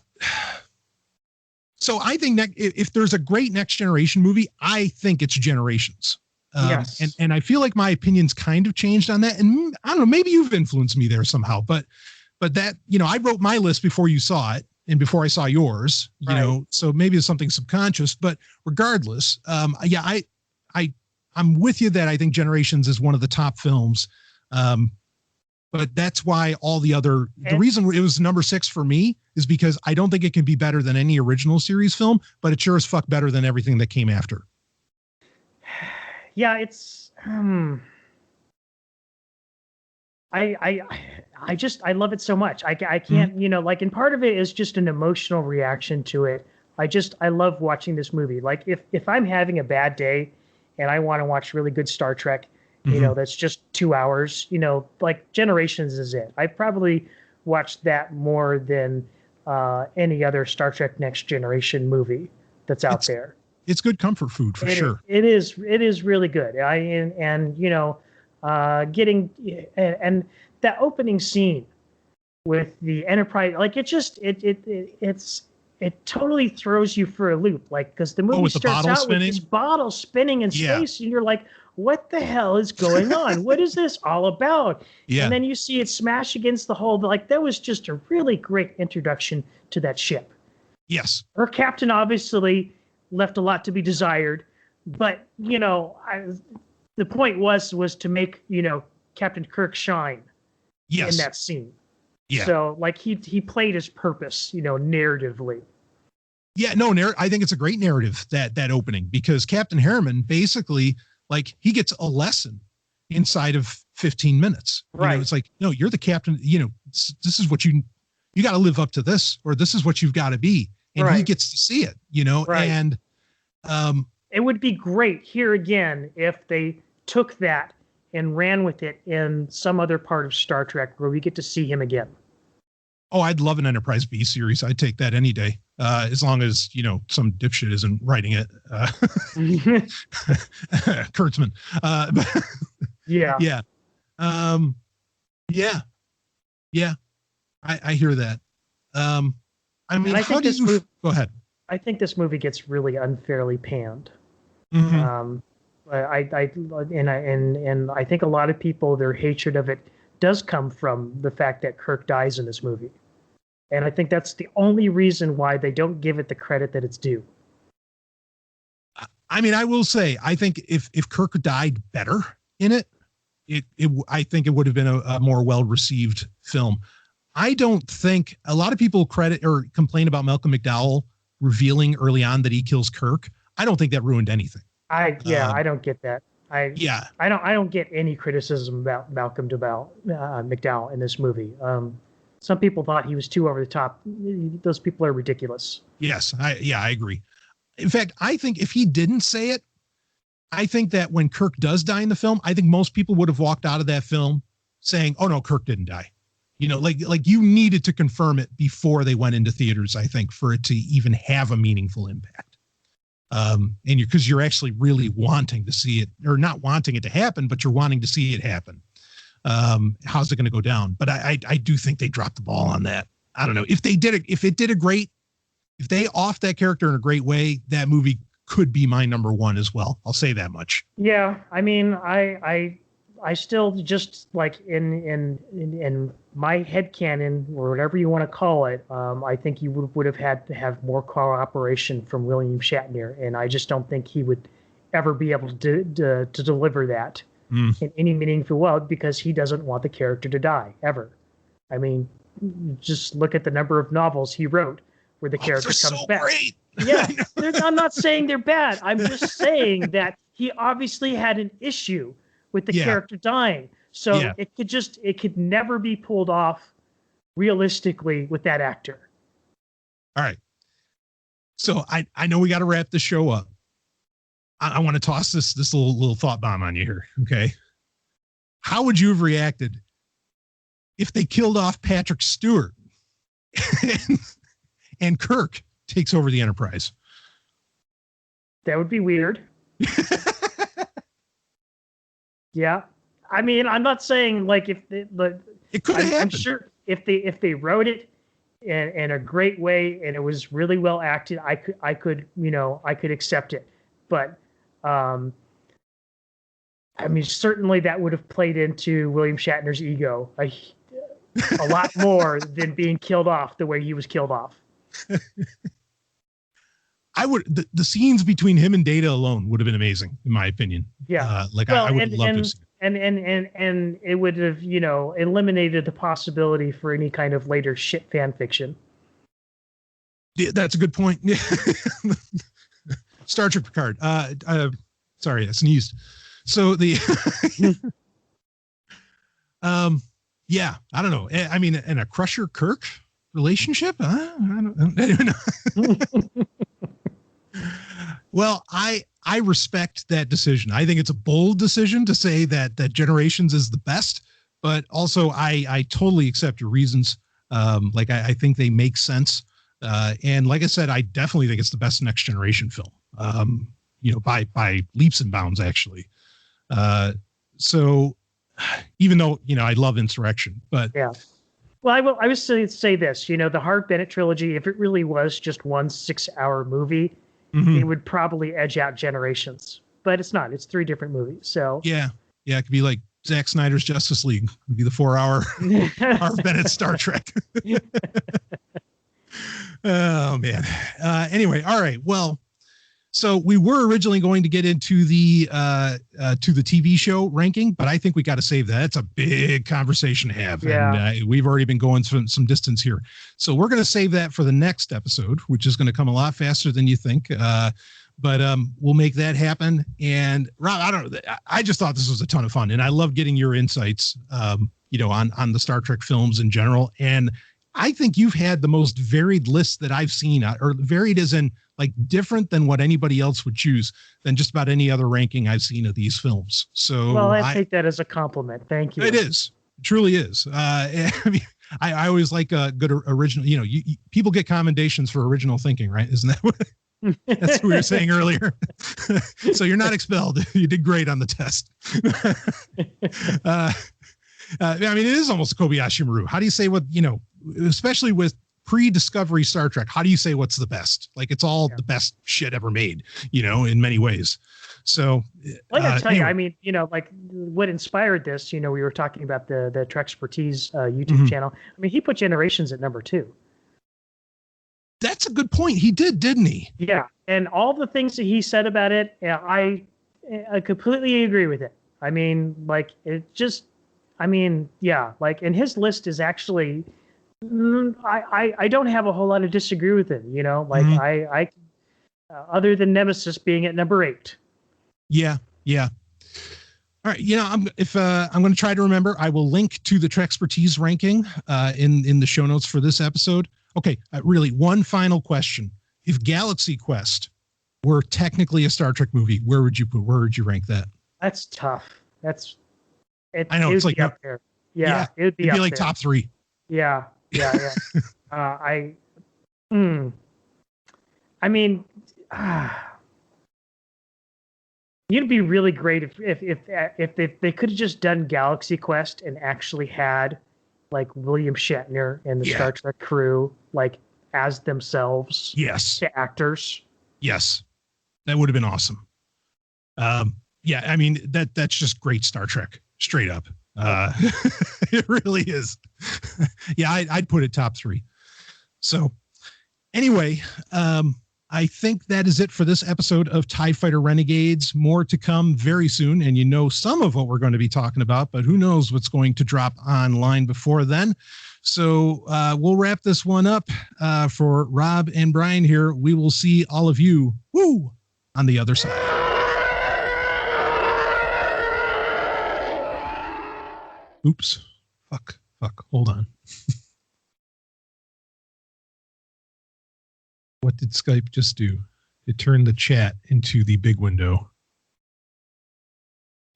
[SPEAKER 3] So I think if there's a great Next Generation movie, I think it's Generations.
[SPEAKER 4] Yes.
[SPEAKER 3] And I feel like my opinion's kind of changed on that. And I don't know, maybe you've influenced me there somehow, but that, I wrote my list before you saw it and before I saw yours, so maybe it's something subconscious, but regardless, I'm with you that I think Generations is one of the top films. But that's why the reason it was number 6 for me is because I don't think it can be better than any original series film, but it sure as fuck better than everything that came after.
[SPEAKER 4] Yeah, it's I love it so much. I can't, and part of it is just an emotional reaction to it. I love watching this movie. If I'm having a bad day and I want to watch really good Star Trek, that's just 2 hours, Generations is it. I probably watched that more than any other Star Trek Next Generation movie that's out there.
[SPEAKER 3] It's good comfort food for sure.
[SPEAKER 4] It is really good. Getting and that opening scene with the Enterprise, it totally throws you for a loop. Because the movie starts out with this bottle spinning in space, and you're like, what the hell is going on? What is this all about?
[SPEAKER 3] Yeah.
[SPEAKER 4] And then you see it smash against the hull. That was just a really great introduction to that ship.
[SPEAKER 3] Yes.
[SPEAKER 4] Her captain obviously left a lot to be desired, but the point was to make Captain Kirk shine in that scene.
[SPEAKER 3] Yeah.
[SPEAKER 4] So he played his purpose, narratively.
[SPEAKER 3] Yeah, no, I think it's a great narrative, that opening, because Captain Harriman basically, he gets a lesson inside of 15 minutes.
[SPEAKER 4] Right.
[SPEAKER 3] It's no, you're the captain. This is what you got to live up to this, or this is what you've got to be. And he gets to see it, and
[SPEAKER 4] it would be great here again if they took that and ran with it in some other part of Star Trek where we get to see him again.
[SPEAKER 3] Oh, I'd love an Enterprise B series. I'd take that any day. As long as, some dipshit isn't writing it. Kurtzman.
[SPEAKER 4] Yeah.
[SPEAKER 3] Yeah. Yeah. I hear that. I mean, how do you go ahead?
[SPEAKER 4] I think this movie gets really unfairly panned.
[SPEAKER 3] Mm-hmm.
[SPEAKER 4] I think a lot of people, their hatred of it does come from the fact that Kirk dies in this movie. And I think that's the only reason why they don't give it the credit that it's due.
[SPEAKER 3] I mean, I will say, I think if Kirk died better in it, I think it would have been a more well-received film. I don't think a lot of people credit or complain about Malcolm McDowell revealing early on that he kills Kirk. I don't think that ruined anything.
[SPEAKER 4] I don't get that. I don't get any criticism about Malcolm McDowell in this movie. Some people thought he was too over the top. Those people are ridiculous.
[SPEAKER 3] Yes, I agree. In fact, I think if he didn't say it, I think that when Kirk does die in the film, I think most people would have walked out of that film saying, "Oh no, Kirk didn't die." Like you needed to confirm it before they went into theaters, I think, for it to even have a meaningful impact. And because you're actually really wanting to see it, or not wanting it to happen, but you're wanting to see it happen. How's it going to go down? But I do think they dropped the ball on that. I don't know if they did it. If they offed that character in a great way, that movie could be my number one as well. I'll say that much.
[SPEAKER 4] Yeah. I mean, I still just like in my headcanon or whatever you want to call it. I think you would have had to have more cooperation from William Shatner. And I just don't think he would ever be able to deliver that. In any meaningful way, because he doesn't want the character to die ever. I mean, just look at the number of novels he wrote where the character comes back. Great. Yeah, I'm not saying they're bad. I'm just saying that he obviously had an issue with the character dying. So it could never be pulled off realistically with that actor.
[SPEAKER 3] All right. So I know we got to wrap the show up. I want to toss this little thought bomb on you here. Okay. How would you have reacted if they killed off Patrick Stewart and Kirk takes over the Enterprise?
[SPEAKER 4] That would be weird. Yeah. I mean, I'm not saying like it
[SPEAKER 3] could have happened.
[SPEAKER 4] I'm sure if they wrote it in a great way and it was really well acted, I could accept it. But I mean, certainly that would have played into William Shatner's ego a lot more than being killed off the way he was killed off.
[SPEAKER 3] The scenes between him and Data alone would have been amazing, in my opinion.
[SPEAKER 4] Yeah.
[SPEAKER 3] I would have loved to see it.
[SPEAKER 4] And it would have, eliminated the possibility for any kind of later shit fan fiction.
[SPEAKER 3] Yeah, that's a good point. Star Trek Picard. Sorry, I sneezed. So the, yeah, I don't know. I mean, in a Crusher Kirk relationship, I don't even know. Well, I respect that decision. I think it's a bold decision to say that Generations is the best, but also I totally accept your reasons. I think they make sense. And like I said, I definitely think it's the best Next Generation film. By leaps and bounds, actually. So even though, I love Insurrection, but
[SPEAKER 4] yeah. Well, I would say this, the Harve Bennett trilogy, if it really was just one 6-hour movie, it would probably edge out Generations, but it's not. It's 3 different movies. So
[SPEAKER 3] yeah, it could be like Zack Snyder's Justice League. It would be the 4-hour Harve Bennett Star Trek. Oh man. Anyway, all right. Well, so we were originally going to get into the TV show ranking, but I think we got to save that. It's a big conversation to have.
[SPEAKER 4] Yeah.
[SPEAKER 3] And we've already been going some distance here. So we're going to save that for the next episode, which is going to come a lot faster than you think. But we'll make that happen. And Rob, I just thought this was a ton of fun, and I love getting your insights, on the Star Trek films in general. And I think you've had the most varied list that I've seen, or varied as in like different than what anybody else would choose than just about any other ranking I've seen of these films. So
[SPEAKER 4] well, I take that as a compliment. Thank you.
[SPEAKER 3] It is. It truly is. I mean, I always like a good original, people get commendations for original thinking, right? Isn't that what that's what we were saying earlier? So you're not expelled. You did great on the test. I mean, it is almost Kobayashi Maru. How do you say what, especially with pre-Discovery Star Trek, how do you say what's the best? Like, it's all the best shit ever made, in many ways. So,
[SPEAKER 4] well, I gotta tell you, I mean, like what inspired this, we were talking about the Trexpertise YouTube channel. I mean, he put Generations at number 2.
[SPEAKER 3] That's a good point. He did, didn't he?
[SPEAKER 4] Yeah. And all the things that he said about it, I completely agree with it. I mean, like, like, and his list is actually, I don't have a whole lot to disagree with him, like I other than Nemesis being at number 8.
[SPEAKER 3] Yeah. All right. I'm going to try to remember. I will link to the Trexpertise ranking in the show notes for this episode. Okay. Really, one final question. If Galaxy Quest were technically a Star Trek movie, where would you rank that?
[SPEAKER 4] That's tough. I
[SPEAKER 3] know it's like
[SPEAKER 4] up there. Yeah. It would be
[SPEAKER 3] it'd
[SPEAKER 4] up
[SPEAKER 3] be like
[SPEAKER 4] there.
[SPEAKER 3] top 3.
[SPEAKER 4] Yeah. I mean, it'd be really great if they could have just done Galaxy Quest and actually had like William Shatner and the Star Trek crew like as themselves.
[SPEAKER 3] Yes.
[SPEAKER 4] The actors.
[SPEAKER 3] Yes. That would have been awesome. Yeah, I mean that's just great Star Trek, straight up. It really is. Yeah, I'd put it top 3. So anyway, I think that is it for this episode of TIE Fighter Renegades. More to come very soon, and some of what we're going to be talking about, but who knows what's going to drop online before then. So we'll wrap this one up. For Rob and Brian here, we will see all of you on the other side. Oops. Fuck. Hold on. What did Skype just do? It turned the chat into the big window.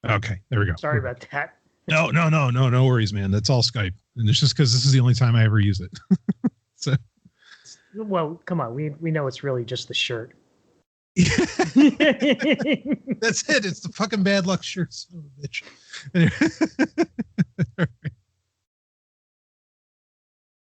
[SPEAKER 3] Okay, there we go.
[SPEAKER 4] Sorry about that.
[SPEAKER 3] No worries, man. That's all Skype. And it's just because this is the only time I ever use it. So,
[SPEAKER 4] well, come on. We know it's really just the shirt.
[SPEAKER 3] That's it. It's the fucking bad luck shirt. Son of a bitch.